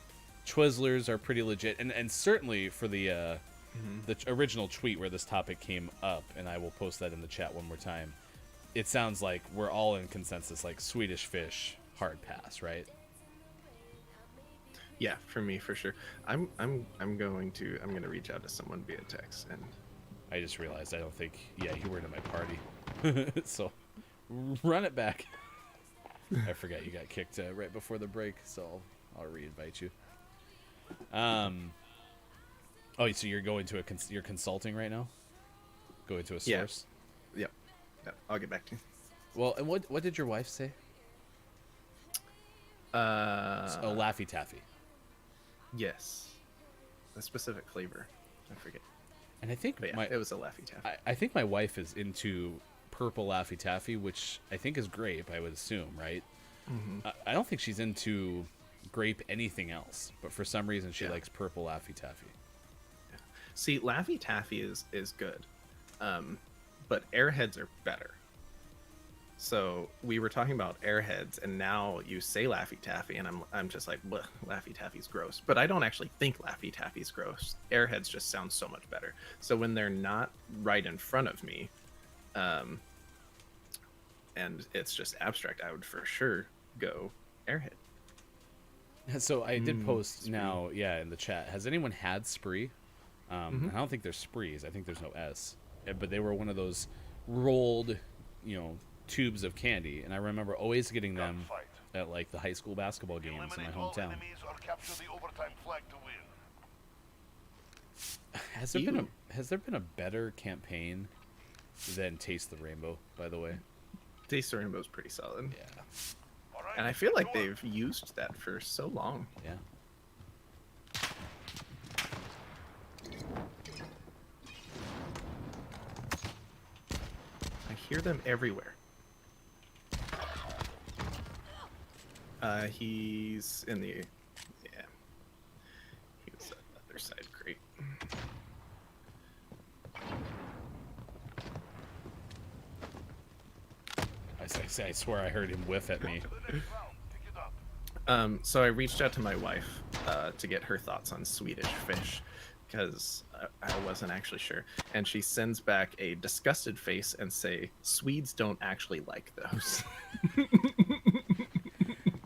Twizzlers are pretty legit, and certainly for the original tweet where this topic came up, and I will post that in the chat one more time. It sounds like we're all in consensus, like Swedish Fish, hard pass, right? Yeah, for me, for sure. I'm gonna reach out to someone via text, and I just realized I don't think you were in my party, so run it back. I forgot you got kicked right before the break, so I'll re-invite you. Oh, so you're going to you're consulting right now? Going to a source? Yep. I'll get back to you. Well, and what did your wife say? Laffy Taffy. Yes. A specific flavor. I forget. And I think it was a Laffy Taffy. I think my wife is into purple Laffy Taffy, which I think is grape, I would assume, right? Mm-hmm. I don't think she's into grape anything else, but for some reason she likes purple Laffy Taffy. Yeah. See, Laffy Taffy is good, but Airheads are better. So we were talking about Airheads, and now you say Laffy Taffy, and I'm just like, bleh, Laffy Taffy's gross. But I don't actually think Laffy Taffy's gross. Airheads just sound so much better. So when they're not right in front of me, and it's just abstract, I would for sure go Airhead. So I did post Spree. Now, in the chat. Has anyone had Spree? I don't think they're Sprees. I think there's no S. But they were one of those rolled, tubes of candy, and I remember always getting them Gunfight. at like the high school basketball games in my Eliminate all hometown. enemies or capture the overtime flag to win. Has there been a better campaign than Taste the Rainbow, by the way? Taste the Rainbow's pretty solid. Yeah. All right, And I feel like go on. they've used that for so long. Yeah. I hear them everywhere. He's in the... Yeah. He was on the other side crate. I swear I heard him whiff at me. To the next round. Pick it up. So I reached out to my wife to get her thoughts on Swedish Fish because I wasn't actually sure, and she sends back a disgusted face and say Swedes don't actually like those.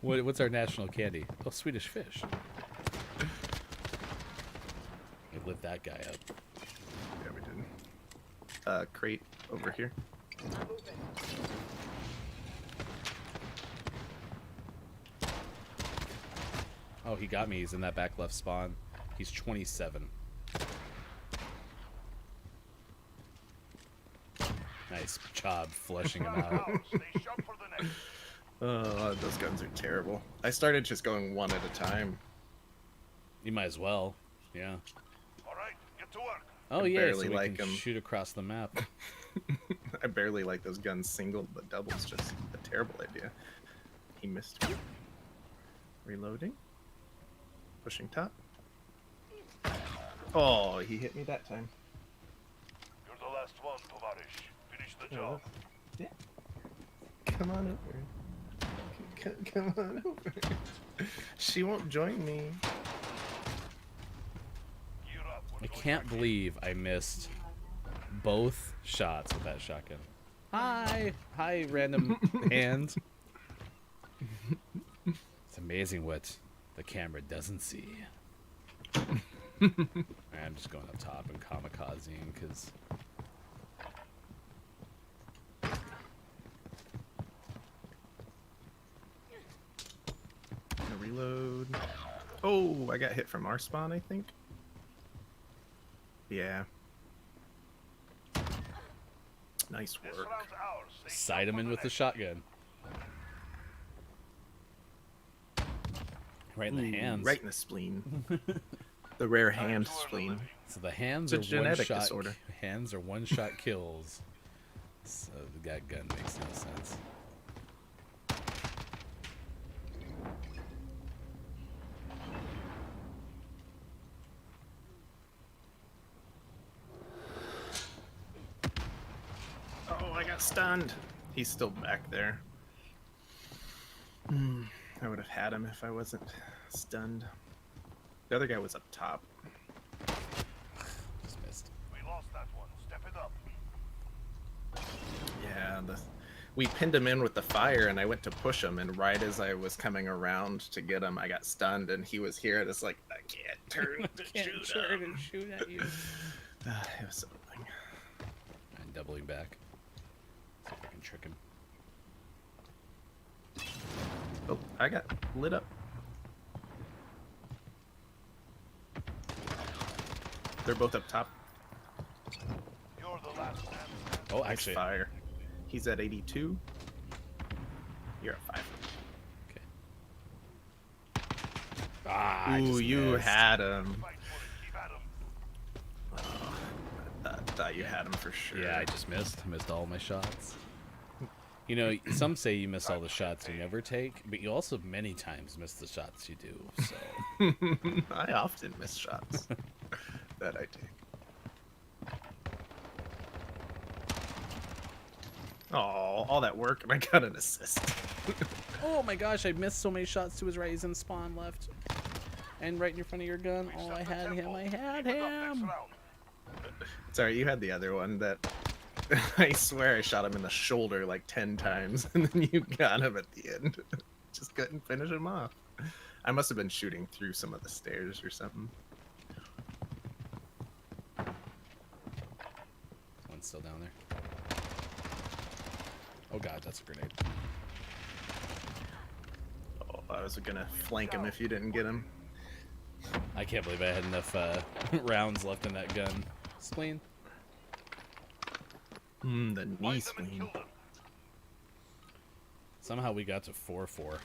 What's our national candy? Oh, Swedish Fish. We lit that guy up. Yeah, we did. Crate over here. Oh, he got me. He's in that back left spawn. He's 27. Nice job flushing him out. Now, stay sharp for the next. Oh, those guns are terrible. I started just going one at a time. You might as well. Yeah. All right, get to work. Oh, I yeah, barely so we like can 'em. shoot across the map. I barely like those guns single, but double's just a terrible idea. He missed me. Reloading. Pushing top. Oh, he hit me that time. You're the last one, Tovarish. Finish the job. Yeah. Come on over. Come on over. She won't join me. Gear up. We're I going can't back in. believe I missed both shots with that shotgun. Hi! Hi, random hand. It's amazing what the camera doesn't see. I'm just going up top and kamikazing because Gonna reload. Oh, I got hit from our spawn, I think. Yeah. Nice This work. round's ours. Stay sight him sharp in for with the next. shotgun. Right in the Ooh, hands. right in the spleen. The rare hand Time to earn a spleen. living. So the hands It's a are one genetic shot. disorder. Hands are one shot kills. So that gun makes no sense. Oh, I got stunned. He's still back there. I would have had him if I wasn't stunned. The other guy was up top. Just missed. We lost that one. Step it up. Yeah, we pinned him in with the fire, and I went to push him, and right as I was coming around to get him, I got stunned, and he was here, and it's like, I can't turn to shoot him. and shoot at you. It was so annoying. And doubling back. See if I can trick him. Oh, I got lit up. They're both up top. You're the last man standing. Oh, Nice actually, fire. He's at 82. You're at 5. okay. Ah, I Ooh, just you missed. had him. Fight for it. Keep at 'em. I thought you had him for sure. Yeah, I just missed. I missed all my shots. You know, some say you miss all the shots you never take, but you also many times miss the shots you do. So I often miss shots that I take. Oh, all that work and I got an assist. oh my gosh, I missed so many shots to his right. He's in spawn left. And right in front of your gun. We Oh, set I the had tempo. him. I had Keep it up next him. round. Sorry, you had the other one that I swear I shot him in the shoulder like 10 times and then you got him at the end. Just couldn't finish him off. I must have been shooting through some of the stairs or something. One's still down there. Oh god, that's a grenade. Oh, I was gonna flank him if you didn't get him. I can't believe I had enough rounds left in that gun. Spleen. The knee spleen. Somehow we got to 4-4.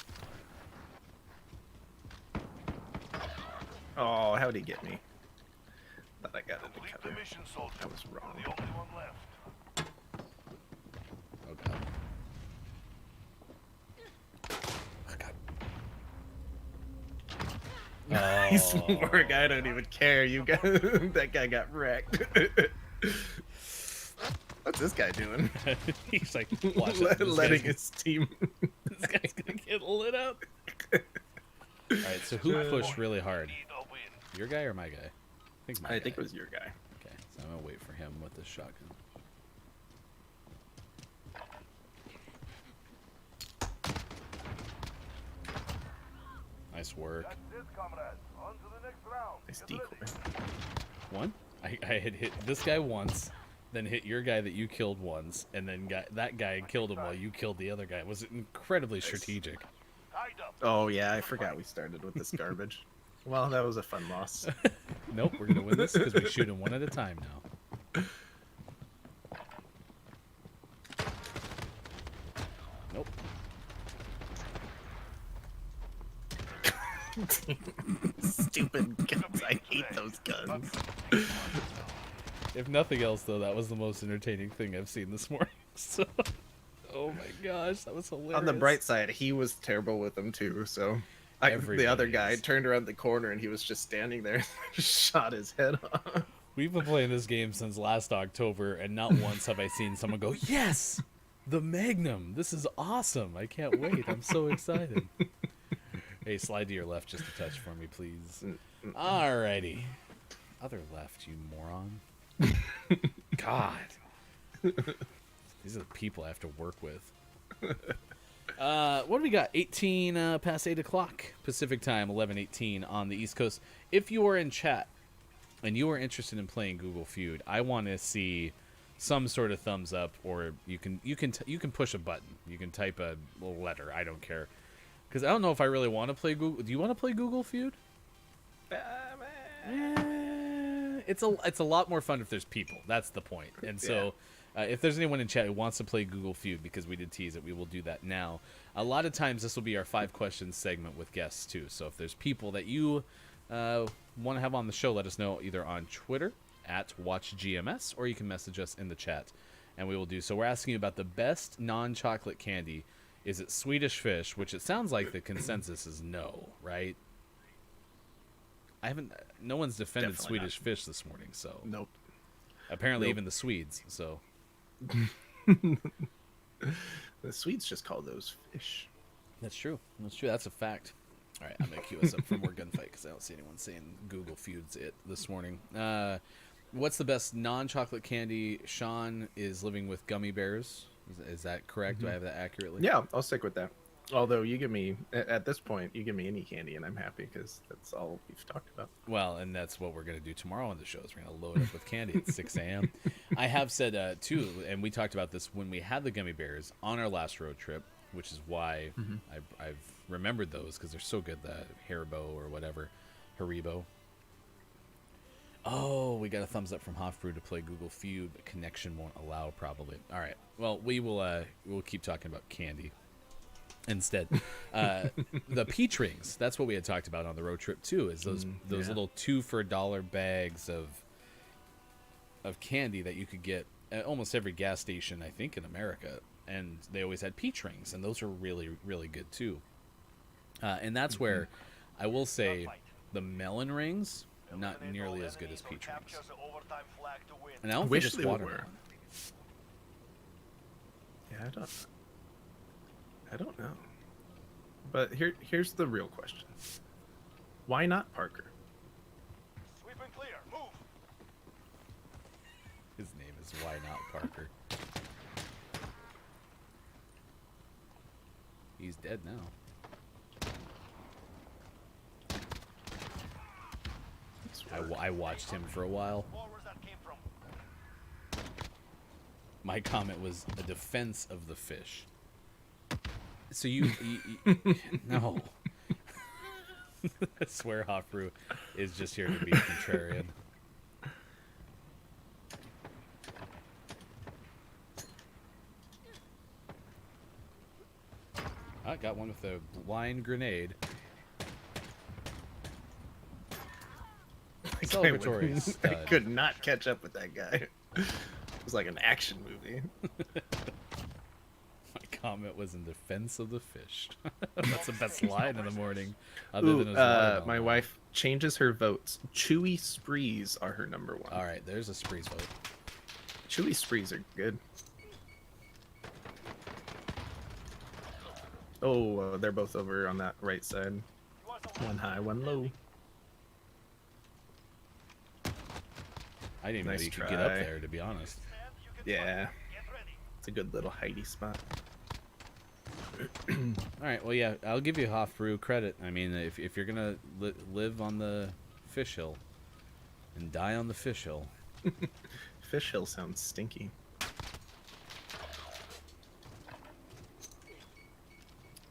Oh, how'd he get me? Thought I got it to Complete the cover. mission, soldier. I was wrong. You're the only one left. Oh god. Oh god. Nice work. I don't even care. You got that guy got wrecked. What's this guy doing? He's like, watch it. Letting his team. This guy's gonna get lit up. Alright, so who pushed really hard? Need a win. Your guy or my guy? I think my I guy. think it was your guy. Okay, so I'm gonna wait for him with this shotgun. Nice work. That's it, comrades. On to the next round. Nice Get ready. decoy. One? I had hit this guy once, then hit your guy that you killed once, and then that guy killed him while you killed the other guy. It was incredibly strategic. Tied up. Oh yeah, I forgot we started with this garbage. Well, that was a fun loss. Nope, we're gonna win this because we shoot him one at a time now. Nope. Stupid guns. I hate those guns. If nothing else, though, that was the most entertaining thing I've seen this morning. So, oh my gosh, that was hilarious. On the bright side, he was terrible with them too. So, the Everybody other guy is. turned around the corner and he was just standing there, shot his head off. We've been playing this game since last October, and not once have I seen someone go, "Yes, the Magnum! This is awesome! I can't wait! I'm so excited." Hey, slide to your left just a touch for me, please. Alrighty. Other left, you moron. God. These are the people I have to work with. What do we got? 18 past 8 o'clock Pacific time, 11:18 on the East Coast. If you are in chat and you are interested in playing Google Feud, I want to see some sort of thumbs up, or you can push a button. You can type a little letter. I don't care. Because I don't know if I really want to play Google. Do you want to play Google Feud? It's a lot more fun if there's people. That's the point. And so, if there's anyone in chat who wants to play Google Feud, because we did tease it, we will do that now. A lot of times, this will be our 5 questions segment with guests too. So if there's people that you want to have on the show, let us know either on Twitter @WatchGMS, or you can message us in the chat, and we will do so. We're asking you about the best non-chocolate candy. Is it Swedish Fish? Which it sounds like the consensus is no, right? No one's defended Definitely Swedish Fish this morning, so Nope. apparently Nope. even the Swedes. So The Swedes just call those fish. that's true. That's true. That's a fact. All right, I'm gonna queue us up for more gunfight because I don't see anyone saying Google Feud's it this morning. What's the best non-chocolate candy? Sean is living with gummy bears. Is that correct? Do I have that accurately? Yeah, I'll stick with that. Although you give me, at this point, you give me any candy and I'm happy because that's all we've talked about. Well, and that's what we're going to do tomorrow on the show. Is we're going to load up with candy at 6 a.m. I have said, too, and we talked about this when we had the gummy bears on our last road trip, which is why I've remembered those because they're so good, the Haribo or whatever. Haribo. Oh, we got a thumbs up from Hofbrew to play Google Feud, but connection won't allow probably. All right. Well, we'll keep talking about candy instead. The peach rings, that's what we had talked about on the road trip too, is those little 2 for $1 bags of candy that you could get at almost every gas station, I think, in America. And they always had peach rings, and those are really, really good too. And that's where I will say the melon rings, not nearly as good as peach rings. Captures the overtime flag to win. And I don't Wish think it's they were. watermelon. Yeah, I don't know. But here's the real question. Why not Parker? Sweep and clear. Move. His name is Why Not Parker. He's dead now. I watched him for a while. Forwards that came from. My comment was a defense of the fish. So you no. I swear Hofru is just here to be contrarian. I got one with a blind grenade. Celebratory I stud. could not catch up with that guy. It was like an action movie. My comment was in defense of the fish. That's the best line in the morning. Other Ooh, than his watermelon my line. wife changes her votes. Chewy sprees are her number one. All right, there's a sprees vote. Chewy sprees are good. Oh, they're both over on that right side. One high, one low. I didn't even Nice know you could get up try. there, to be honest. Yeah, it's a good little hidey spot. All right, well, yeah, I'll give you Hofbrew credit. I mean, if you're gonna live on the fish hill and die on the fish hill, Fish Hill sounds stinky.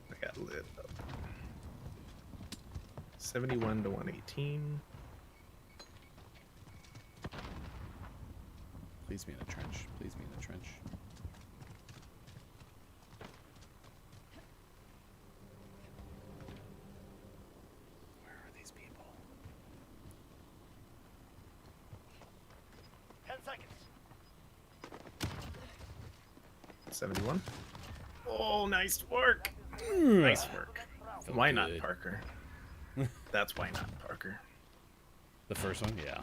I got lit up. 71 to 118. please be in a trench. Please be in a trench. Where are these people? 10 seconds. 71. Oh, nice work. Nice work. Felt Why not good. Parker? That's why not Parker. The first one, yeah.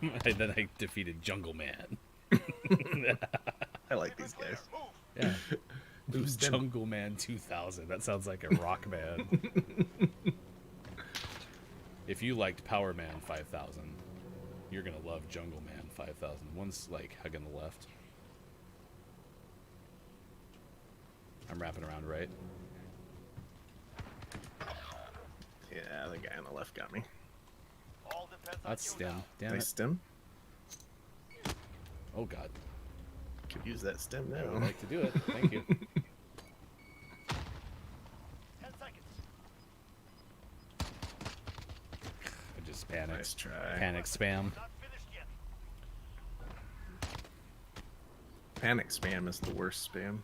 And then I defeated Jungle Man. I like these guys. Yeah. Ooh, stem. Jungle Man 2000. That sounds like a rock band. If you liked Power Man 5000, you're gonna love Jungle Man 5000. One's like hugging the left. I'm wrapping around right. Yeah, the guy on the left got me. All depends on That's you stem. now. Damn Nice it. stem. Oh god. Could use that stem I would now. like to do it. Thank you. 10 seconds. I just panicked. Nice try. Panic spam. Not finished yet. Panic spam is the worst spam.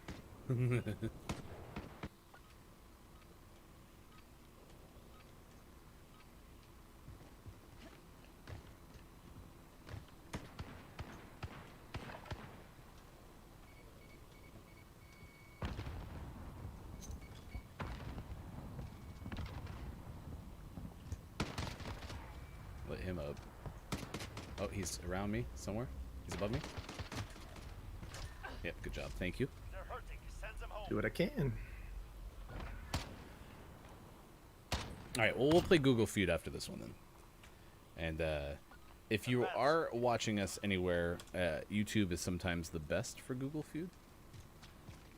Let him up. Oh, he's around me somewhere. He's above me. Yep, good job. Thank you. They're hurting. Send them home. Do what I can. All right, well, we'll play Google Feud after this one then. And if you are watching us anywhere, YouTube is sometimes the best for Google Feud.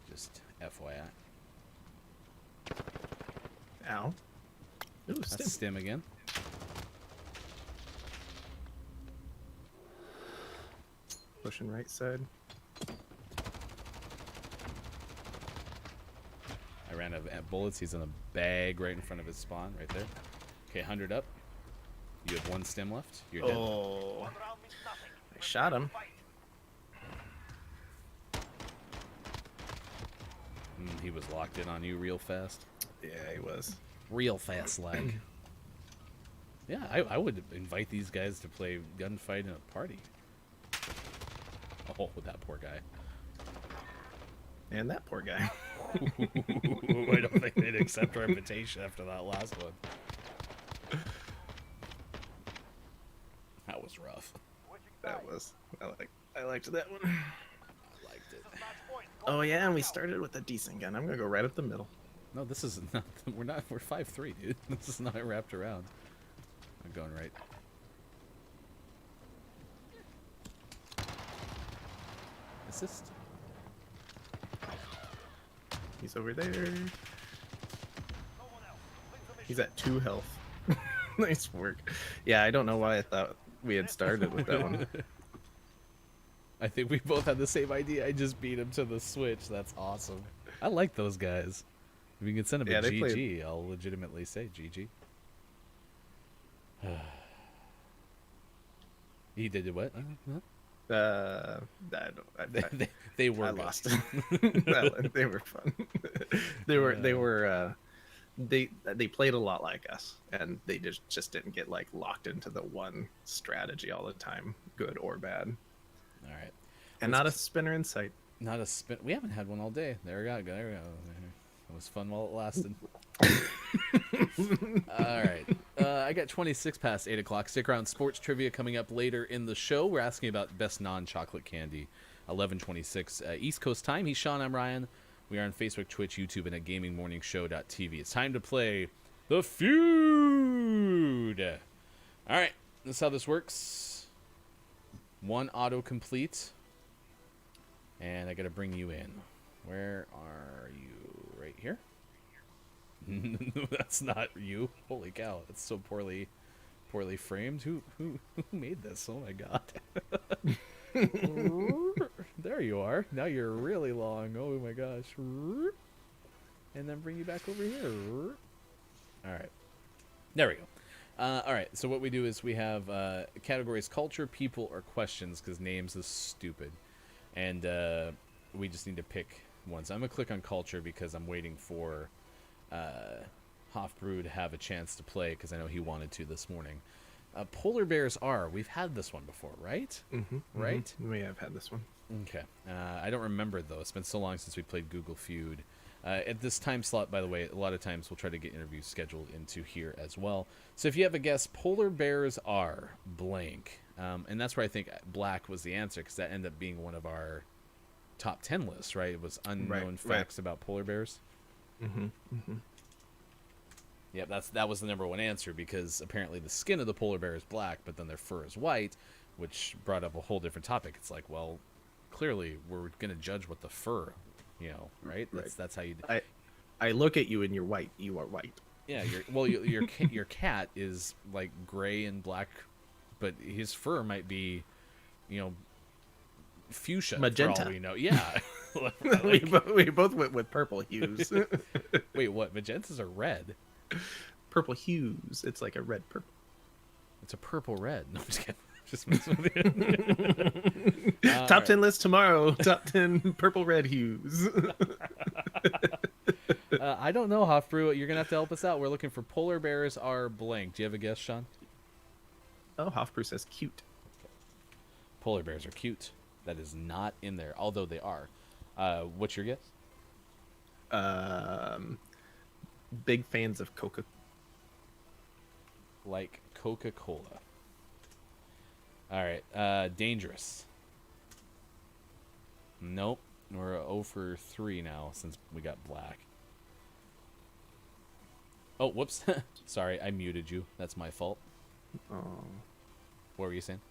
Just FYI. Ow. Ooh, That's stem. Stim again. Pushing right side. I ran out of bullets. He's in a bag right in front of his spawn, right there. Okay, 100 up. You have one stem left. You're dead. Oh, One round means nothing. I shot him. Fight. He was locked in on you real fast. Yeah, he was. Real fast lag. Yeah, I would invite these guys to play gunfight in a party. Oh, that poor guy. And that poor guy. I don't think they'd accept our invitation after that last one. That was rough. That was. I liked that one. I liked it. Match point. Oh yeah, and we started with a decent gun. I'm gonna go right up the middle. No, this is not. We're 5-3, dude. This is not wrapped around. I'm going right. Assist. He's over there. No one else. Leave the mission. He's at 2 health. Nice work. Yeah, I don't know why I thought we had started with that one. I think we both had the same idea. I just beat him to the Switch. That's awesome. I like those guys. If you can send him Yeah, a they GG, played- I'll legitimately say GG. He did what? I They were I good. lost. They were fun. They played a lot like us, and they just didn't get like locked into the one strategy all the time, good or bad. All right. And not a spinner in sight. Not a spin. We haven't had one all day. There we go. There we go. It was fun while it lasted. All right. I got 26 past 8 o'clock. Stick around. Sports trivia coming up later in the show. We're asking about best non-chocolate candy. 11:26 East Coast time. He's Sean. I'm Ryan. We are on Facebook, Twitch, YouTube, and at GamingMorningShow.tv. It's time to play The Feud. All right. This is how this works. One autocomplete. And I got to bring you in. Where are you? Right here? That's not you. Holy cow! That's so poorly framed. Who made this? Oh my god! There you are. Now you're really long. Oh my gosh! And then bring you back over here. All right. There we go. All right. So what we do is we have categories: culture, people, or questions. Because names is stupid, and we just need to pick one. So I'm gonna click on culture because I'm waiting for Hofbrew to have a chance to play because I know he wanted to this morning. Polar bears are. We've had this one before, right? Right? We have had this one. Okay. I don't remember though. It's been so long since we played Google Feud. At this time slot, by the way, a lot of times we'll try to get interviews scheduled into here as well. So if you have a guess, polar bears are blank. And that's where I think black was the answer because that ended up being one of our top 10 lists, right? It was unknown facts about polar bears. Yeah, that was the number one answer because apparently the skin of the polar bear is black, but then their fur is white, which brought up a whole different topic. It's like, well, clearly we're going to judge what the fur, right? That's how you. I look at you and you're white. You are white. Yeah, your cat is like gray and black, but his fur might be, fuchsia. Magenta. For all we know. Yeah. we both went with purple hues. Wait, what? Magentas are red. Purple hues. It's like a red purple. It's a purple red. No, I'm just kidding. Just messing with you. Top 10 list tomorrow. Top 10 purple red hues. I don't know, Hofbrew. You're gonna have to help us out. We're looking for polar bears are blank. Do you have a guess, Sean? Oh, Hofbrew says cute. Polar bears are cute. That is not in there, although they are. What's your guess? Big fans of Coca. Like Coca-Cola. All right. Dangerous. Nope. We're 0 for 3 now since we got black. Oh, whoops. Sorry, I muted you. That's my fault. Oh. What were you saying?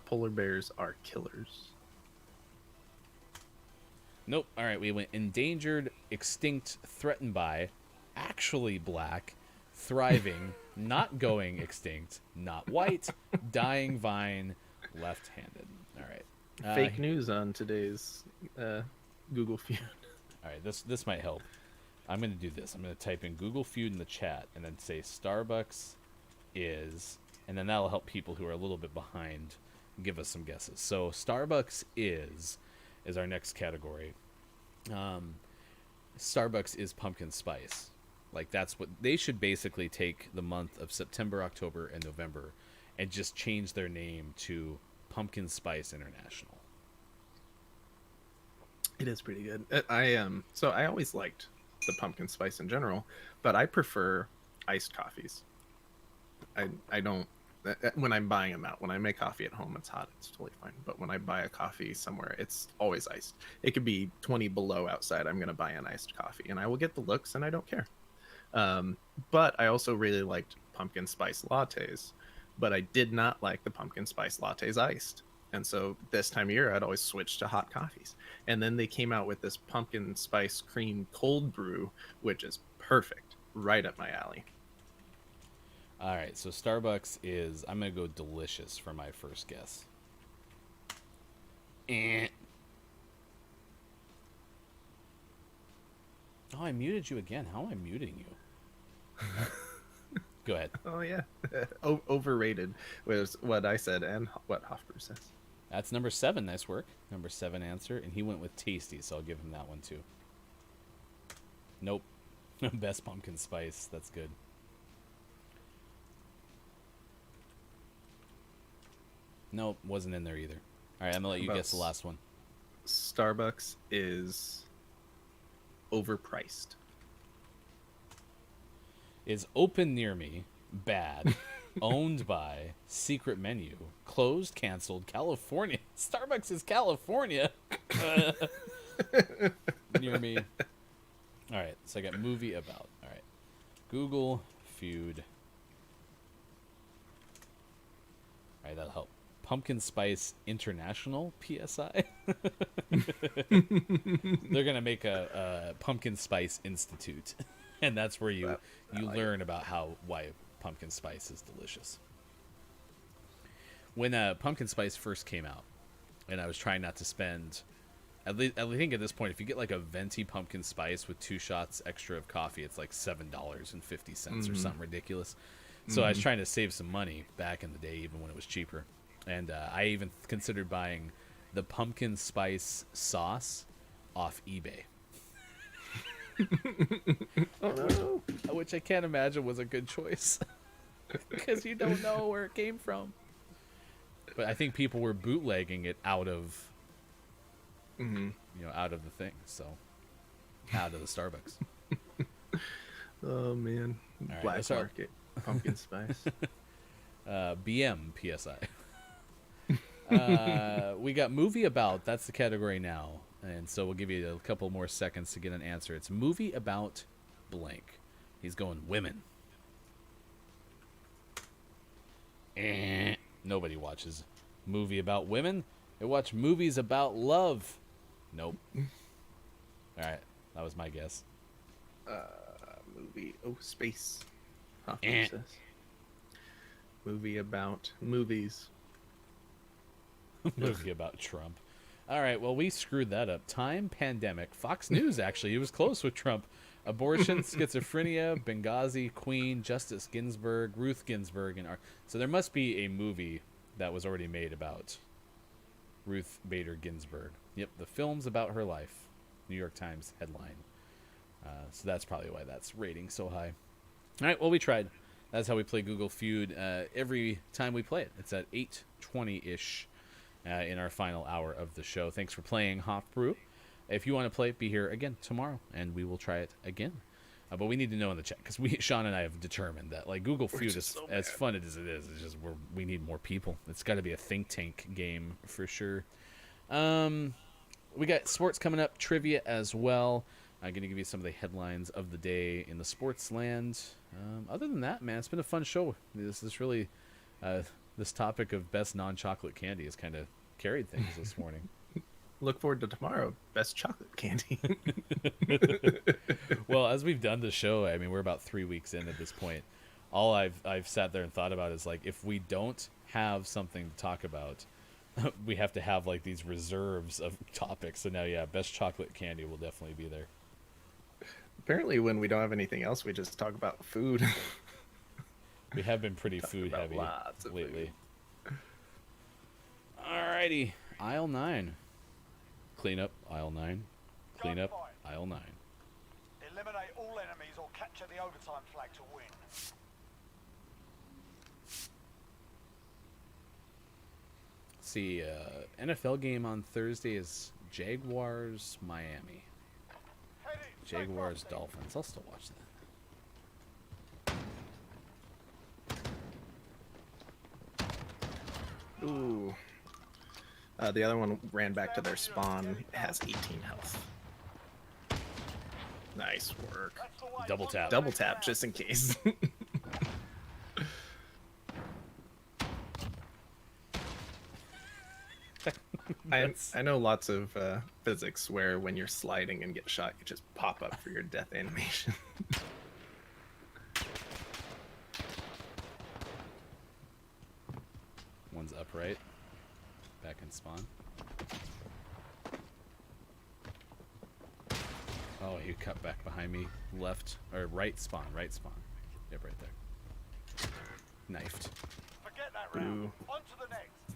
Polar bears are killers. Nope. All right, we went endangered, extinct, threatened by, actually black, thriving, not going extinct, not white, dying vine, left-handed. All right. Fake news on today's Google Feud. All right, this might help. I'm going to do this. I'm going to type in Google Feud in the chat and then say Starbucks is, and then that'll help people who are a little bit behind give us some guesses. So Starbucks is our next category. Starbucks is pumpkin spice. Like that's what they should basically take the month of September, October, and November and just change their name to Pumpkin Spice International. It is pretty good. So I always liked the pumpkin spice in general, but I prefer iced coffees. I don't when I'm buying them out. When I make coffee at home, it's hot. It's totally fine. But when I buy a coffee somewhere, it's always iced. It could be 20 below outside. I'm going to buy an iced coffee, and I will get the looks, and I don't care. But I also really liked pumpkin spice lattes, but I did not like the pumpkin spice lattes iced. And so this time of year, I'd always switch to hot coffees. And then they came out with this pumpkin spice cream cold brew, which is perfect, right up my alley. All right, so Starbucks is, I'm going to go delicious for my first guess. Eh. Oh, I muted you again. How am I muting you? Go ahead. Oh yeah, overrated was what I said and what Hofbrew says. That's number 7. Nice work. Number 7 answer. And he went with tasty, so I'll give him that one too. Nope. Best pumpkin spice. That's good. Nope, wasn't in there either. All right, I'm going to let you guess the last one. Starbucks is overpriced. Is open near me, bad, owned by, secret menu, closed, canceled, California. Starbucks is California. Near me. All right, so I got movie about. All right. Google feud. All right, that'll help. Pumpkin Spice International PSI. They're gonna make a Pumpkin Spice Institute, and that's where you learn about why pumpkin spice is delicious. When pumpkin spice first came out, and I was trying not to spend, I think at this point, if you get like a venti pumpkin spice with 2 shots extra of coffee, it's like $7.50 or something ridiculous. So I was trying to save some money back in the day, even when it was cheaper. And I even considered buying the pumpkin spice sauce off eBay. Oh no. Which I can't imagine was a good choice. Because you don't know where it came from. But I think people were bootlegging it out of, out of the thing. So, out of the Starbucks. Oh man. All right, Black market pumpkin spice. BM PSI. We got movie about. That's the category now. And so we'll give you a couple more seconds to get an answer. It's movie about blank. He's going women. Nobody watches movie about women. They watch movies about love. Nope. All right. That was my guess. Movie. Oh, space. Hofbrew says. Movie about movies. Movie about Trump. All right, well, we screwed that up. Time, pandemic, Fox News, actually. He was close with Trump. Abortion, schizophrenia, Benghazi, Queen, Justice Ginsburg, Ruth Ginsburg. So there must be a movie that was already made about Ruth Bader Ginsburg. Yep, the film's about her life. New York Times headline. So that's probably why that's rating so high. All right, well, we tried. That's how we play Google Feud every time we play it. It's at 8:20-ish. In our final hour of the show. Thanks for playing Hofbrew. If you want to play it, be here again tomorrow, and we will try it again. But we need to know in the chat, because Sean and I have determined that like Google Feud is as fun as it is. It's just we need more people. It's got to be a think tank game for sure. We got sports coming up, trivia as well. I'm going to give you some of the headlines of the day in the sports land. Other than that, man, it's been a fun show. This is really this topic of best non-chocolate candy has kind of carried things this morning. Look forward to tomorrow. Best chocolate candy. Well, as we've done the show, I mean, we're about 3 weeks in at this point. All I've sat there and thought about is like, if we don't have something to talk about, we have to have like these reserves of topics. So now, yeah, best chocolate candy will definitely be there. Apparently, when we don't have anything else, we just talk about food. We have been pretty food heavy lately. Alrighty, aisle 9. Clean up, aisle 9. Clean up, aisle 9. Eliminate all enemies or capture the overtime flag to win. See, NFL game on Thursday is Jaguars, Miami. Jaguars, Dolphins. I'll still watch that. Ooh. The other one ran back to their spawn. It has 18 health. Nice work. Double tap. Double tap, just in case. I know lots of physics where when you're sliding and get shot, you just pop up for your death animation. One's upright. Back in spawn. he cut back behind me. Left or right spawn. Right spawn. Yep, right there. Knifed. Forget that round. Ooh. On to the next.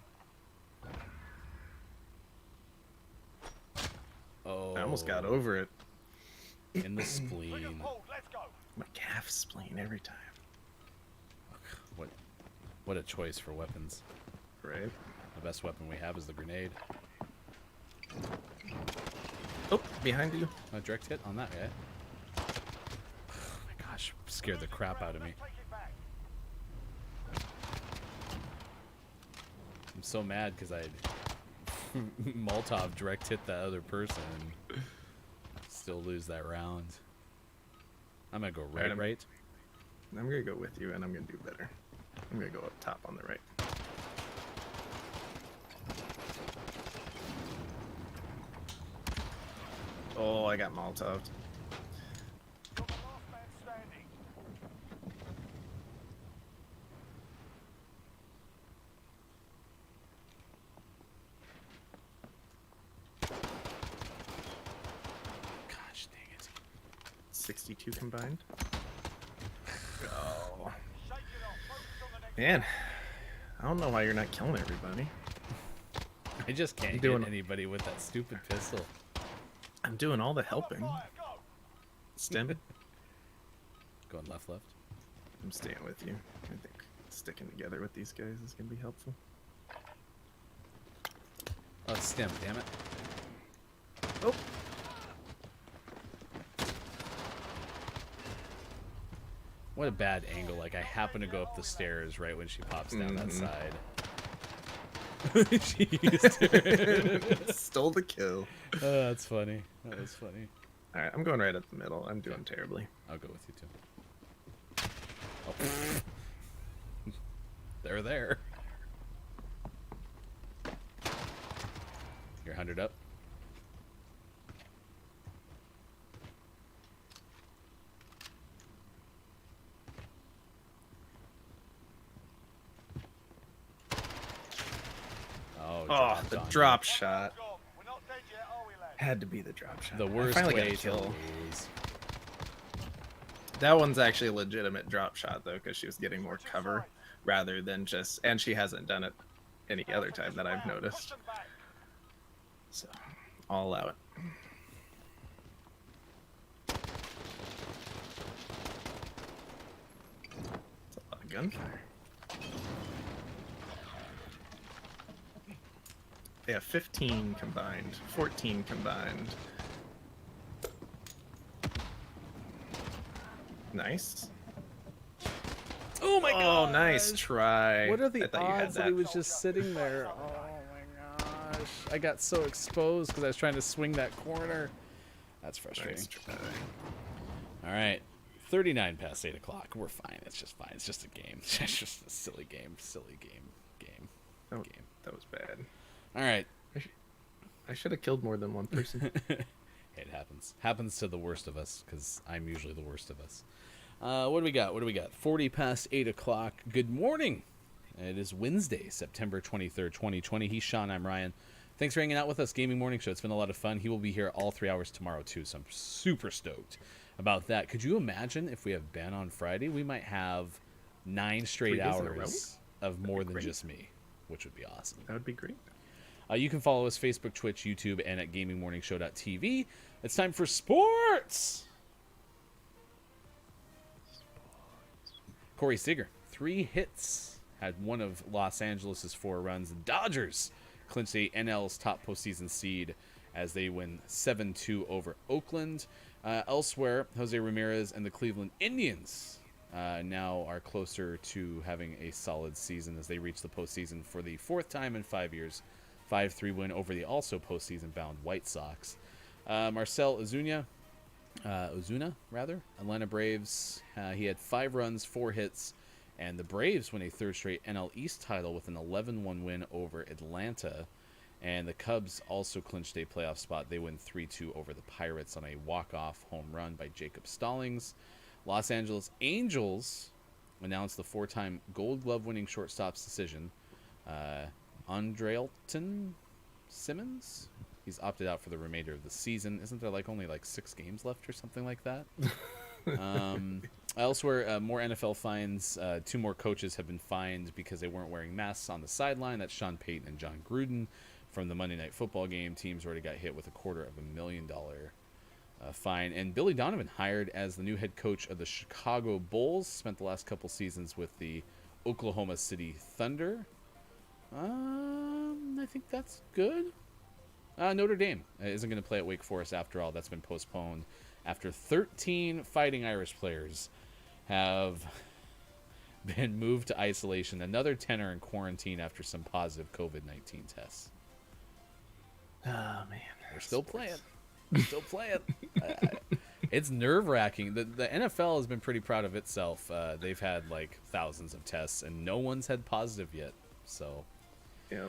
Oh. I almost got over it. in the Bring 'em spleen. pulled. Let's go. My calf spleen every time. What a choice for weapons. Right? The best weapon we have is the grenade. Oh, behind you. A direct hit on that guy. Oh my gosh, scared the crap out of me. Let's take it back. I'm so mad because I Molotov direct hit that other person and still lose that round. I'm gonna go Right, right. I'm gonna go with you, and I'm gonna do better. I'm gonna go up top on the right. Oh, I got Molotov. You're the last man standing. Gosh dang it. 62 combined. Go. Shake it off. Focus on the next. Man, I don't know why you're not killing everybody. I just can't I'm hit doing- anybody with that stupid pistol. I'm doing all the helping. Fire, go. Stem. Going left. I'm staying with you. I think sticking together with these guys is gonna be helpful. Oh, it's stem, damn it. Oh, What a bad angle. Like, I happen to go up the stairs right when she pops down that side. She used her. stole the kill. Oh, that's funny. That was funny. All right, I'm going right up the middle. I'm doing terribly. I'll go with you too. Oh. They're there. You're 100 up. Oh, Oh, dropped the on you. drop shot. Gone. We're not dead yet, are we, lads? Had to be the drop shot. The I worst finally got way a to kill. lose. That one's actually a legitimate drop shot though, because she was getting more cover rather than just, and she hasn't done it any other time that I've Push noticed. them back. So I'll allow it. It's a lot of gunfire. They have 15 combined, 14 combined. Nice. Oh my god! Oh, nice try. What are the I thought you had odds that he was just sitting there? Oh my gosh. I got so exposed because I was trying to swing that corner. That's frustrating. Nice try. All right. 39 past 8 o'clock. We're fine. It's just fine. It's just a game. It's just a silly game. Silly game. Oh, that was bad. All right. I should have killed more than one person. It happens. Happens to the worst of us because I'm usually the worst of us. What do we got? 40 past 8 o'clock. Good morning. It is Wednesday, September 23rd, 2020. He's Sean. I'm Ryan. Thanks for hanging out with us, Gaming Morning Show. It's been a lot of fun. He will be here all 3 hours tomorrow, too, so I'm super stoked about that. Could you imagine if we have Ben on Friday? We might have 9 straight 3 days in a row? hours of more than great. just me, which would be awesome. That would be great. You can follow us Facebook, Twitch, YouTube, and at gamingmorningshow.tv. It's time for sports. Corey Seager, 3 hits, had one of Los Angeles' 4 runs. The Dodgers clinched the NL's top postseason seed as they win 7-2 over Oakland. Elsewhere, Jose Ramirez and the Cleveland Indians now are closer to having a solid season as they reach the postseason for the 4th time in 5 years. 5-3 win over the also postseason-bound White Sox. Marcell Ozuna, Atlanta Braves. He had 5 runs, 4 hits, and the Braves win a 3rd straight NL East title with an 11-1 win over Atlanta. And the Cubs also clinched a playoff spot. They win 3-2 over the Pirates on a walk-off home run by Jacob Stallings. Los Angeles Angels announced the 4-time Gold Glove-winning shortstop's decision. Andrelton Simmons He's opted out for the remainder of the season. Isn't there like only like 6 games left or something like that? Elsewhere, more NFL fines. 2 more coaches have been fined because they weren't wearing masks on the sideline. That's Sean Payton and John Gruden from the Monday Night Football game. Teams already got hit with a $250,000 fine. And Billy Donovan hired as the new head coach of the Chicago Bulls. Spent the last couple seasons with the Oklahoma City Thunder. I think that's good. Notre Dame isn't going to play at Wake Forest after all. That's been postponed after 13 Fighting Irish players have been moved to isolation. Another 10 are in quarantine after some positive COVID-19 tests. Oh, man. They're still playing. They're still playing. It's nerve-wracking. The NFL has been pretty proud of itself. They've had, like, thousands of tests, and no one's had positive yet. So, yeah.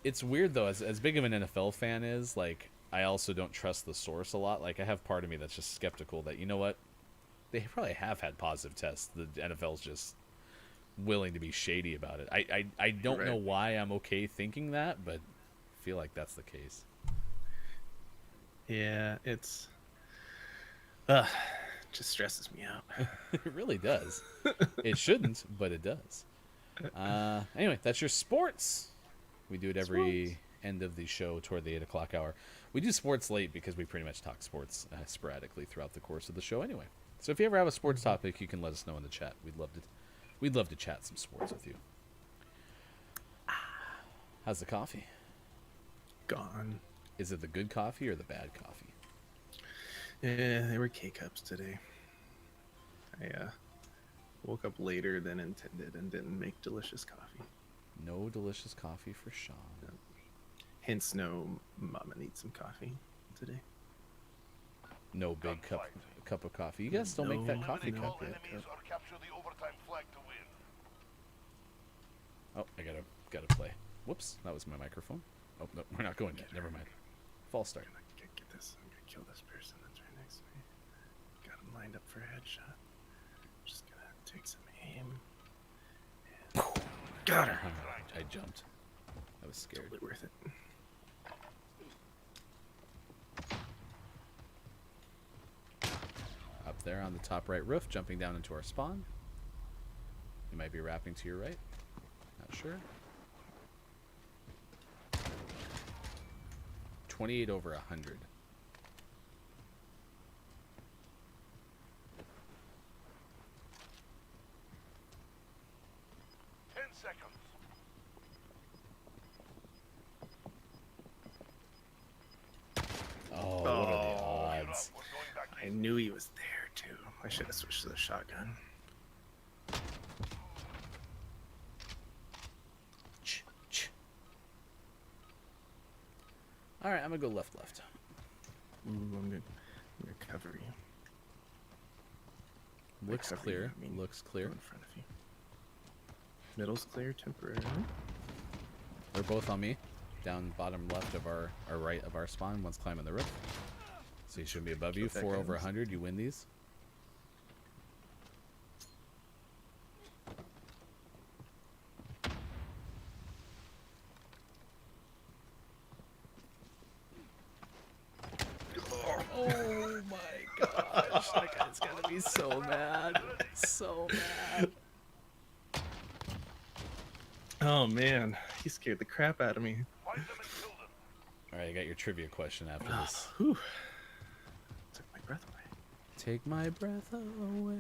It's weird, though. As big of an NFL fan is, like, I also don't trust the source a lot. Like, I have part of me that's just skeptical that, you know what? They probably have had positive tests. The NFL's just willing to be shady about it. I don't know why I'm okay thinking that, but I feel like that's the case. Yeah, it's just stresses me out. It really does. It shouldn't, but it does. Anyway, that's your sports. We do it every end of the show toward the 8 o'clock hour. We do sports late because we pretty much talk sports sporadically throughout the course of the show anyway. So if you ever have a sports topic, you can let us know in the chat. We'd love to chat some sports with you. How's the coffee? Gone. Is it the good coffee or the bad coffee? Yeah, they were K-cups today. I woke up later than intended and didn't make delicious coffee. No delicious coffee for Sean. Yep. Hence, no mama needs some coffee today. No big cup of coffee. You guys still make that coffee Eliminate cup all yet? enemies or capture the overtime flag to win. Oh, I gotta play. Whoops, that was my microphone. Oh no, we're not going yet. Never mind. False start. Get this. I'm gonna kill this person that's right next to me. Got him lined up for a headshot. Just gonna take some aim. And got her. I jumped. I was scared. Totally worth it. Up there on the top right roof, jumping down into our spawn. You might be wrapping to your right. Not sure. 28 over 100. Oh, what are the odds? I knew he was there too. I should have switched to the shotgun. All right, I'm gonna go left. Ooh, I'm gonna cover you. Looks Cover clear. you, I mean, Looks clear. go in front of you. Middle's clear temporarily. They're both on me. Down bottom left of our or right of our spawn. One's climbing the roof. So he should be above you. 4 over 100. You win these. Oh my gosh. That guy's gonna be so mad. So mad. Oh man, he scared the crap out of me. Alright, I got your trivia question after this. Whew. Took my breath away. Take my breath away.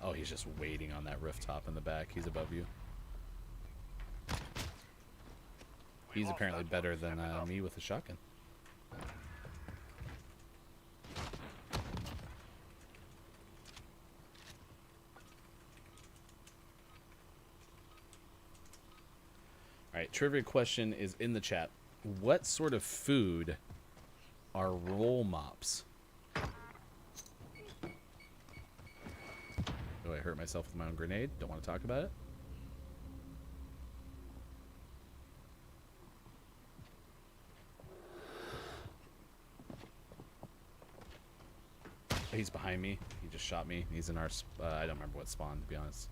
Oh, he's just waiting on that rooftop in the back. He's above you. He's apparently better than me with a shotgun. Alright, trivia question is in the chat. What sort of food are roll mops? Oh, I hurt myself with my own grenade. Don't want to talk about it. He's behind me. He just shot me. He's in our... I don't remember what spawn, to be honest.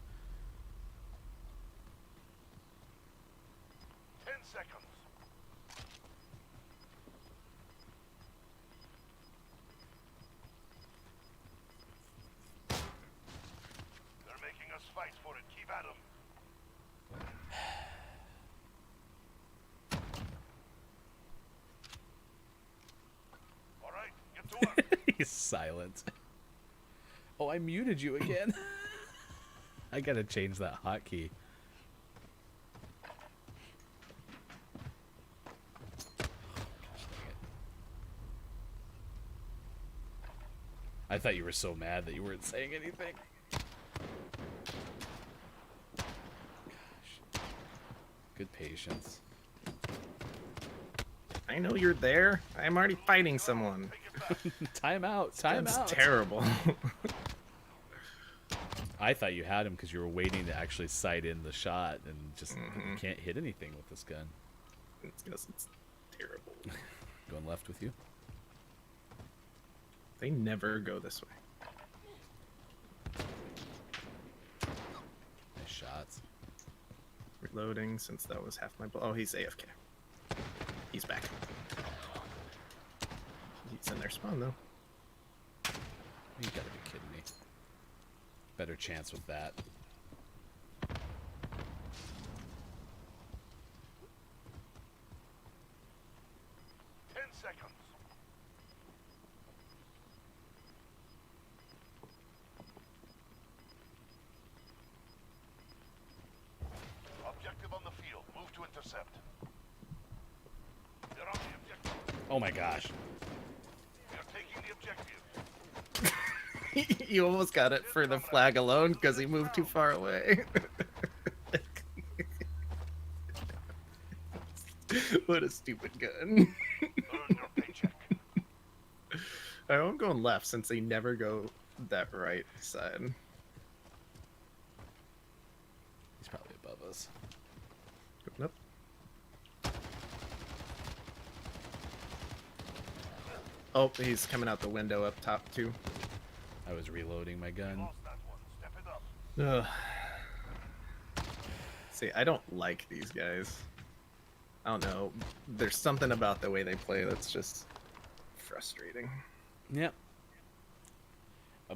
He's silent. Oh, I muted you again. I gotta change that hotkey. I thought you were so mad that you weren't saying anything. Gosh. Good patience. I know you're there. I'm already fighting someone. Time out. Time That's out. terrible. I thought you had him because you were waiting to actually sight in the shot and just you can't hit anything with this gun. It's because it's terrible. Going left with you. They never go this way. Nice shots. Reloading since that was half my... Oh, he's AFK. He's back. He's in their spawn, though. You gotta be kidding me. Better chance with that. 10 seconds. Objective on the field. Move to intercept. You're on the objective. Oh my gosh. You're taking the objective. You almost got it for the flag alone because he moved too far away. What a stupid gun. Earn your paycheck. I'm going left since they never go that right side. He's probably above us. Going up. Oh, he's coming out the window up top too. I was reloading my gun. Lost that one. Step it up. Ugh. See, I don't like these guys. I don't know. There's something about the way they play that's just frustrating. Yep.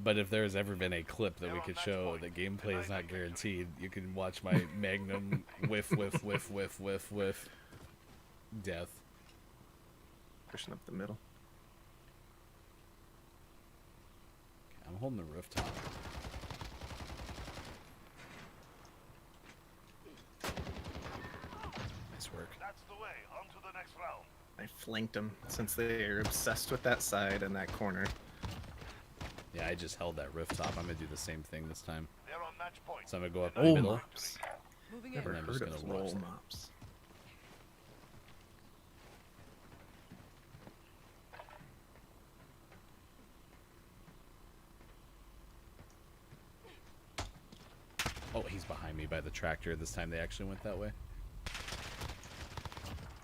But if there's ever been a clip that we could show that gameplay is not guaranteed, you can watch my Magnum whiff, whiff, whiff, whiff, whiff, whiff. Death. Pushing up the middle. I'm holding the rooftop. Nice work. That's the way. On to the next round. I flanked them since they're obsessed with that side and that corner. Yeah, I just held that rooftop. I'm gonna do the same thing this time. They're on match point. So I'm gonna go up the Roll middle. mops. Moving Never in. I'm just heard of gonna watch roll that. mops. Oh, he's behind me by the tractor. This time they actually went that way.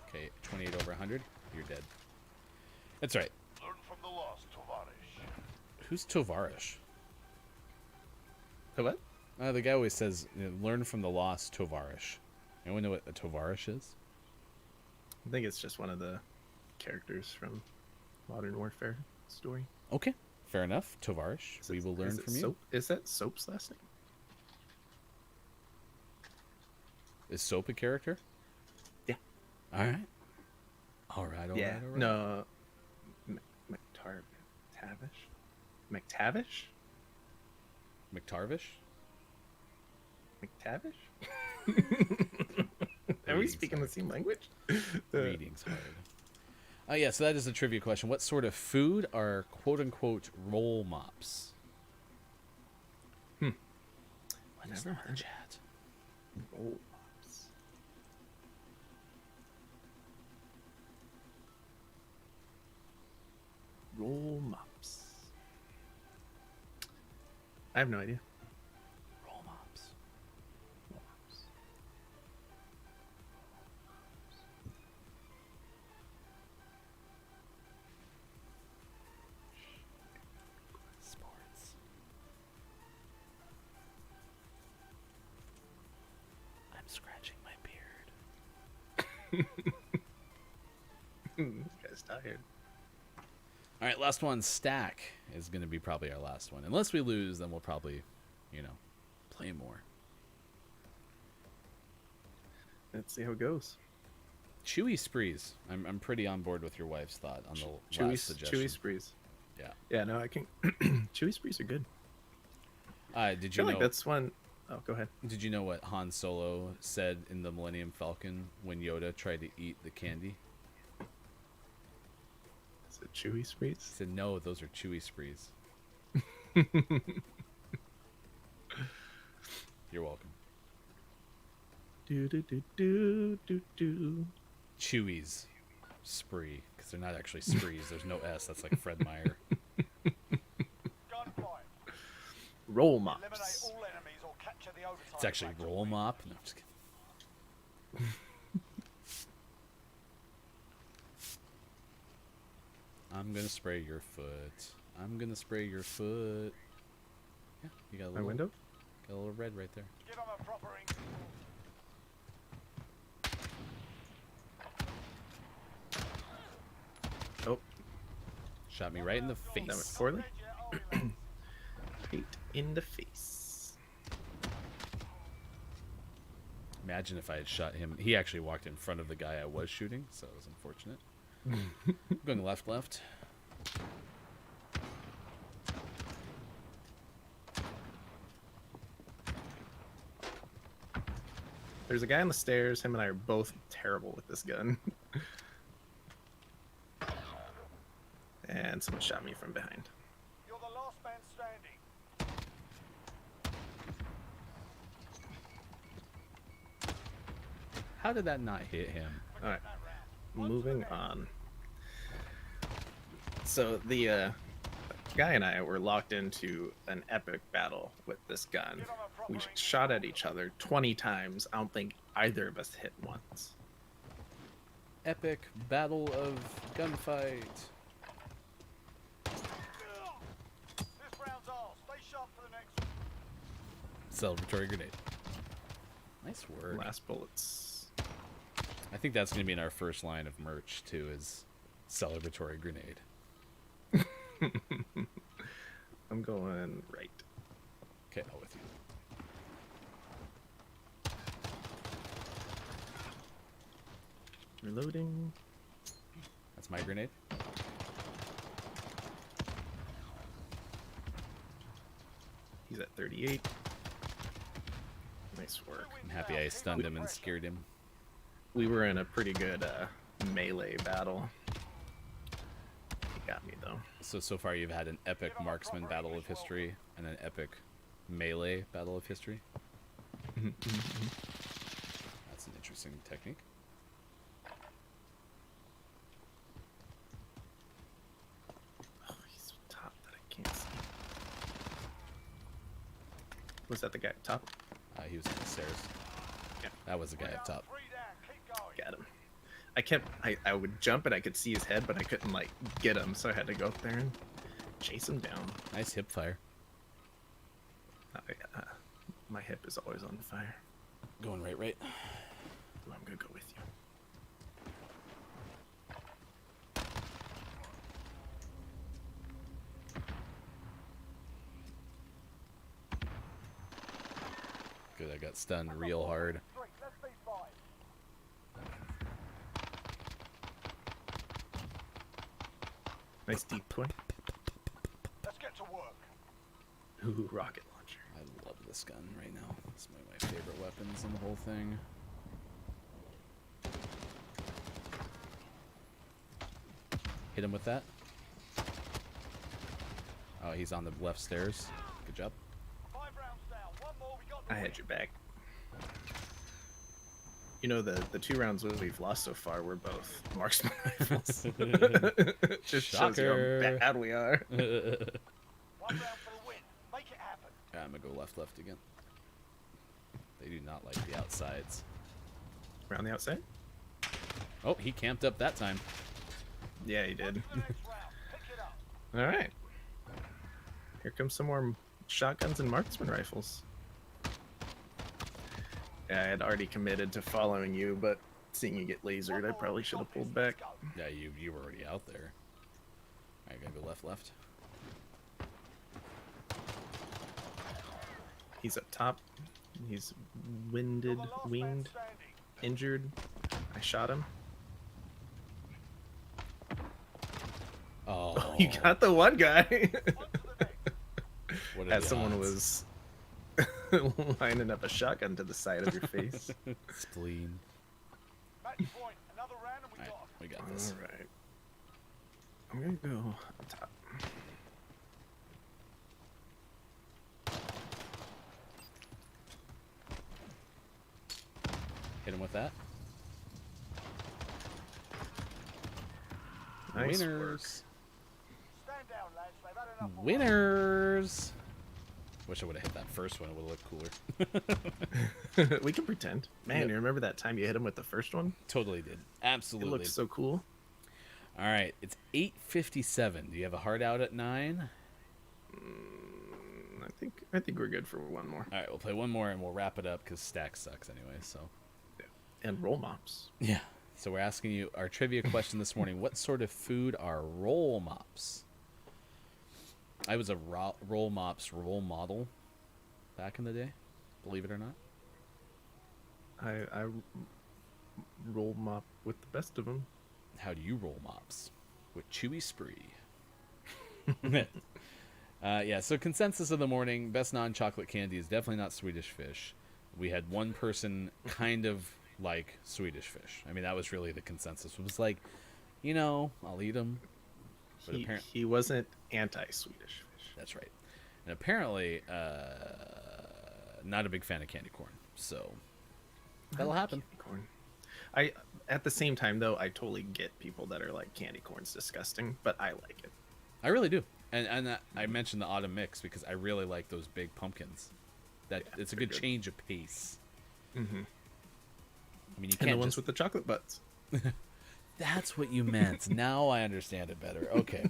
Okay, 28 over 100. You're dead. That's right. Learn from the loss, Tovarish. Who's Tovarish? The what? The guy always says, learn from the lost Tovarish. Anyone know what a Tovarish is? I think it's just one of the characters from Modern Warfare story. Okay, fair enough. Tovarish. We will learn from you. Soap? Is that Soap's last name? Is Soap a character? Yeah. All right. All right, all right, all right. No. McTavish? McTavish? McTarvish? McTavish? Are we Reading's speaking hard. the same language? Reading's hard. Yeah, so that is a trivia question. What sort of food are quote-unquote roll mops? Let us know in the chat. Roll mops. Roll mops. I have no idea. Roll mops. Roll mops. Sports. I'm scratching my beard. This guy's tired. All right, last one. Stack is going to be probably our last one. Unless we lose, then we'll probably, play more. Let's see how it goes. Chewy sprees. I'm pretty on board with your wife's thought on the last suggestion. Chewy sprees. Yeah, no, I can. Chewy sprees are good. Did I you feel know? like that's one oh go ahead. Did you know what Han Solo said in the Millennium Falcon when Yoda tried to eat the candy? Is it Chewy He sprees? said, "No, those are Chewy sprees." You're welcome. Do do do do do do. Chewy's spree, because they're not actually sprees. There's no S. That's like Fred Meyer. Gunfight. Roll Eliminate mops. all enemies or capture the overtime. It's actually factor. roll mop. No, I'm just kidding. I'm gonna spray your foot. I'm gonna spray your foot. Yeah, you got a My little window. Got a little red right there. Give them a proper ink. Oh, Shot me right in the that went face. poorly. Red, yeah, oh, Right in the face. Imagine if I had shot him. He actually walked in front of the guy I was shooting, so it was unfortunate. Going left, left. There's a guy on the stairs. Him and I are both terrible with this gun. And someone shot me from behind. You're the last man standing. How did that not hit him? All right, moving on. So the guy and I were locked into an epic battle with this gun. We shot at each other 20 times. I don't think either of us hit once. Epic battle of gunfight. This round's ours. Stay sharp for the next one. Celebratory grenade. Nice work. Last bullets. I think that's going to be in our first line of merch, too, is celebratory grenade. I'm going right. Okay, I'll with you. Reloading. That's my grenade. He's at 38. Nice work. I'm happy I stunned him and scared him. We were in a pretty good melee battle. He got me though. So far you've had an epic marksman battle of history and an epic melee battle of history. That's an interesting technique. Oh, he's top that I can't see. Was that the guy up top? He was on the stairs. Yeah. That was the guy up top. 3 down. Keep going. Got him. I would jump and I could see his head, but I couldn't like get him, so I had to go up there and chase him down. Nice hip fire. My hip is always on fire. Going right. Ooh, I'm gonna go with you. Good, I got stunned real hard. 3. Let's be 5. Nice deep toy. Let's get to work. Ooh, rocket launcher. I love this gun right now. It's one of my favorite weapons in the whole thing. Hit him with that. Oh, he's on the left stairs. Good job. 5 rounds down. One more. We got the I win. had your back. You know, the 2 rounds we've lost so far were both marksman rifles. Just shows you Shocker. how bad we are. 1 round for the win. Make it happen. I'm gonna go left again. They do not like the outsides. Around the outside? Oh, he camped up that time. Yeah, he did. To the next round. Pick it up. All right. Here comes some more shotguns and marksman rifles. Yeah, I had already committed to following you, but seeing you get lasered, I probably should have pulled back. Yeah, you were already out there. Alright, gotta go left. He's up top. He's winged, injured. I shot him. Oh, You got the one guy. On to the next. what are As the someone odds? was lining up a shotgun to the side of your face. Spleen. Match point. Another round and we Alright, got 'em. we got this. All right. I'm gonna go up top. Hit him with that. Nice Winners. Stand down, lads. They've had enough. already. Winners. Wish I would have hit that first one. It would have looked cooler. work. We can pretend. Man, Yep. you remember that time you hit him with the first one? Totally did. It Absolutely. looked so cool. All right, it's 8:57. Do you have a heart out at 9? I think we're good for one more. All right, we'll play one more and we'll wrap it up because stack sucks anyway. So And roll mops. yeah. So we're asking you our trivia question this morning: what sort of food are roll mops? I was a roll mops role model back in the day, believe it or not. I roll mop with the best of them. How do you roll mops? With Chewy Spree. Yeah, so consensus of the morning, best non-chocolate candy is definitely not Swedish Fish. We had one person kind of like Swedish Fish. I mean, that was really the consensus. It was like, I'll eat them. But He wasn't anti-Swedish Fish. That's right. And apparently, not a big fan of candy corn. So that'll happen. Candy corn. At the same time though, I totally get people that are like candy corn's disgusting, but I like it. I really do. And I mentioned the autumn mix because I really like those big pumpkins. That Yeah, it's a they're good good. change of pace. Mm-hmm. I mean, you And can't the ones just... with the chocolate butts. That's what you meant. Now I understand it better. Okay.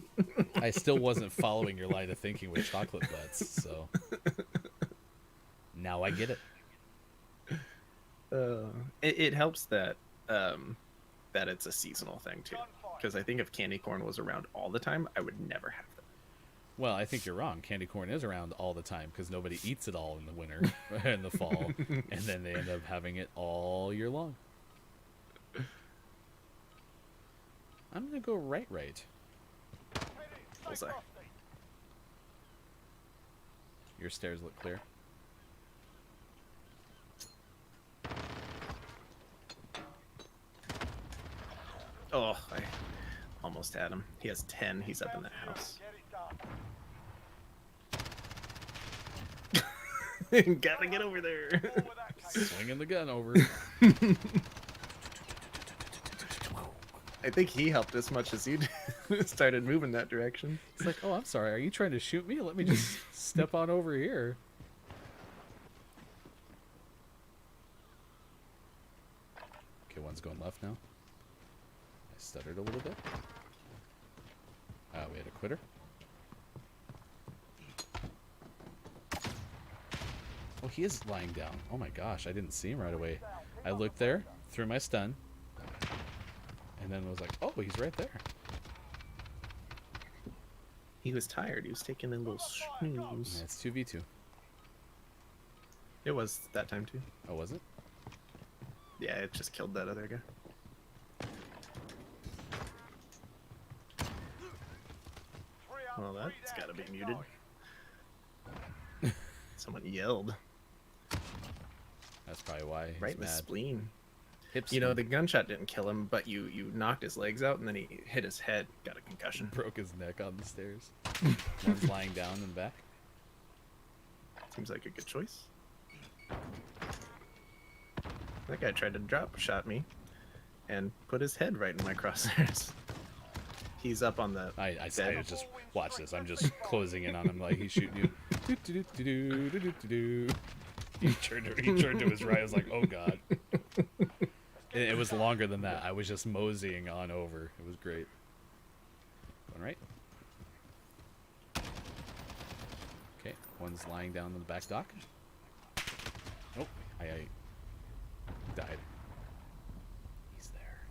I still wasn't following your line of thinking with chocolate butts, so now I get it. It helps that that it's a seasonal thing too. Because I think if candy corn was around all the time, I would never have them. Well, I think you're wrong. Candy corn is around all the time because nobody eats it all in the winter and the fall, and then they end up having it all year long. I'm gonna go right. Hit it. Stay Bullseye. frosty. Your stairs look clear. Oh, I almost had him. He has 10. He's up in that house. Get it done. Gotta get over there. More with that case. Swinging the gun over. I think he helped as much as you started moving that direction. It's like, oh, I'm sorry. Are you trying to shoot me? Let me just step on over here. Okay, one's going left now. I stuttered a little bit. We had a quitter. Oh, he is lying down. Oh my gosh, I didn't see him right away. I looked there, threw my stun, and then was like, oh, he's right there. He was tired. He was taking a little Yeah, snooze. it's 2v2. It was that time too. Oh, was it? Yeah, it just killed that other guy. Well, that's gotta be muted. Someone yelled That's probably why he's right in the mad. spleen. Hips You know, the gunshot didn't kill him, but you knocked his legs out, and then he hit his head, got a concussion. broke his neck on the stairs. One's lying down in the back. Seems like a good choice. That guy tried to drop shot me, and put his head right in my crosshairs. He's up on the. I bed. just watch this. I'm just closing in on him like he's shooting you. He turned to his right. I was like, oh god. It was longer than that. I was just moseying on over. It was great. One right. Okay, one's lying down on the back dock. Oh, I died. He's there.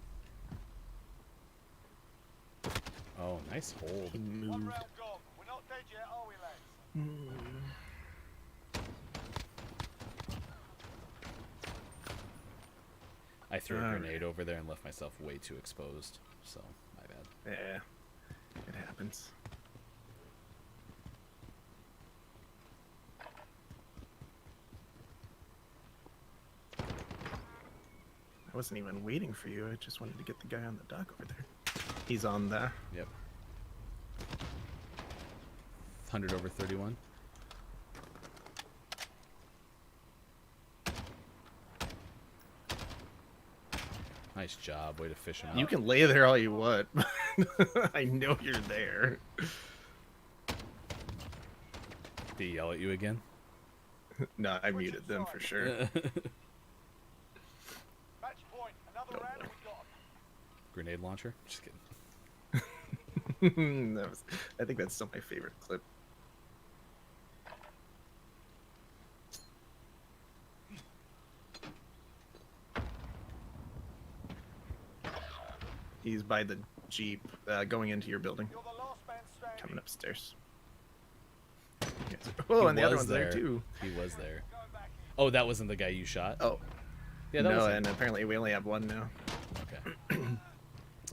Oh, nice hold. He One moved. round gone. We're not dead yet, are we, lads? I threw a Alright. grenade over there and left myself way too exposed. So, my bad. Yeah. It happens. I wasn't even waiting for you. I just wanted to get the guy on the dock over there. He's on the... Yep. 100 over 31. Nice job. Way to fish him out. You can lay there all you want. I know you're there. Did he yell at you again? No, I muted them for sure. Match point. Another Oh, round boy. and we got 'em. Grenade launcher? Just kidding. I think that's still my favorite clip. He's by the Jeep, going into your building, You're the last man standing. coming upstairs. Oh, and the other was one's there too. He was there. Going back in. Oh, that wasn't the guy you shot? Oh, yeah, that no, was him. and apparently we only have one now. Okay.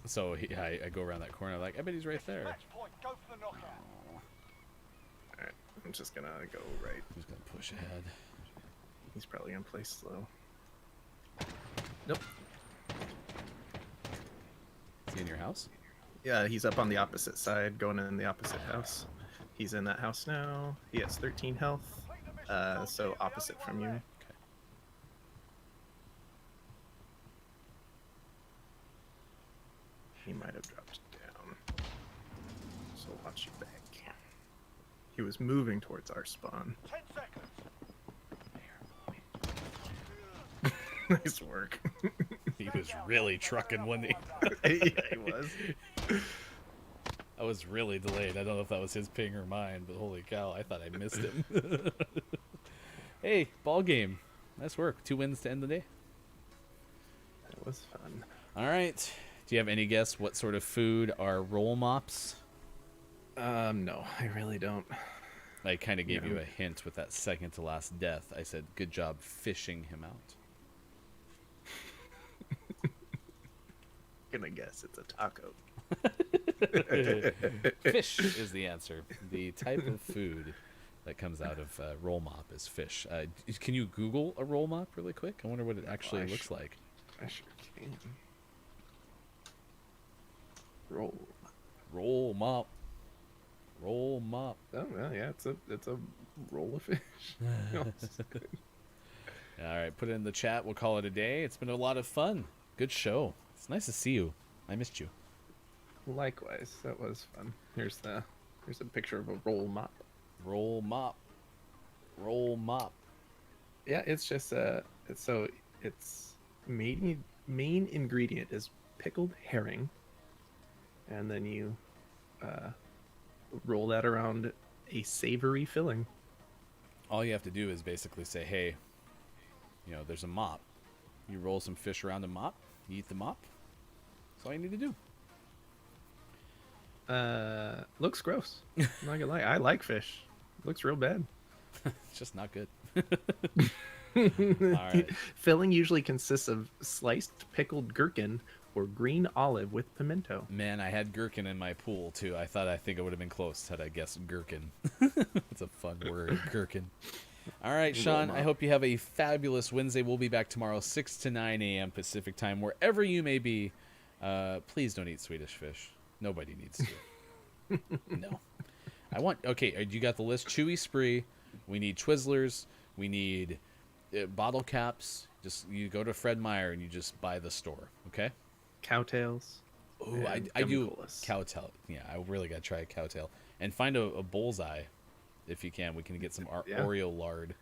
So I go around that corner. I'm like, I bet he's right there. Match point. Go for the knockout. Alright, I'm just gonna go right. Who's gonna push ahead? He's probably gonna play slow. Nope. Is he in your house? Yeah, he's up on the opposite side, going in the opposite house. He's in that house now. He has 13 health, so opposite from you. Okay. He might have dropped down. So watch you back. He was moving towards our spawn. 10 seconds. Nice work. He was really trucking, wasn't he? Yeah, he was. I was really delayed. I don't know if that was his ping or mine, but holy cow, I thought I missed him. Hey, ball game. Nice work. 2 wins to end the day. That was fun. All right. Do you have any guess what sort of food are roll mops? No, I really don't. I kind of gave you No. a hint with that second to last death. I said, good job fishing him out. Gonna guess it's a taco. Fish is the answer. The type of food that comes out of roll mop is fish. Can you Google a roll mop really quick? I wonder what it actually I looks sure- like. I sure can. Roll. Roll mop. Roll mop. Oh well, yeah, it's a roll of fish. All right, put it in the chat. We'll call it a day. It's been a lot of fun. Good show. It's nice to see you. I missed you. Likewise, that was fun. Here's a picture of a roll mop. Roll mop. Roll mop. Yeah, it's just its main ingredient is pickled herring, and then you roll that around a savory filling. All you have to do is basically say, hey, there's a mop. You roll some fish around a mop. You eat the mop. That's all you need to do. Looks gross. I'm not gonna lie. I like fish. Looks real bad. It's just not good. All right. Filling usually consists of sliced pickled gherkin or green olive with pimento. Man, I had gherkin in my pool, too. I think it would have been close had I guessed gherkin. It's a fun word, gherkin. All right, Sean, I hope you have a fabulous Wednesday. We'll be back tomorrow, 6 to 9 a.m. Pacific time, wherever you may be. Please don't eat Swedish Fish. Nobody needs to. No. Okay, you got the list. Chewy Spree. We need Twizzlers. We need bottle caps. You go to Fred Meyer and you just buy the store, okay? Cowtails. Oh, I gum do colas. cowtail. Yeah, I really got to try a cowtail. And find a bullseye if you can. We can get some Yeah. Oreo lard.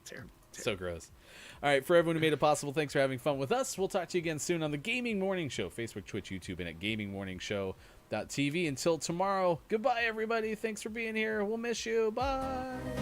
Terrible. So gross. All right, for everyone who made it possible, thanks for having fun with us. We'll talk to you again soon on the Gaming Morning Show, Facebook, Twitch, YouTube, and at gamingmorningshow.tv. Until tomorrow, goodbye, everybody. Thanks for being here. We'll miss you. Bye.